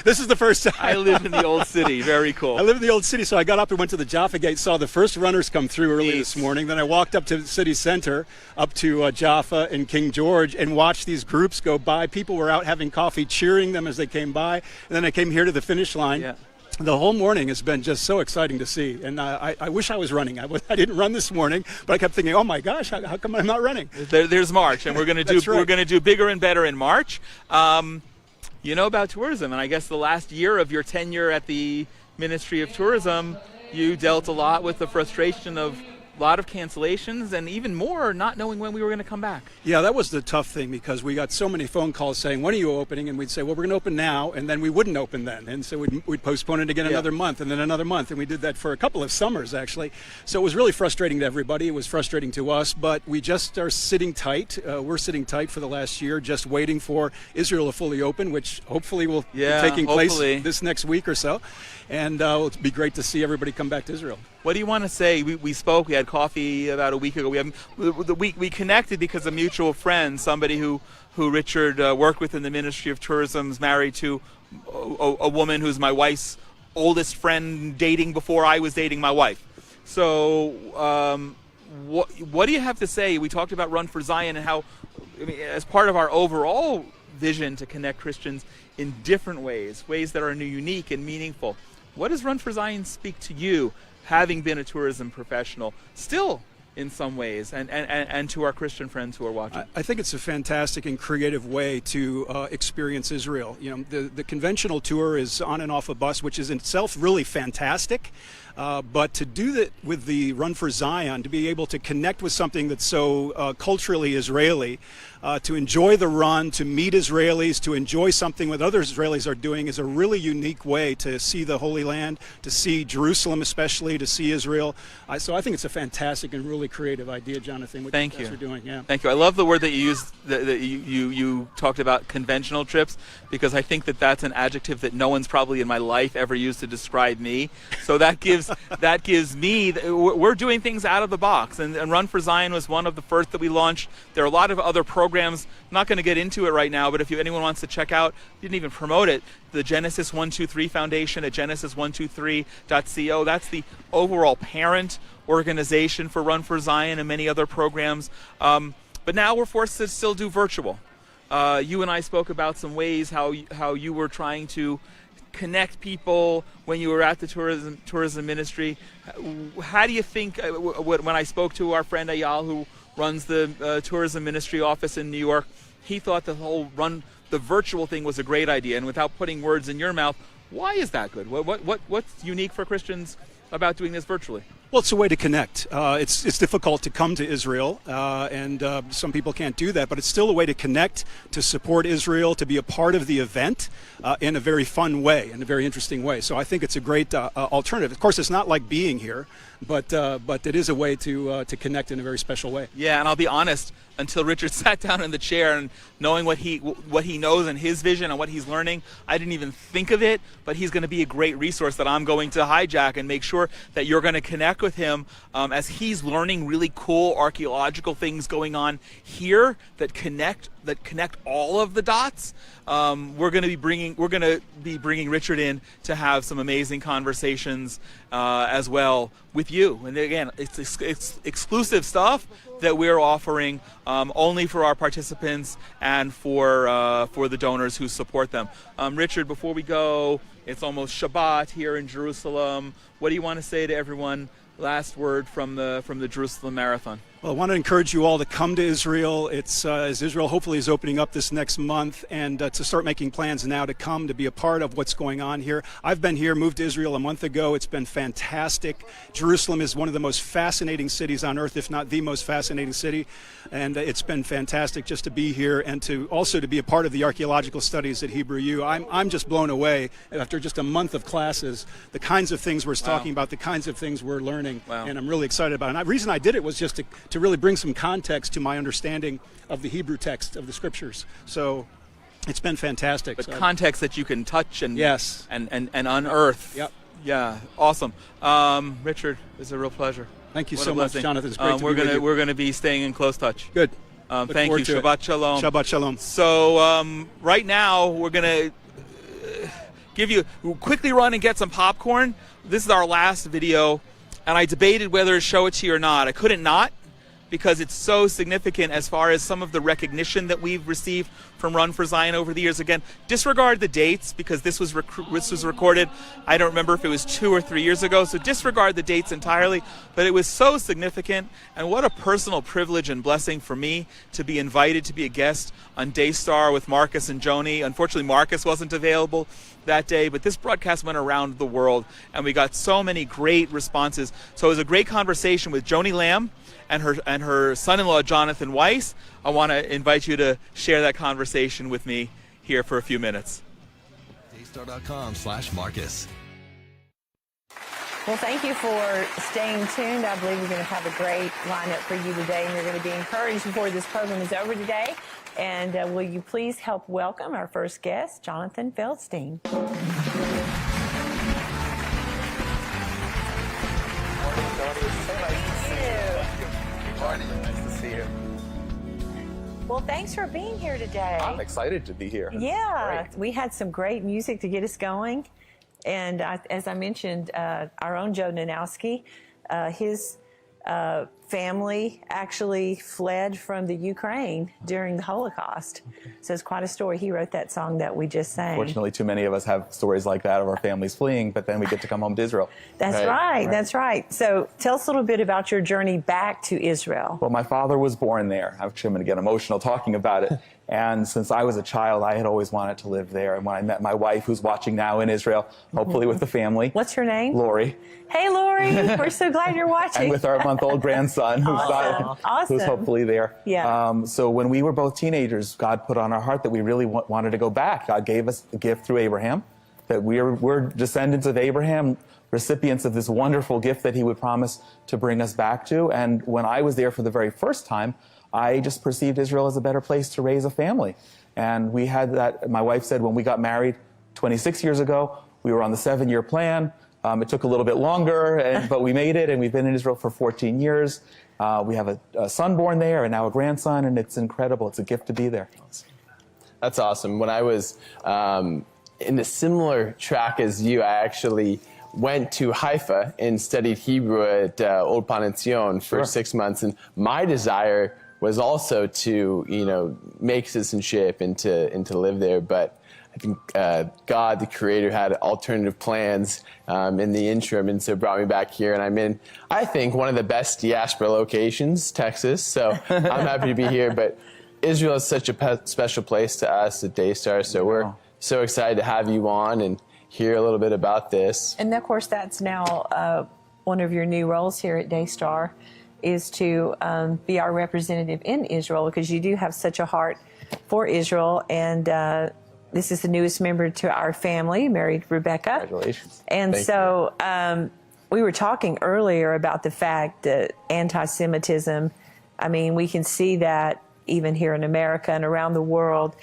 This is the first time. I live in the old city. Very cool. I live in the old city, so I got up and went to the Jaffa Gate, saw the first runners come through early this morning. Then I walked up to the city center, up to Jaffa and King George, and watched these groups go by. People were out having coffee, cheering them as they came by. And then I came here to the finish line. Yeah. The whole morning has been just so exciting to see, and I wish I was running. I didn't run this morning, but I kept thinking, oh my gosh, how come I'm not running? There's March, and we're going to do we're going to do bigger and better in March. You know about tourism, and I guess the last year of your tenure at the Ministry of Tourism, you dealt a lot with the frustration of a lot of cancellations and even more not knowing when we were going to come back. Yeah, that was the tough thing because we got so many phone calls saying, when are you opening? And we'd say, well, we're going to open now, and then we wouldn't open then. And so we'd postpone it again another month and then another month. And we did that for a couple of summers, actually. So it was really frustrating to everybody. It was frustrating to us, but we just are sitting tight. We're sitting tight for the last year, just waiting for Israel to fully open, which hopefully will be taking place this next week or so. And it'll be great to see everybody come back to Israel. What do you want to say? We spoke. We had coffee about a week ago. We connected because a mutual friend, somebody who Richard worked with in the Ministry of Tourism, is married to a woman who's my wife's oldest friend, dating before I was dating my wife. So, what do you have to say? We talked about Run for Zion and how, I mean, as part of our overall vision to connect Christians in different ways that are unique and meaningful. What does Run for Zion speak to you, having been a tourism professional, still in some ways, and to our Christian friends who are watching? I think it's a fantastic and creative way to experience Israel. You know, the conventional tour is on and off a bus, which is in itself really fantastic. But to do that with the Run for Zion, to be able to connect with something that's so culturally Israeli, to enjoy the run, to meet Israelis, to enjoy something what other Israelis are doing is a really unique way to see the Holy Land, to see Jerusalem especially, to see Israel. So I think it's a fantastic and really creative idea, Jonathan, what you guys are doing. Yeah. Thank you. I love the word that you used, that you talked about conventional trips, because I think that's an adjective that no one's probably in my life ever used to describe me. So that gives me, we're doing things out of the box, and Run for Zion was one of the first that we launched. There are a lot of other programs. I'm not going to get into it right now, but if anyone wants to check out, didn't even promote it, the Genesis 123 Foundation at genesis123.co. That's the overall parent organization for Run for Zion and many other programs. But now we're forced to still do virtual. You and I spoke about some ways how you were trying to connect people when you were at the tourism ministry. How do you think, when I spoke to our friend Ayal, who runs the tourism ministry office in New York, he thought the virtual thing was a great idea. And without putting words in your mouth, why is that good? What's unique for Christians about doing this virtually? Well, it's a way to connect. It's difficult to come to Israel, and some people can't do that, but it's still a way to connect, to support Israel, to be a part of the event in a very fun way, in a very interesting way. So I think it's a great alternative. Of course, it's not like being here, but it is a way to connect in a very special way. Yeah, and I'll be honest, until Richard sat down in the chair and knowing what he knows and his vision and what he's learning, I didn't even think of it, but he's going to be a great resource that I'm going to hijack and make sure that you're going to connect with him as he's learning really cool archaeological things going on here that connect all of the dots. We're going to be bringing Richard in to have some amazing conversations as well with you. And again, it's exclusive stuff that we're offering only for our participants and for the donors who support them. Richard, before we go, it's almost Shabbat here in Jerusalem. What do you want to say to everyone? Last word from the Jerusalem Marathon. Well, I want to encourage you all to come to Israel. It's as Israel hopefully is opening up this next month, and to start making plans now to come to be a part of what's going on here. I've been here, moved to Israel a month ago. It's been fantastic. Jerusalem is one of the most fascinating cities on earth, if not the most fascinating city, and it's been fantastic just to be here and to also to be a part of the archaeological studies at Hebrew U. I'm just blown away after just a month of classes, the kinds of things we're talking about, the kinds of things we're learning, and I'm really excited about it. And the reason I did it was just to really bring some context to my understanding of the Hebrew text of the scriptures. So it's been fantastic. But context that you can touch and and unearth. Yep. Yeah, awesome. Richard, it's a real pleasure. Thank you so much, Jonathan. It's great to be with you. We're gonna be staying in close touch. Good. Thank you. Shabbat shalom. Shabbat shalom. So right now we're gonna. quickly run and get some popcorn. This is our last video, and I debated whether to show it to you or not. I couldn't not, because it's so significant as far as some of the recognition that we've received from Run for Zion over the years. Again, disregard the dates, because this was recorded, I don't remember if it was 2 or 3 years ago, so disregard the dates entirely. But it was so significant, and what a personal privilege and blessing for me to be invited to be a guest on Daystar with Marcus and Joni. Unfortunately, Marcus wasn't available that day, but this broadcast went around the world, and we got so many great responses. So it was a great conversation with Joni Lamb and her son-in-law Jonathan Weiss. I want to invite you to share that conversation with me here for a few minutes. Daystar.com/Marcus. Well, thank you for staying tuned. I believe we're going to have a great lineup for you today, and you're going to be encouraged before this program is over today. And will you please help welcome our first guest, Jonathan Feldstein. Nice to see you. Well, thanks for being here today. I'm excited to be here. Yeah, we had some great music to get us going. And as I mentioned, our own Joe Nanowski, his family actually fled from the Ukraine during the Holocaust. So it's quite a story. He wrote that song that we just sang. Fortunately, too many of us have stories like that of our families fleeing, but then we get to come home to Israel. That's right. That's right. So tell us a little bit about your journey back to Israel. Well, my father was born there. Actually, I'm going to get emotional talking about it. And since I was a child, I had always wanted to live there. And when I met my wife, who's watching now in Israel, hopefully with the family. What's her name? Lori. Hey, Lori. We're so glad you're watching. And with our month-old grandson, who's Awesome. who's hopefully there. Yeah. So when we were both teenagers, God put on our heart that we really wanted to go back. God gave us a gift through Abraham, that we're descendants of Abraham, recipients of this wonderful gift that he would promise to bring us back to. And when I was there for the very first time, I just perceived Israel as a better place to raise a family. And we had that, my wife said when we got married 26 years ago, we were on the 7-year plan. It took a little bit longer, but we made it, and we've been in Israel for 14 years. We have a son born there and now a grandson, and it's incredible. It's a gift to be there. That's awesome. When I was in a similar track as you, I actually went to Haifa and studied Hebrew at Old Panetzion for 6 months, and my desire was also to, make citizenship and to live there. But I think God, the Creator, had alternative plans in the interim, and so brought me back here. And I'm in, I think, one of the best diaspora locations, Texas. So I'm happy to be here. But Israel is such a special place to us at Daystar. So we're so excited to have you on and hear a little bit about this. And of course, that's now one of your new roles here at Daystar, is to be our representative in Israel, because you do have such a heart for Israel. And this is the newest member to our family, married Rebecca. Congratulations. And Thank we were talking earlier about the fact that anti-Semitism, I mean, we can see that even here in America and around the world.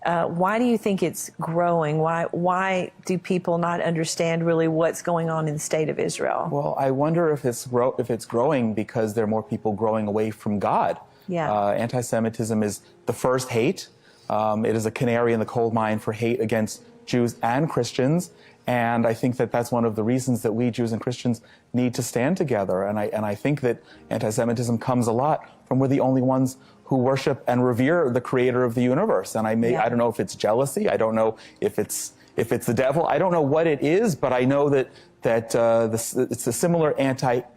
Why do you think it's growing? Why do people not understand really what's going on in the state of Israel? Well, I wonder if it's growing because there are more people growing away from God. Yeah. Anti-Semitism is the first hate. It is a canary in the coal mine for hate against Jews and Christians. And I think that that's one of the reasons that we Jews and Christians need to stand together. And I think that anti-Semitism comes a lot from we're the only ones who worship and revere the creator of the universe. And I don't know if it's jealousy. I don't know if it's the devil. I don't know what it is, but I know that it's a similar anti-God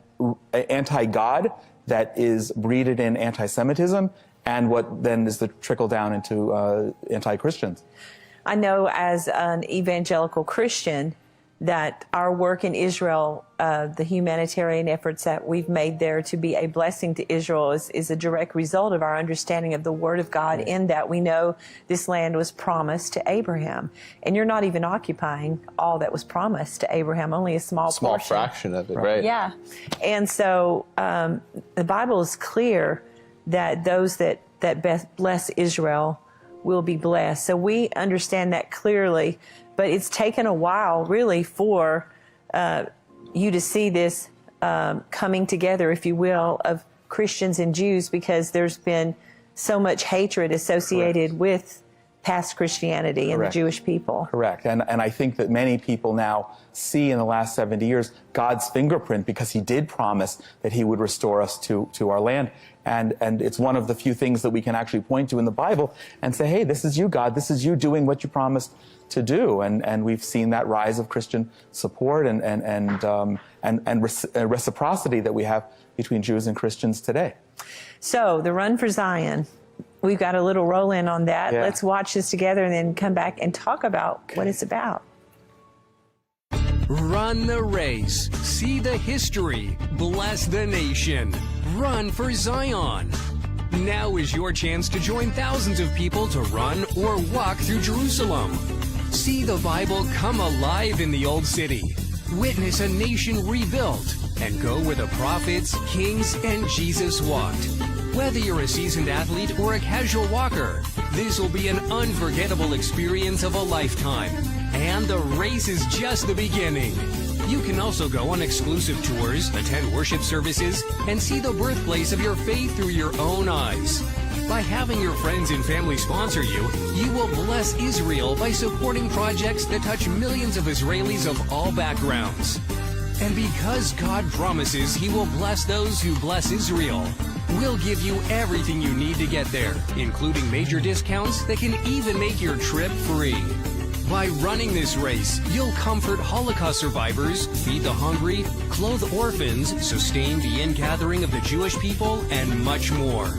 that is breeded in anti-Semitism, and what then is the trickle down into anti-Christians. I know as an evangelical Christian that our work in Israel, the humanitarian efforts that we've made there to be a blessing to Israel is a direct result of our understanding of the Word of God, in that we know this land was promised to Abraham. And you're not even occupying all that was promised to Abraham, only a small portion. Fraction of it, right? Yeah. And so the Bible is clear that those that bless Israel will be blessed. So we understand that clearly, but it's taken a while really for you to see this coming together, if you will, of Christians and Jews, because there's been so much hatred associated with past Christianity and the Jewish people. Correct. And I think that many people now see in the last 70 years God's fingerprint, because he did promise that he would restore us to our land. And it's one of the few things that we can actually point to in the Bible and say, hey, this is you, God. This is you doing what you promised to do. And we've seen that rise of Christian support and reciprocity that we have between Jews and Christians today. So the Run for Zion, we've got a little roll in on that. Yeah. Let's watch this together and then come back and talk about what it's about. Run the race. See the history. Bless the nation. Run for Zion. Now is your chance to join thousands of people to run or walk through Jerusalem. See the Bible come alive in the Old City. Witness a nation rebuilt and go where the prophets, kings, and Jesus walked. Whether you're a seasoned athlete or a casual walker, this will be an unforgettable experience of a lifetime. And the race is just the beginning. You can also go on exclusive tours, attend worship services, and see the birthplace of your faith through your own eyes. By having your friends and family sponsor you, you will bless Israel by supporting projects that touch millions of Israelis of all backgrounds. And because God promises he will bless those who bless Israel, we'll give you everything you need to get there, including major discounts that can even make your trip free. By running this race, you'll comfort Holocaust survivors, feed the hungry, clothe orphans, sustain the ingathering of the Jewish people, and much more.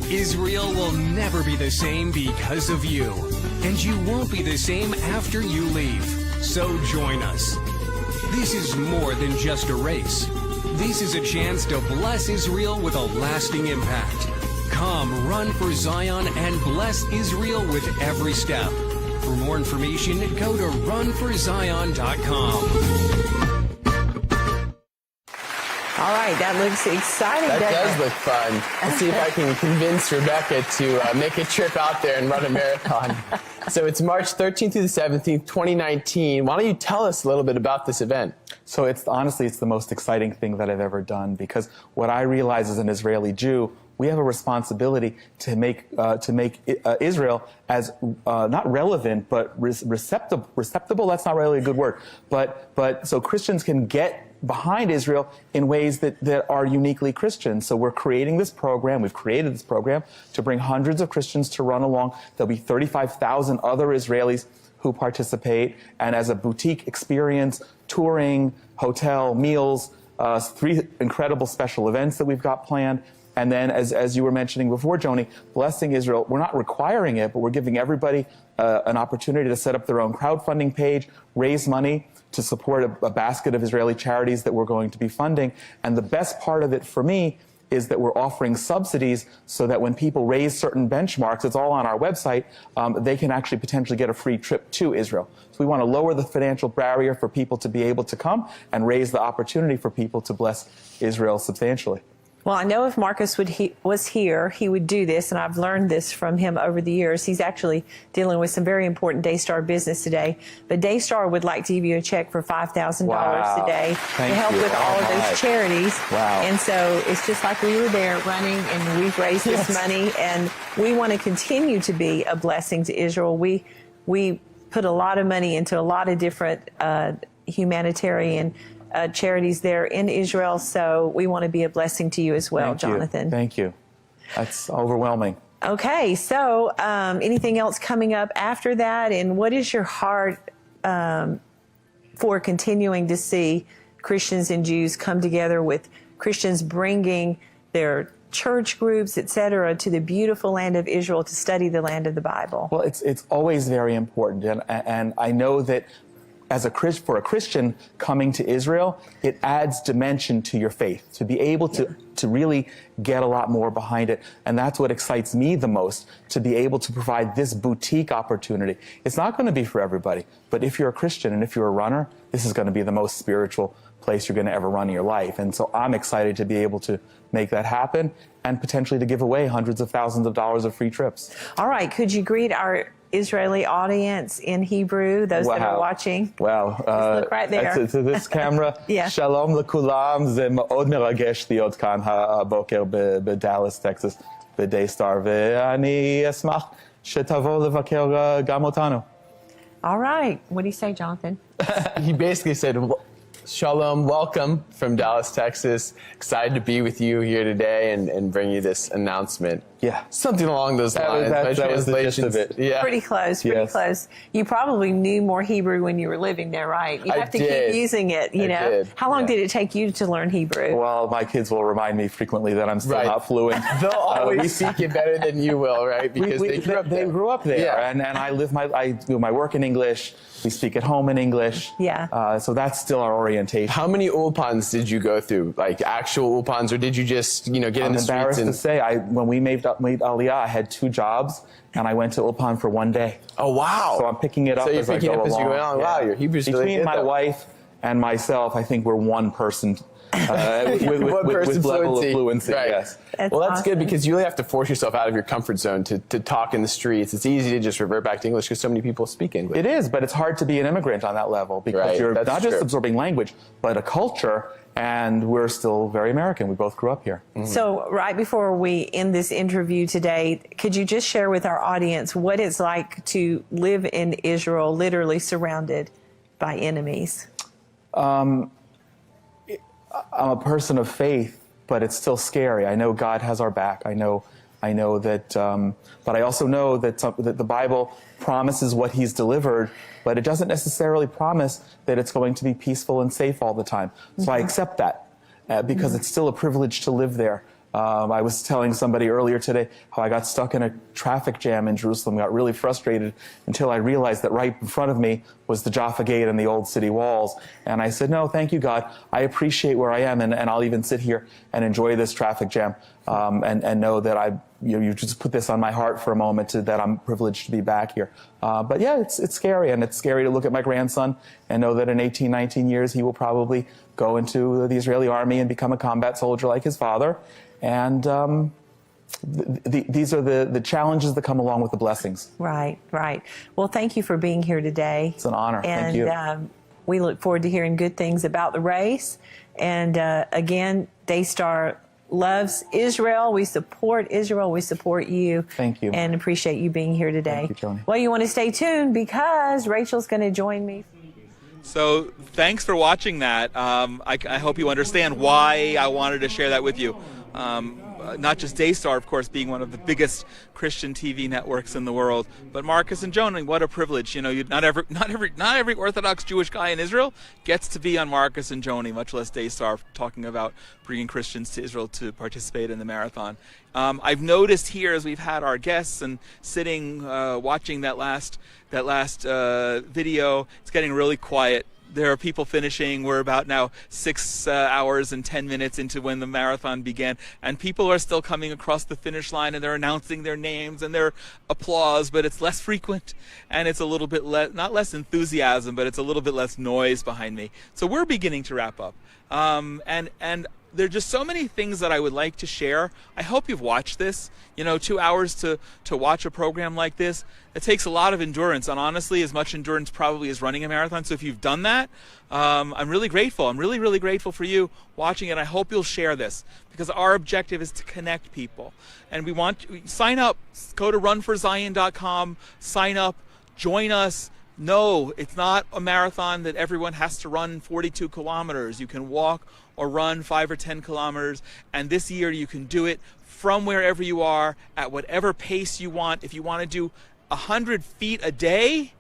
Israel will never be the same because of you, and you won't be the same after you leave. So join us. This is more than just a race. This is a chance to bless Israel with a lasting impact. Come, run for Zion and bless Israel with every step. For more information, go to runforzion.com. All right, that looks exciting. That does look fun. Let's see if I can convince Rebecca to make a trip out there and run a marathon. So it's March 13th through the 17th, 2019. Why don't you tell us a little bit about this event? So honestly, it's the most exciting thing that I've ever done, because what I realize as an Israeli Jew, we have a responsibility to make Israel as not relevant, but receptible. That's not really a good word. But so Christians can get behind Israel in ways that are uniquely Christian. So we're creating this program. We've created this program to bring hundreds of Christians to run along. There'll be 35,000 other Israelis who participate, and as a boutique experience, touring, hotel, meals, 3 incredible special events that we've got planned. And then, as you were mentioning before, Joni, Blessing Israel, we're not requiring it, but we're giving everybody an opportunity to set up their own crowdfunding page, raise money to support a basket of Israeli charities that we're going to be funding. And the best part of it for me is that we're offering subsidies so that when people raise certain benchmarks, it's all on our website, they can actually potentially get a free trip to Israel. So we want to lower the financial barrier for people to be able to come and raise the opportunity for people to bless Israel substantially. Well, I know if Marcus was here, he would do this, and I've learned this from him over the years. He's actually dealing with some very important Daystar business today. But Daystar would like to give you a check for $5,000 today to help with all of those charities. Wow. And so it's just like we were there running, and we've raised this money, and we want to continue to be a blessing to Israel. We put a lot of money into a lot of different humanitarian charities there in Israel, so we want to be a blessing to you as well, Jonathan. Thank you. That's overwhelming. Okay, so anything else coming up after that, and what is your heart for continuing to see Christians and Jews come together, with Christians bringing their church groups, etc., to the beautiful land of Israel to study the land of the Bible? Well, it's always very important, and I know that for a Christian coming to Israel, it adds dimension to your faith, to be able to really get a lot more behind it. And that's what excites me the most, to be able to provide this boutique opportunity. It's not going to be for everybody, but if you're a Christian and if you're a runner, this is going to be the most spiritual place you're going to ever run in your life. And so I'm excited to be able to make that happen and potentially to give away hundreds of thousands of dollars of free trips. All right, could you greet our Israeli audience in Hebrew, those that are watching? Wow. Look right there. To this camera. Yeah. Shalom lekulam, זה מאוד מרגש להיות כאן הבוקר בדאלאס, טקסס, בדייסטאר, ואני אשמח שתבוא לבקר גם אותנו. All right. What do you say, Jonathan? He basically said, Shalom, welcome from Dallas, Texas. Excited to be with you here today and bring you this announcement. Yeah. Something along those lines. That was the gist of it. Yeah. Pretty close, pretty close. You probably knew more Hebrew when you were living there, right? You have to keep using it, you know. did, How long did it take you to learn Hebrew? Well, my kids will remind me frequently that I'm still not fluent. They'll always speak it better than you will, right? Because they grew up there. Yeah. And I do my work in English. We speak at home in English. Yeah. So that's still our orientation. How many ulpans did you go through? Like actual ulpans, or did you just, get in the streets? I'm embarrassed to say, when we made Aliyah, I had 2 jobs, and I went to Ulpan for 1 day. Oh, wow. So I'm picking it up So you're as I picking go up as along. you go along. Wow, your Hebrew's really Between good, my though. wife and myself, I think we're one person with level of fluency. Right. Yes. Well, that's good because you really have to force yourself out of your comfort zone to talk in the streets. It's easy to just revert back to English because so many people speak English. It is, but it's hard to be an immigrant on that level because you're not just absorbing language, but a culture, and we're still very American. We both grew up here. So right before we end this interview today, could you just share with our audience what it's like to live in Israel, literally surrounded by enemies? I'm a person of faith, but it's still scary. I know God has our back. I know that, but I also know that the Bible promises what He's delivered, but it doesn't necessarily promise that it's going to be peaceful and safe all the time. So I accept that because it's still a privilege to live there. I was telling somebody earlier today how I got stuck in a traffic jam in Jerusalem, got really frustrated until I realized that right in front of me was the Jaffa Gate and the old city walls. And I said, no, thank you, God. I appreciate where I am, and I'll even sit here and enjoy this traffic jam and know that you just put this on my heart for a moment that I'm privileged to be back here. But yeah, it's scary, and it's scary to look at my grandson and know that in 18, 19 years he will probably go into the Israeli army and become a combat soldier like his father. And these are the challenges that come along with the blessings. Right, right. Well, thank you for being here today. It's an honor. Thank you. And we look forward to hearing good things about the race. And again, Daystar loves Israel. We support Israel. We support you. Thank you. And appreciate you being here today. Thank you, Tony. Well, you want to stay tuned because Rachel's going to join me. So thanks for watching that. I hope you understand why I wanted to share that with you. Not just Daystar, of course, being one of the biggest Christian TV networks in the world, but Marcus and Joni, what a privilege. You know, not every Orthodox Jewish guy in Israel gets to be on Marcus and Joni, much less Daystar, talking about bringing Christians to Israel to participate in the marathon. I've noticed here as we've had our guests and sitting watching that last video, it's getting really quiet. There are people finishing. We're about now 6 hours and 10 minutes into when the marathon began, and people are still coming across the finish line, and they're announcing their names and their applause, but it's less frequent, and it's a little bit not less enthusiasm, but it's a little bit less noise behind me. So we're beginning to wrap up, and there are just so many things that I would like to share. I hope you've watched this. 2 hours to watch a program like this, it takes a lot of endurance, and honestly, as much endurance probably as running a marathon. So if you've done that, I'm really grateful. I'm really, really grateful for you watching it. I hope you'll share this because our objective is to connect people. And we want sign up. Go to runforzion.com, sign up, join us. No, it's not a marathon that everyone has to run 42 kilometers. You can walk or run 5 or 10 kilometers, and this year you can do it from wherever you are at whatever pace you want. If you want to do 100 feet a day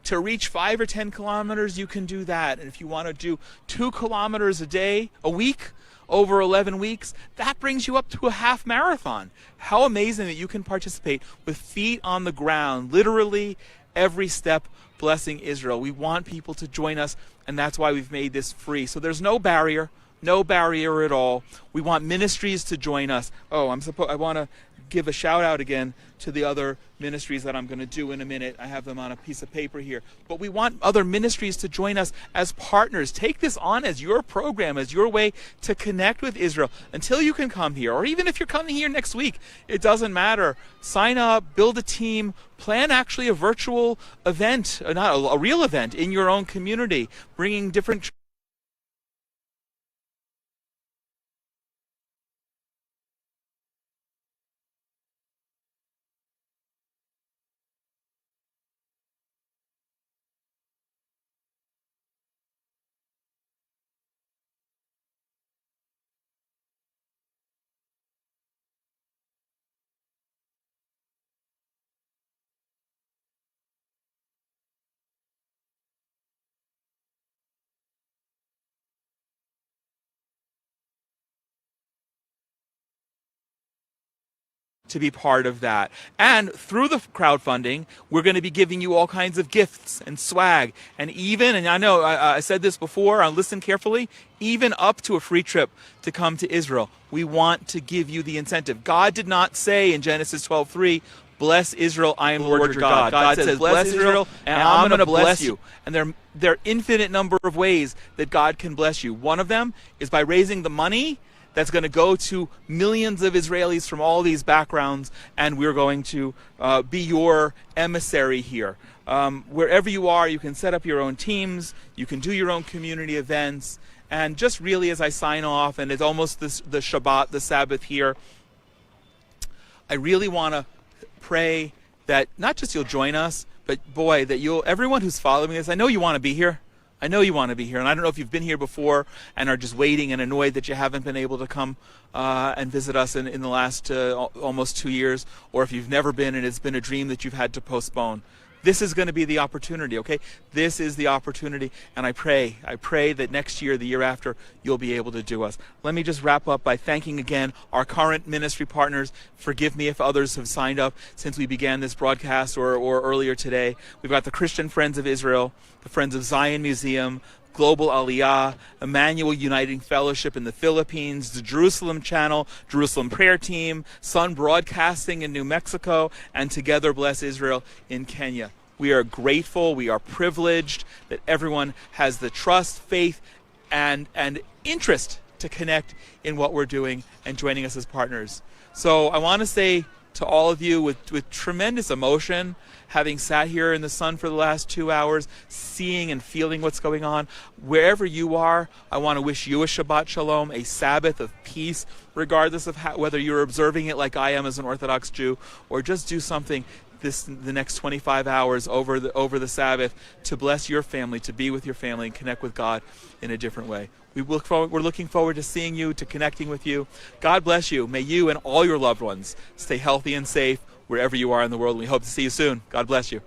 to reach 5 or 10 kilometers, you can do that. And if you want to do 2 kilometers a week, over 11 weeks, that brings you up to a half marathon. How amazing that you can participate with feet on the ground, literally every step blessing Israel. We want people to join us, and that's why we've made this free. So there's no barrier at all. We want ministries to join us. I want to give a shout out again to the other ministries that I'm going to do in a minute. I have them on a piece of paper here. But we want other ministries to join us as partners. Take this on as your program, as your way to connect with Israel until you can come here. Or even if you're coming here next week, it doesn't matter. Sign up, build a team, plan actually a virtual event, not a real event in your own community, bringing different to be part of that. And through the crowdfunding, we're going to be giving you all kinds of gifts and swag. And even, and I know I said this before, listen carefully, even up to a free trip to come to Israel. We want to give you the incentive. God did not say in Genesis 12:3, bless Israel, I am the Lord your God. God says, bless Israel, and I'm going to bless you. And there are infinite number of ways that God can bless you. One of them is by raising the money that's going to go to millions of Israelis from all these backgrounds, and we're going to be your emissary here. Wherever you are, you can set up your own teams, you can do your own community events, and just really as I sign off, and it's almost the Shabbat, the Sabbath here, I really want to pray that not just you'll join us, but boy, that everyone who's following this, I know you want to be here. I know you want to be here, and I don't know if you've been here before and are just waiting and annoyed that you haven't been able to come and visit us in the last almost 2 years, or if you've never been and it's been a dream that you've had to postpone. This is going to be the opportunity, okay? This is the opportunity, and I pray that next year, the year after, you'll be able to do us. Let me just wrap up by thanking again our current ministry partners. Forgive me if others have signed up since we began this broadcast or earlier today. We've got the Christian Friends of Israel, the Friends of Zion Museum, Global Aliyah, Emmanuel Uniting Fellowship in the Philippines, the Jerusalem Channel, Jerusalem Prayer Team, Sun Broadcasting in New Mexico, and Together Bless Israel in Kenya. We are grateful, we are privileged that everyone has the trust, faith, and interest to connect in what we're doing and joining us as partners. So I want to say to all of you with tremendous emotion, having sat here in the sun for the last 2 hours, seeing and feeling what's going on, wherever you are, I want to wish you a Shabbat Shalom, a Sabbath of peace, regardless of whether you're observing it like I am as an Orthodox Jew, or just do something the next 25 hours over the Sabbath to bless your family, to be with your family and connect with God in a different way. We're looking forward to seeing you, to connecting with you. God bless you. May you and all your loved ones stay healthy and safe wherever you are in the world. We hope to see you soon. God bless you.